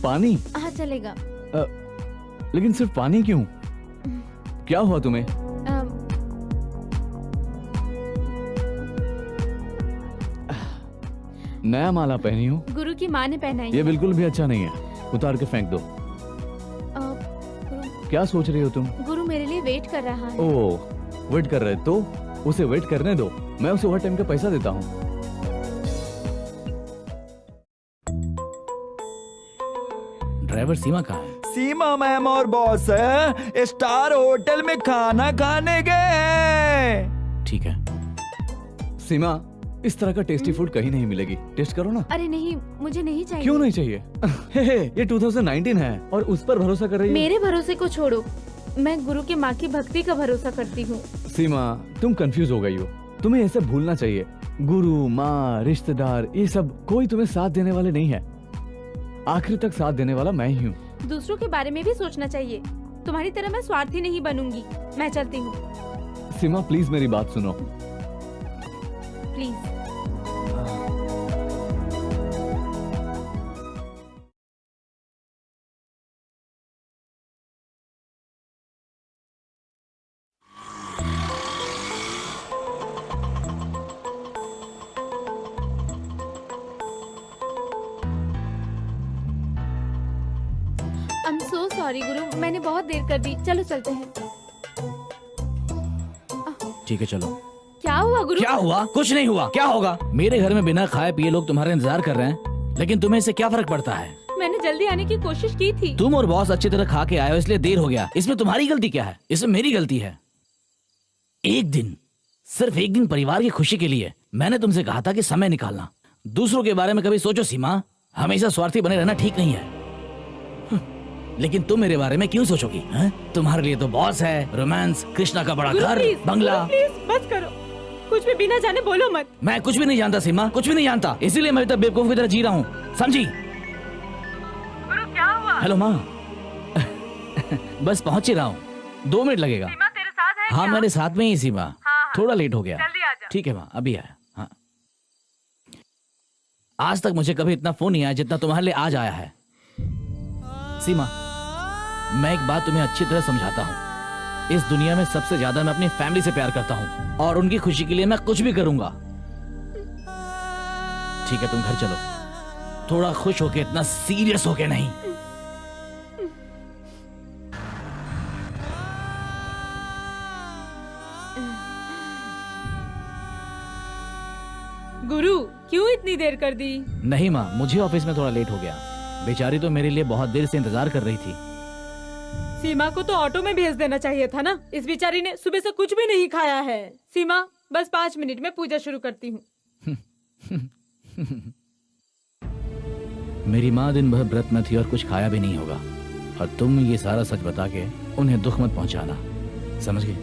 पानी? हाँ चलेगा। लेकिन सिर्फ पानी क्यों? क्या हुआ तुम्हें? नया माला पहनी हो? गुरु की माँ ने पहनाई। ये बिल्कुल भी अच्छा नहीं है, उतार के फेंक दो। क्या सोच रही हो तुम? गुरु मेरे लिए वेट कर रहा है। ओह, वेट कर रहे तो उसे वेट करने दो, मैं उसे ओवर टाइम का पैसा देता हूँ। ड्राइवर सीमा कहाँ है? सीमा मैम और बॉस स्टार होटल में खाना खाने गए। ठीक है। सीमा, इस तरह का टेस्टी फूड कहीं नहीं मिलेगी, टेस्ट करो ना। अरे नहीं, मुझे नहीं चाहिए। क्यों नहीं चाहिए? ये 2019 है और उस पर भरोसा कर रही हो? मेरे भरोसे को छोड़ो, मैं गुरु की माँ की भक्ति का भरोसा करती हूँ। सीमा, तुम कंफ्यूज हो गई हो, तुम्हें ऐसे भूलना चाहिए। गुरु, माँ, रिश्तेदार, ये सब कोई तुम्हें साथ देने वाले नहीं है। आखिर तक साथ देने वाला मैं ही हूँ। दूसरों के बारे में भी सोचना चाहिए, तुम्हारी तरह मैं स्वार्थी नहीं बनूंगी। मैं चलती हूँ। सीमा प्लीज मेरी बात सुनो। प्लीज। I'm so sorry गुरु, मैंने बहुत देर कर दी। चलो चलते हैं। ठीक है चलो। क्या हुआ गुरु? क्या हुआ? कुछ नहीं हुआ। क्या होगा? मेरे घर में बिना खाए पिए लोग तुम्हारा इंतजार कर रहे हैं, लेकिन तुम्हें इससे क्या फर्क पड़ता है? मैंने जल्दी आने की कोशिश की थी। तुम और बॉस अच्छी तरह खा के आए हो इसलिए देर हो गया। इसमें तुम्हारी गलती क्या है? इसमें मेरी गलती है। एक दिन, सिर्फ एक दिन परिवार की खुशी के लिए मैंने तुमसे कहा था कि समय निकालना। दूसरों के बारे में कभी सोचो सीमा, हमेशा स्वार्थी बने रहना ठीक नहीं है। लेकिन तुम मेरे बारे में क्यों सोचोगी? तुम्हारे लिए तो बॉस है, रोमांस, कृष्णा का बड़ा घर, बंगला। प्लीज बस करो, कुछ भी बिना जाने बोलो मत। मैं कुछ भी नहीं जानता सीमा, कुछ भी नहीं जानता, इसीलिए मैं तो बेवकूफ की तरह जी रहा हूँ, समझी? गुरु क्या हुआ? हेलो माँ। बस पहुँच ही रहा हूँ, 2 मिनट लगेगा। सीमा तेरे साथ है? हाँ क्या? मेरे साथ में ही सीमा। हाँ थोड़ा लेट हो गया। जल्दी आ जा। ठीक है माँ, अभी आया। हाँ, आज तक मुझे कभी इतना फोन नहीं आया जितना तुम्हारे लिए आज आया है। सीमा, मैं एक बात तुम्हें अच्छी तरह समझाता हूँ। इस दुनिया में सबसे ज्यादा मैं अपनी फैमिली से प्यार करता हूँ और उनकी खुशी के लिए मैं कुछ भी करूंगा। ठीक है, तुम घर चलो। थोड़ा खुश होके, इतना सीरियस होके नहीं। गुरु, क्यों इतनी देर कर दी? नहीं माँ, मुझे ऑफिस में थोड़ा लेट हो गया। बेचारी तो मेरे लिए बहुत देर से इंतजार कर रही थी। सीमा को तो ऑटो में भेज देना चाहिए था ना। इस बेचारी ने सुबह से कुछ भी नहीं खाया है। सीमा, बस 5 मिनट में पूजा शुरू करती हूँ। मेरी माँ दिन भर व्रत में थी और कुछ खाया भी नहीं होगा, और तुम ये सारा सच बता के उन्हें दुख मत पहुंचाना, समझ गए?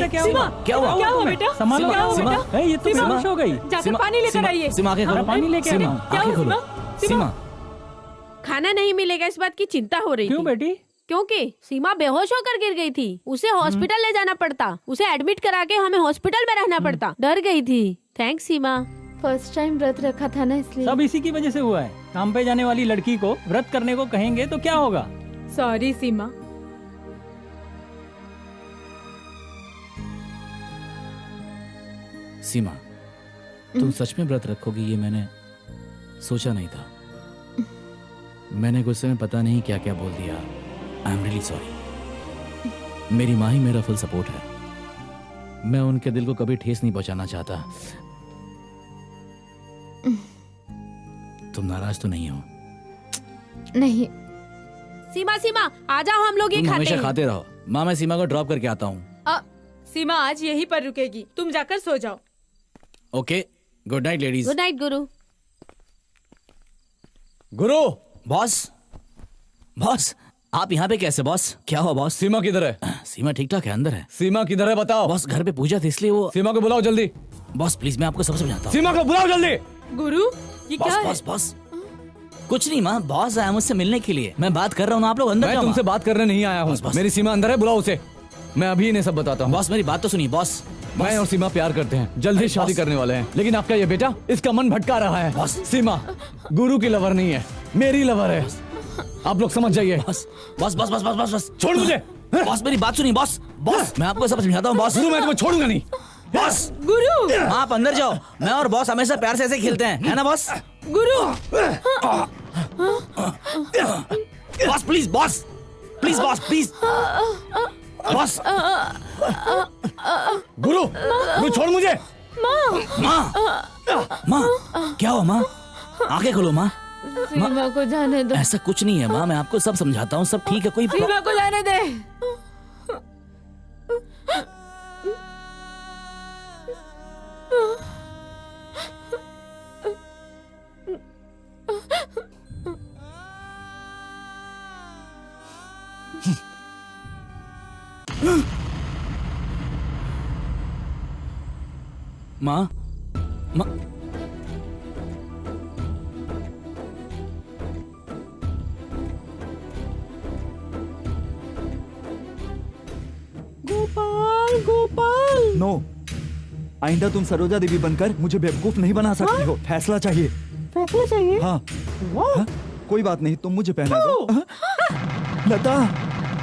क्या हुआ? क्या हुआ बेटा? संभालो, क्या हुआ बेटा? ये तो बेहोश हो गई। जाकर पानी लेकर आइए। सीमा, आंखें खोलो। पानी लेके सीमा, क्या आंखें हुआ खोलो। सीमा, खाना नहीं मिलेगा इस बात की चिंता हो रही क्यों थी। बेटी? क्योंकि सीमा बेहोश होकर गिर गई थी। उसे हॉस्पिटल ले जाना पड़ता, उसे एडमिट करा के हमें हॉस्पिटल में रहना पड़ता। डर गई थी। थैंक्स सीमा। फर्स्ट टाइम व्रत रखा था ना, इसलिए। सब इसी की वजह से हुआ है। काम पे जाने वाली लड़की को व्रत करने को कहेंगे तो क्या होगा? सॉरी सीमा। सीमा, तुम सच में व्रत रखोगी ये मैंने सोचा नहीं था। मैंने गुस्से में पता नहीं क्या क्या बोल दिया। I am really sorry. मेरी माँ ही मेरा फुल सपोर्ट है। मैं उनके दिल को कभी ठेस नहीं पहुंचाना चाहता। तुम नाराज तो नहीं हो? नहीं। सीमा, सीमा आ जाओ, हम लोग ये तुम खाते हमेशा हैं। खाते रहो। माँ, मैं सीमा को ड्रॉप करके आता हूँ। सीमा आज यहीं पर रुकेगी, तुम जाकर सो जाओ। Okay, good night ladies. Good night गुरु। गुरु, बॉस, बॉस, आप यहाँ पे कैसे बॉस? क्या हुआ बॉस? सीमा किधर है? सीमा ठीक ठाक है, अंदर है। सीमा किधर है बताओ। बॉस घर पे पूजा थी इसलिए वो। सीमा को बुलाओ जल्दी। बॉस प्लीज, मैं आपको सब समझाता हूँ। सीमा को बुलाओ जल्दी। गुरु, ये क्या है? बॉस, बॉस, कुछ नहीं माँ, बॉस आया मुझसे मिलने के लिए। मैं बात कर रहा हूँ, आप लोग अंदर मैं जाओ। तुमसे बात करने नहीं आया हूँ। मेरी सीमा अंदर है, बुलाओ उसे। मैं अभी इन्हें सब बताता हूँ। बॉस मेरी बात तो सुनिए बॉस। मैं और सीमा प्यार करते हैं, जल्दी शादी करने वाले हैं, लेकिन आपका ये बेटा इसका मन भटका रहा है। सीमा गुरु की लवर नहीं है, मेरी लवर है। आप लोग समझ जाइए। Boss, boss, boss, boss, boss, boss, boss, छोड़ मुझे। बॉस मेरी बात सुनिए बॉस। बॉस मैं आपको सब समझाता हूँ बॉस। गुरु, मैं तुम्हें छोड़ूंगा नहीं। बॉस, गुरु, आप अंदर जाओ। मैं और बॉस हमेशा प्यार से ऐसे खेलते हैं, है ना boss? Guru. Boss please, boss please, boss please, boss. गुरु, गुरु छोड़ मुझे। माँ, माँ, क्या हुआ माँ? आंखें खोलो माँ। सीमा को जाने दो। ऐसा कुछ नहीं है माँ, मैं आपको सब समझाता हूँ, सब ठीक है। कोई सीमा को जाने दे। माँ, माँ, गोपाल, गोपाल। नो, आइंदा तुम सरोजा देवी बनकर मुझे बेवकूफ नहीं बना सकती हो। फैसला चाहिए। फैसला चाहिए? हाँ। वाह। कोई बात नहीं, तुम मुझे पहना दो। लता,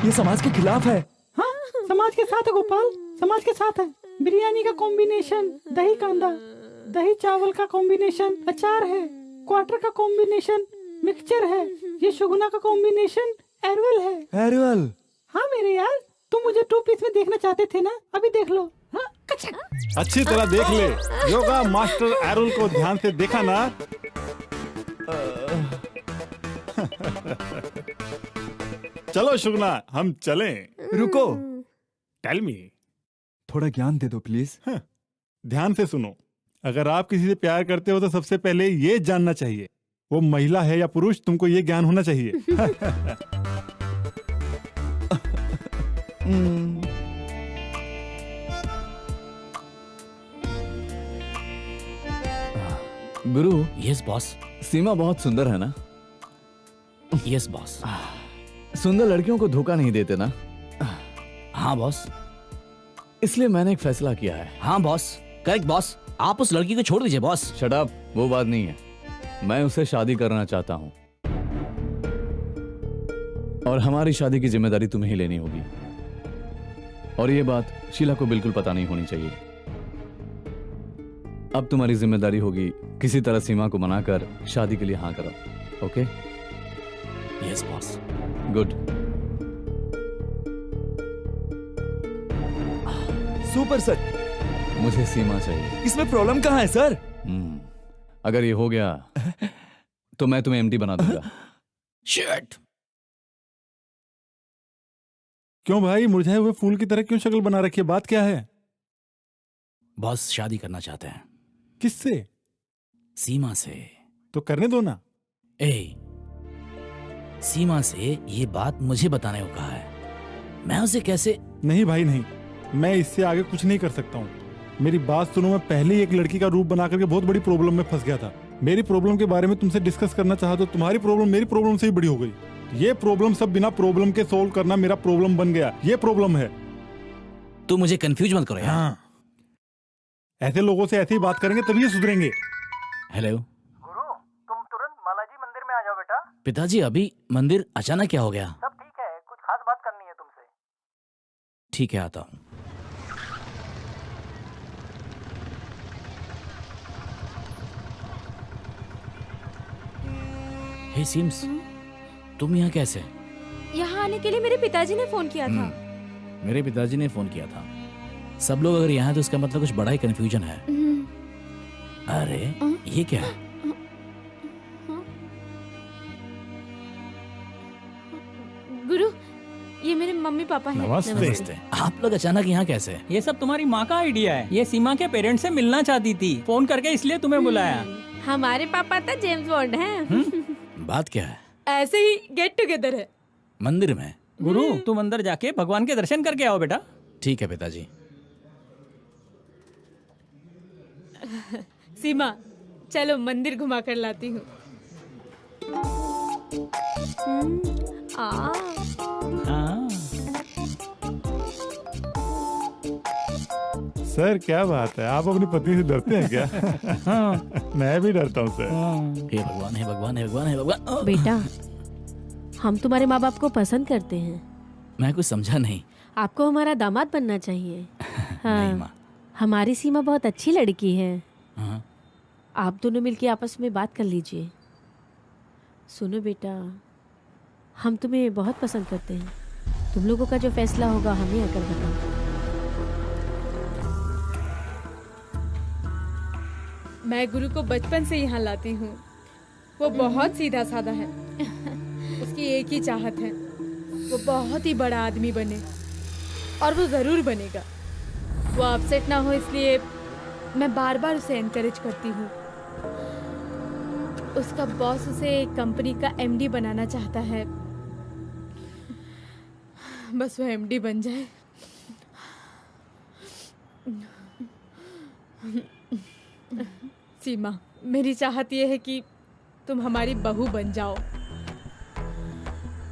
ये समाज के खिलाफ है। हाँ, समाज के साथ है गोपाल, समाज के साथ है। बिरयानी का कॉम्बिनेशन, दही कांदा, दही चावल का कॉम्बिनेशन, अचार है, क्वार्टर का कॉम्बिनेशन, मिक्सचर है, ये शुगुना का कॉम्बिनेशन एरवल है। एरवल? हाँ मेरे यार, तुम मुझे 2 पीस में देखना चाहते थे ना, अभी देख लो। हाँ, अच्छी तरह देख ले। योगा मास्टर एरुल को ध्यान से देखा ना। चलो शुगना, हम चलें। रुको, टेल मी। थोड़ा ज्ञान दे दो प्लीज। ध्यान से सुनो। अगर आप किसी से प्यार करते हो तो सबसे पहले ये जानना चाहिए वो महिला है या पुरुष। तुमको ये ज्ञान होना चाहिए। गुरु। Yes boss. सीमा बहुत सुंदर है ना? Yes boss. सुंदर लड़कियों को धोखा नहीं देते ना? हाँ बॉस। इसलिए मैंने एक फैसला किया है। हाँ बॉस, करेक्ट बॉस। आप उस लड़की को छोड़ दीजिए बॉस। शट अप, वो बात नहीं है। मैं उससे शादी करना चाहता हूं और हमारी शादी की जिम्मेदारी तुम्हें ही लेनी होगी। और ये बात शीला को बिल्कुल पता नहीं होनी चाहिए। अब तुम्हारी जिम्मेदारी होगी किसी तरह सीमा को मनाकर शादी के लिए हाँ करो। Okay? Yes boss. Good. Super sir. मुझे सीमा चाहिए। इसमें प्रॉब्लम कहाँ है सर? अगर ये हो गया तो मैं तुम्हें एमडी बना दूंगा। शिट। क्यों भाई, मुरझाए हुए फूल की तरह क्यों शक्ल बना रखी है? बात क्या है? बॉस शादी करना चाहते हैं। किससे? सीमा से। तो करने दो ना। सीमा से ये बात मुझे बताने को कहा है। मैं उसे कैसे? नहीं भाई नहीं, मैं इससे आगे कुछ नहीं कर सकता हूँ। मेरी बात सुनो, मैं पहले ही एक लड़की का रूप बना करके बहुत बड़ी प्रॉब्लम में फंस गया था। मेरी प्रॉब्लम के बारे में तुमसे डिस्कस करना चाहा तो तुम्हारी प्रॉब्लम मेरी प्रॉब्लम से ही बड़ी हो गई। ये प्रॉब्लम सब बिना प्रॉब्लम के सोल्व करना मेरा प्रॉब्लम बन गया। ये प्रॉब्लम है। तू मुझे कंफ्यूज मत करो यार। हाँ, ऐसे लोगों से ऐसे ही बात करेंगे तभी ये सुधरेंगे। हेलो गुरु, तुम तुरंत बालाजी मंदिर में आ जाओ बेटा। पिताजी, अभी मंदिर अचानक क्या हो गया? सब ठीक है, कुछ खास बात करनी है तुमसे। ठीक है, आता हूँ। हे सिम्स, तुम यहाँ कैसे? यहाँ आने के लिए मेरे पिताजी ने फोन किया था। मेरे पिताजी ने फोन किया था। सब लोग अगर यहाँ हैं तो इसका मतलब कुछ बड़ा ही कंफ्यूजन है। अरे ये क्या है? गुरु, ये मेरे मम्मी पापा हैं। नमस्ते। आप लोग अचानक यहाँ कैसे? ये सब तुम्हारी माँ का आइडिया है। ये सीमा के पेरेंट्स से मिलना चाहती थी, फोन करके इसलिए तुम्हें बुलाया। हमारे पापा तो जेम्स बॉन्ड हैं। बात क्या है? ऐसे ही गेट टुगेदर है मंदिर में। गुरु, तुम अंदर जाके भगवान के दर्शन करके आओ बेटा। ठीक है पिताजी। सीमा, चलो मंदिर घुमा कर लाती हूँ। सर क्या बात है, आप अपनी पत्नी से डरते हैं क्या? मैं भी डरता हूँ सर। हे भगवान, हे भगवान, हे भगवान, हे भगवान। बेटा, हम तुम्हारे माँ बाप को पसंद करते हैं। मैं कुछ समझा नहीं। आपको हमारा दामाद बनना चाहिए। हाँ, नहीं माँ। हमारी सीमा बहुत अच्छी लड़की है। हाँ। आप दोनों मिलके आपस में बात कर लीजिए। सुनो बेटा, हम तुम्हें बहुत पसंद करते हैं। तुम लोगों का जो फैसला होगा हमें आकर बताओ। मैं गुरु को बचपन से यहाँ लाती हूँ। वो बहुत सीधा साधा है। उसकी एक ही चाहत है, वो बहुत ही बड़ा आदमी बने, और वो जरूर बनेगा। वो अपसेट ना हो इसलिए मैं बार बार उसे एनकरेज करती हूँ। उसका बॉस उसे कंपनी का एमडी बनाना चाहता है। बस वो एमडी बन जाए। सीमा, मेरी चाहत ये है कि तुम हमारी बहू बन जाओ।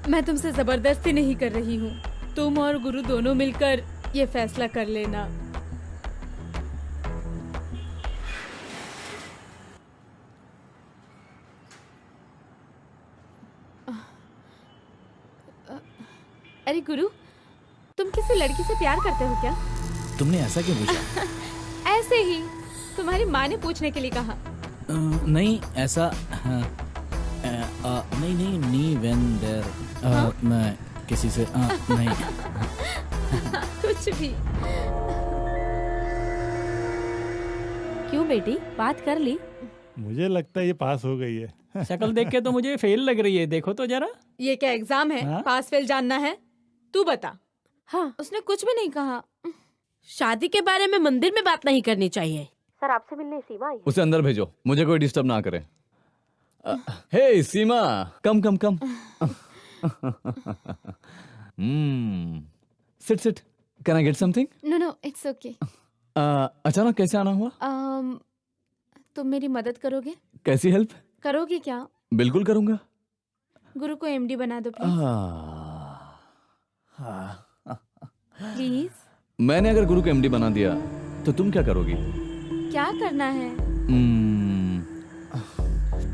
मैं तुमसे जबरदस्ती नहीं कर रही हूँ। तुम और गुरु दोनों मिलकर ये फैसला कर लेना। अरे गुरु, तुम किसी लड़की से प्यार करते हो क्या? तुमने ऐसा क्यों पूछा? ऐसे ही, तुम्हारी माँ ने पूछने के लिए कहा। नहीं ऐसा। नहीं नहीं नी वेन देयर। मैं किसी से नहीं। कुछ भी। क्यों बेटी, बात कर ली? मुझे लगता है ये पास हो गई है। शक्ल देख के तो मुझे फेल लग रही है। देखो तो जरा। ये क्या एग्जाम है? हाँ? पास फेल जानना है? तू बता। हाँ, उसने कुछ भी नहीं कहा। शादी के बारे में मंदिर में बात नहीं करनी चाहिए। सर, आपसे मिलने सीमा आई है। उसे अंदर भेजो, मुझे कोई डिस्टर्ब ना करे। Hey Seema, come come come. Sit sit. Can I get something? No no, it's okay. अचानक कैसे आना हुआ? तुम मेरी मदद करोगे? कैसी हेल्प? करोगे क्या? बिल्कुल करूंगा। गुरु को एमडी बना दो प्लीज। मैंने अगर गुरु को एमडी बना दिया तो तुम क्या करोगी? क्या करना है?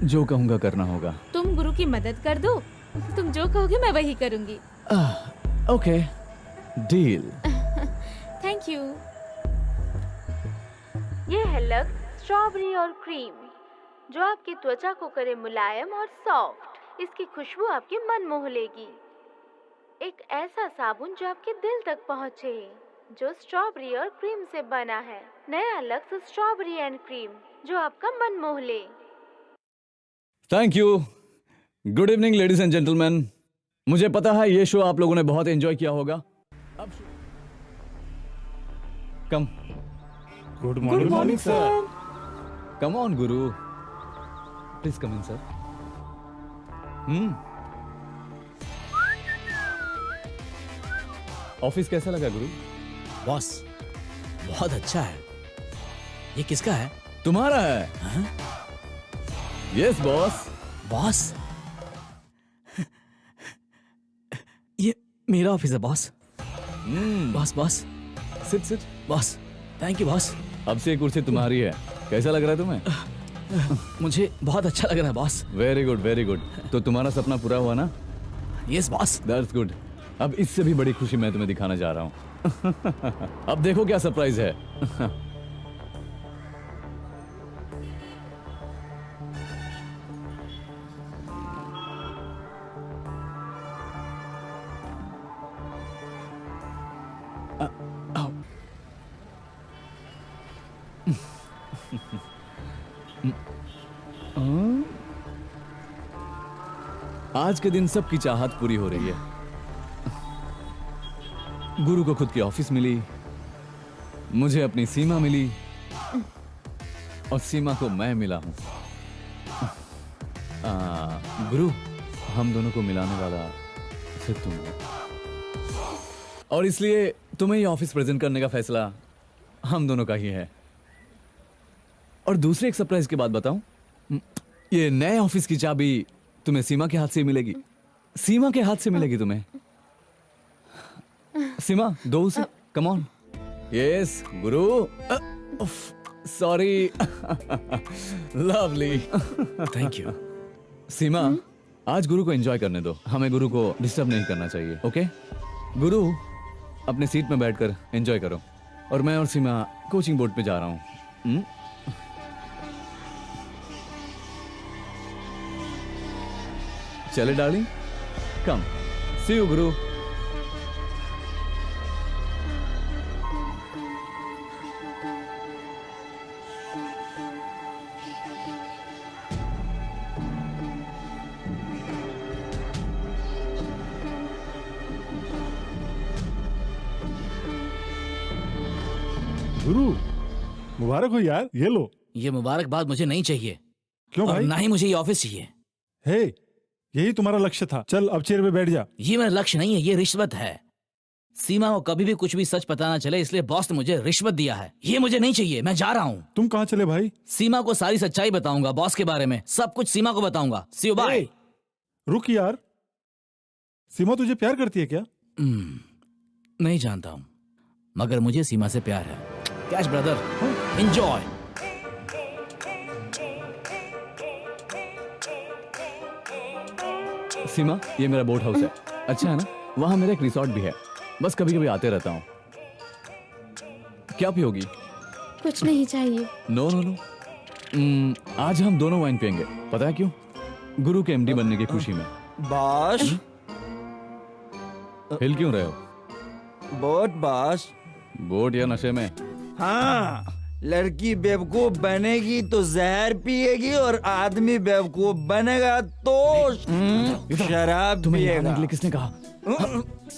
जो कहूंगा करना होगा। तुम गुरु की मदद कर दो, तुम जो कहोगे मैं वही करूंगी। Okay, deal. Thank you. ये है लक्स स्ट्रॉबेरी और क्रीम, जो आपकी त्वचा को करे मुलायम और सॉफ्ट। इसकी खुशबू आपके मन मोह लेगी। एक ऐसा साबुन जो आपके दिल तक पहुँचे, जो स्ट्रॉबेरी और क्रीम से बना है। नया लक्स स्ट्रॉबेरी एंड क्रीम, जो आपका मन मोह ले। Thank you. Good evening ladies and gentleman. मुझे पता है ये शो आप लोगों ने बहुत एंजॉय किया होगा। अब come. Good morning sir. Come on Guru, please come in sir. Office कैसा लगा गुरु? बॉस बहुत अच्छा है। ये किसका है? तुम्हारा है। Yes boss. बॉस ये मेरा ऑफिस है boss. Boss boss sit sit. Boss thank you boss. अब से ये कुर्सी तुम्हारी है। कैसा लग रहा है तुम्हें? मुझे बहुत अच्छा लग रहा है boss. Very good very good. तो तुम्हारा सपना पूरा हुआ ना? Yes boss. That's good. अब इससे भी बड़ी खुशी मैं तुम्हें दिखाना जा रहा हूँ। अब देखो क्या सरप्राइज है। आज के दिन सबकी चाहत पूरी हो रही है। गुरु को खुद की ऑफिस मिली, मुझे अपनी सीमा मिली, और सीमा को मैं मिला हूं। गुरु, हम दोनों को मिलाने वाला सिर्फ तुम हो, और इसलिए तुम्हें ये ऑफिस प्रेजेंट करने का फैसला हम दोनों का ही है। और दूसरे एक सरप्राइज की बात बताऊं, ये नए ऑफिस की चाबी तुम्हें सीमा के हाथ से मिलेगी। सीमा के हाथ से मिलेगी तुम्हें। सीमा दो उसे। Come on. Yes Guru. Sorry. Lovely. Thank you. Seema, आज गुरु को एंजॉय करने दो, हमें गुरु को डिस्टर्ब नहीं करना चाहिए। ओके गुरु, अपने सीट में बैठकर एंजॉय करो, और मैं और सीमा कोचिंग बोर्ड पे जा रहा हूँ। चले डार्लिंग, कम। सी यू गुरु। गुरु मुबारक हो यार, ये लो। ये मुबारकबाद मुझे नहीं चाहिए। क्यों भाई? ना ही मुझे ये ऑफिस चाहिए। हे, यही तुम्हारा लक्ष्य था। चल अब चेयर पे बैठ जा। ये मेरा लक्ष्य नहीं है, ये रिश्वत है। सीमा को कभी भी कुछ भी सच पता ना चले, इसलिए बॉस ने मुझे रिश्वत दिया है। ये मुझे नहीं चाहिए, मैं जा रहा हूँ। तुम कहाँ चले भाई? सीमा को सारी सच्चाई बताऊंगा, बॉस के बारे में सब कुछ सीमा को बताऊंगा। सी यू बाय। रुक यार, सीमा तुझे प्यार करती है क्या? नहीं जानता हूँ, मगर मुझे सीमा से प्यार है। Cash brother, enjoy. सीमा, ये मेरा बोट हाउस है। अच्छा है ना? वहां मेरा एक रिसोर्ट भी है, बस कभी कभी आते रहता हूँ। क्या पियोगी? कुछ नहीं चाहिए। No no no. आज हम दोनों वाइन पियेंगे। पता है क्यों? गुरु के एमडी बनने की खुशी में। बॉस, हिल क्यों रहे हो? Boat boss. बोट या नशे में? हाँ, लड़की बेवकूफ बनेगी तो जहर पिएगी, और आदमी बेवकूफ बनेगा तो शराब पिएगा। के लिए किसने कहा?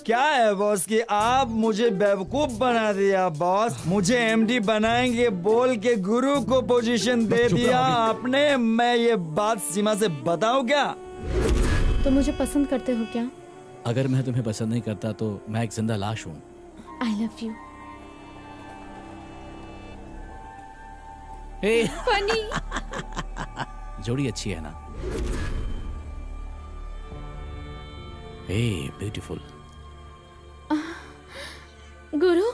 क्या है बॉस कि आप मुझे बेवकूफ बना दिया बॉस। मुझे एमडी बनाएंगे बोल के गुरु को पोजीशन दे दिया आपने। मैं ये बात सीमा से बताऊं क्या? तो मुझे पसंद करते हो क्या? अगर मैं तुम्हें पसंद नहीं करता तो मैं एक जिंदा लाश हूँ। I love you. ए, फनी। जोड़ी अच्छी है ना? Hey beautiful. गुरु,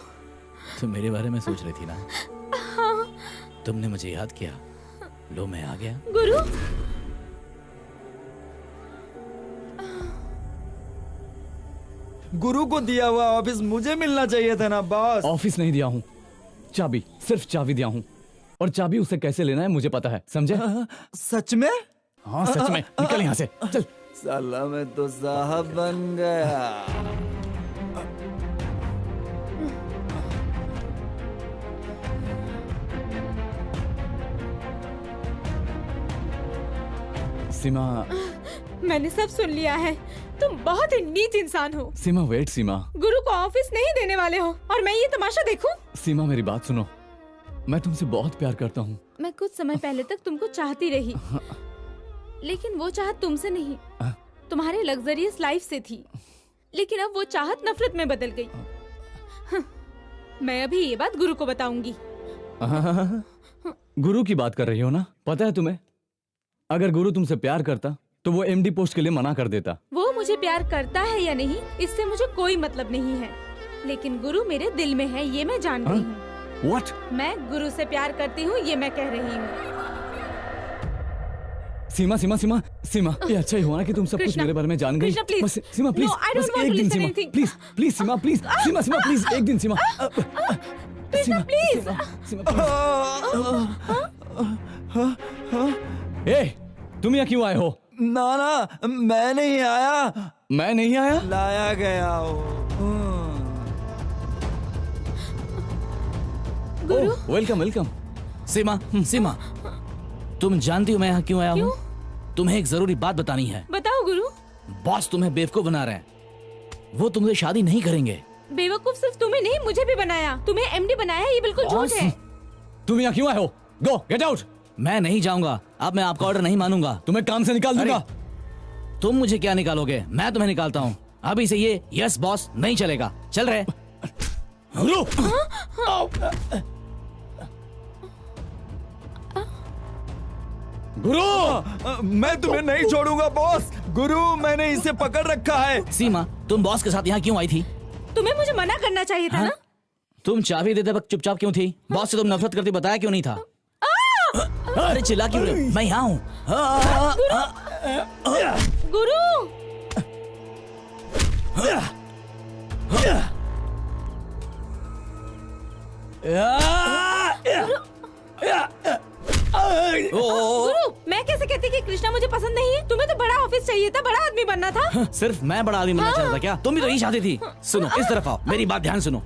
तुम मेरे बारे में सोच रही थी ना? हाँ। तुमने मुझे याद किया, लो मैं आ गया। गुरु, गुरु को दिया हुआ ऑफिस मुझे मिलना चाहिए था ना बॉस। ऑफिस नहीं दिया हूँ, चाबी, सिर्फ चाबी दिया हूँ। और चाबी उसे कैसे लेना है मुझे पता है, समझे? सच में? हाँ सच में। निकल यहाँ से, चल। साला मैं तो साहब बन गया। सीमा, मैंने सब सुन लिया है। तुम बहुत ही नीच इंसान हो। सीमा वेट सीमा। गुरु को ऑफिस नहीं देने वाले हो और मैं ये तमाशा देखूं? सीमा मेरी बात सुनो, मैं तुमसे बहुत प्यार करता हूँ। मैं कुछ समय पहले तक तुमको चाहती रही, लेकिन वो चाहत तुमसे नहीं, तुम्हारे लग्जरियस लाइफ से थी। लेकिन अब वो चाहत नफरत में बदल गई। मैं अभी ये बात गुरु को बताऊंगी। गुरु की बात कर रही हो ना? पता है तुम्हें, अगर गुरु तुमसे प्यार करता तो वो एमडी पोस्ट के लिए मना कर देता। वो मुझे प्यार करता है या नहीं, इससे मुझे कोई मतलब नहीं है, लेकिन गुरु मेरे दिल में है, ये मैं जान रही हूँ। What? मैं गुरु से प्यार करती हूँ, ये मैं कह रही हूँ। सीमा सीमा सीमा सीमा, ये अच्छा ही हुआ ना कि तुम सब कुछ मेरे बारे में जान गई। कृष्णा, please. बस सीमा प्लीज, No, I don't बस want एक to दिन listen Seema, anything. Please please Seema please, Seema Seema please, एक दिन सीमा। कृष्णा प्लीज। ए, तुम यहाँ क्यों आए हो? ना ना, मैं नहीं आया। मैं नहीं आया? लाया गया हो। गुरु, वेलकम वेलकम। सीमा, सीमा, तुम जानती हो मैं यहाँ क्यों आया हूँ? तुम्हें एक जरूरी बात बतानी है। बताओ गुरु। बॉस तुम्हें बेवकूफ बना रहे हैं, वो तुमसे शादी नहीं करेंगे। बेवकूफ सिर्फ तुम्हें नहीं, मुझे भी बनाया। तुम्हें एमडी बनाया, ये बिल्कुल झूठ है। तुम यहाँ क्यों आए हो? गो गेट आउट। मैं नहीं जाऊंगा, अब मैं आपका ऑर्डर नहीं मानूंगा। तुम्हें काम से निकाल दूंगा। तुम मुझे क्या निकालोगे? मैं तुम्हें निकालता हूँ। अभी से ये यस बॉस नहीं चलेगा। चल रहे? गुरु, मैं तुम्हें नहीं छोड़ूंगा बॉस। गुरु, मैंने इसे पकड़ रखा है। सीमा, तुम बॉस के साथ यहाँ क्यों आई थी? तुम्हें मुझे मना करना चाहिए था ना? तुम चाबी देते वक्त चुपचाप क्यों थी? बॉस से तुम नफरत करती, बताया क्यों नहीं था? अरे चिल्ला क्यों रहे हो? मैं यहाँ हूँ। गुरु, गुरु, मैं कैसे कहती कि कृष्णा मुझे पसंद नहीं है? तुम्हें तो बड़ा ऑफिस चाहिए था, बड़ा आदमी बनना था। सिर्फ मैं बड़ा आदमी बनना चाहता था क्या? तुम भी तो यही चाहती थी। सुनो, इस तरफ आओ, मेरी बात ध्यान सुनो।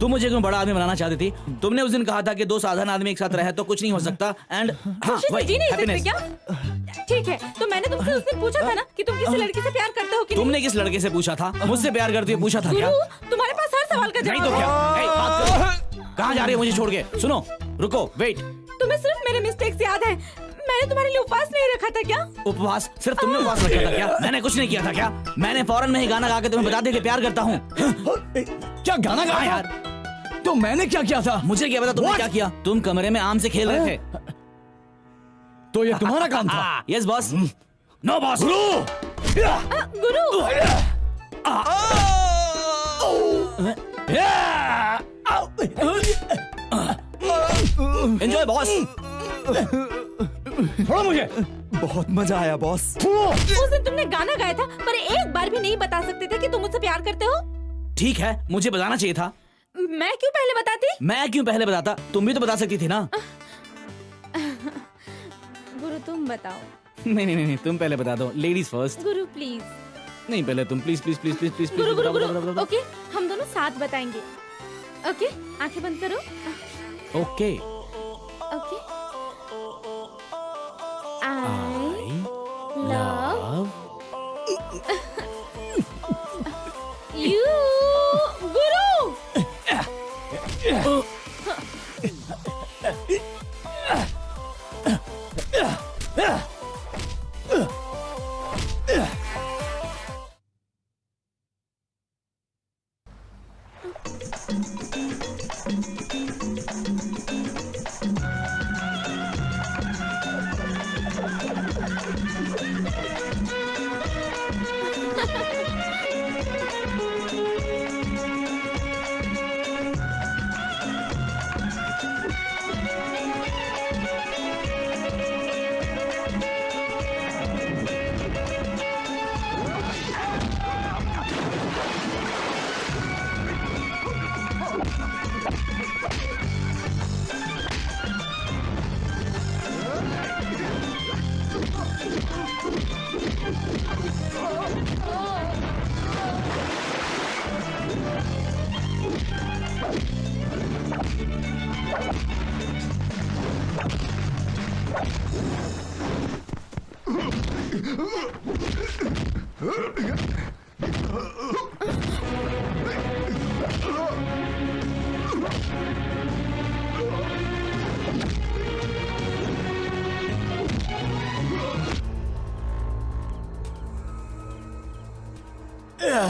तुम मुझे क्यों बड़ा आदमी बनाना चाहती थी? तुमने उस दिन कहा था कि दो साधारण आदमी एक साथ रहे तो कुछ नहीं हो सकता। एंड जी नहीं सकते क्या? ठीक है, तो मैंने तुमसे उस दिन पूछा था ना कि तुम किसी लड़की से प्यार करते हो कि नहीं? तुमने किस लड़के से पूछा था? मुझसे प्यार करती हो पूछा था क्या? तुम्हारे पास हर सवाल का नहीं जवाब तो है। क्या? बात करो। कहाँ जा रही है मुझे छोड़ के? सुनो, रुको, वेट। तुम्हें सिर्फ मेरे मिस्टेक्स याद है। मैंने तुम्हारे लिए उपवास नहीं रखा था क्या? उपवास? सिर्फ तुमने उपवास रखा था क्या? मैंने कुछ नहीं किया था क्या? मैंने फौरन में ही गाना गा के तुम्हें बता दिया कि प्यार करता हूँ। क्या गाना गाया यार? तो मैंने क्या किया था? मुझे क्या पता तुमने क्या किया? तुम कमरे में आम से खेल रहे थे। तो ये तुम्हारा काम था? Yes boss. No boss. गुरु, एंजॉय बॉस। छोड़ो मुझे। बहुत मजा आया बॉस। उस दिन तुमने गाना गाया था, पर एक बार भी नहीं बता सकते थे कि तुम मुझसे प्यार करते हो। ठीक है, मुझे बताना चाहिए था। मैं क्यों पहले बताती? मैं क्यों पहले बताता? तुम भी तो बता सकती थी ना। गुरु तुम बताओ। नहीं नहीं नहीं, तुम पहले बता दो। Ladies first. Guru please. नहीं, पहले तुम please please please please please. Guru Guru Guru, okay, हम दोनों साथ बताएंगे। ओके, आंखें बंद करो। Okay. Okay. I love you, Guru.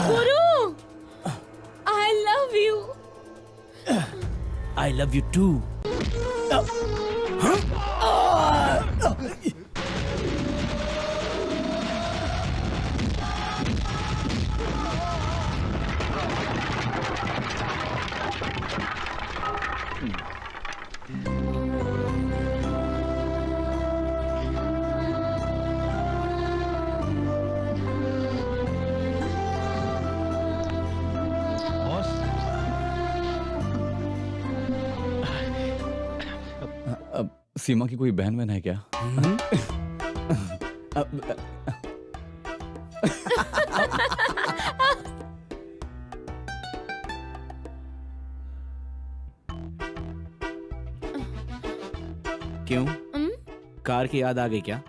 Guru, I love you. I love you too. अब सीमा की कोई बहन बहन है क्या? क्यों? कार की याद आ गई क्या?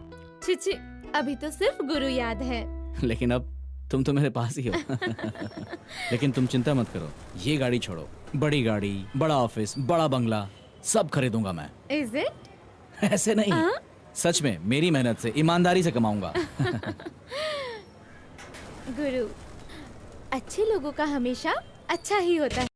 चिची, अभी तो सिर्फ गुरु याद है। लेकिन अब तुम तो मेरे पास ही हो। लेकिन तुम चिंता मत करो, ये गाड़ी छोड़ो, बड़ी गाड़ी, बड़ा ऑफिस, बड़ा बंगला सब खरीदूंगा मैं। Is it? ऐसे नहीं, सच में मेरी मेहनत से, ईमानदारी से कमाऊंगा। गुरु, अच्छे लोगों का हमेशा अच्छा ही होता है।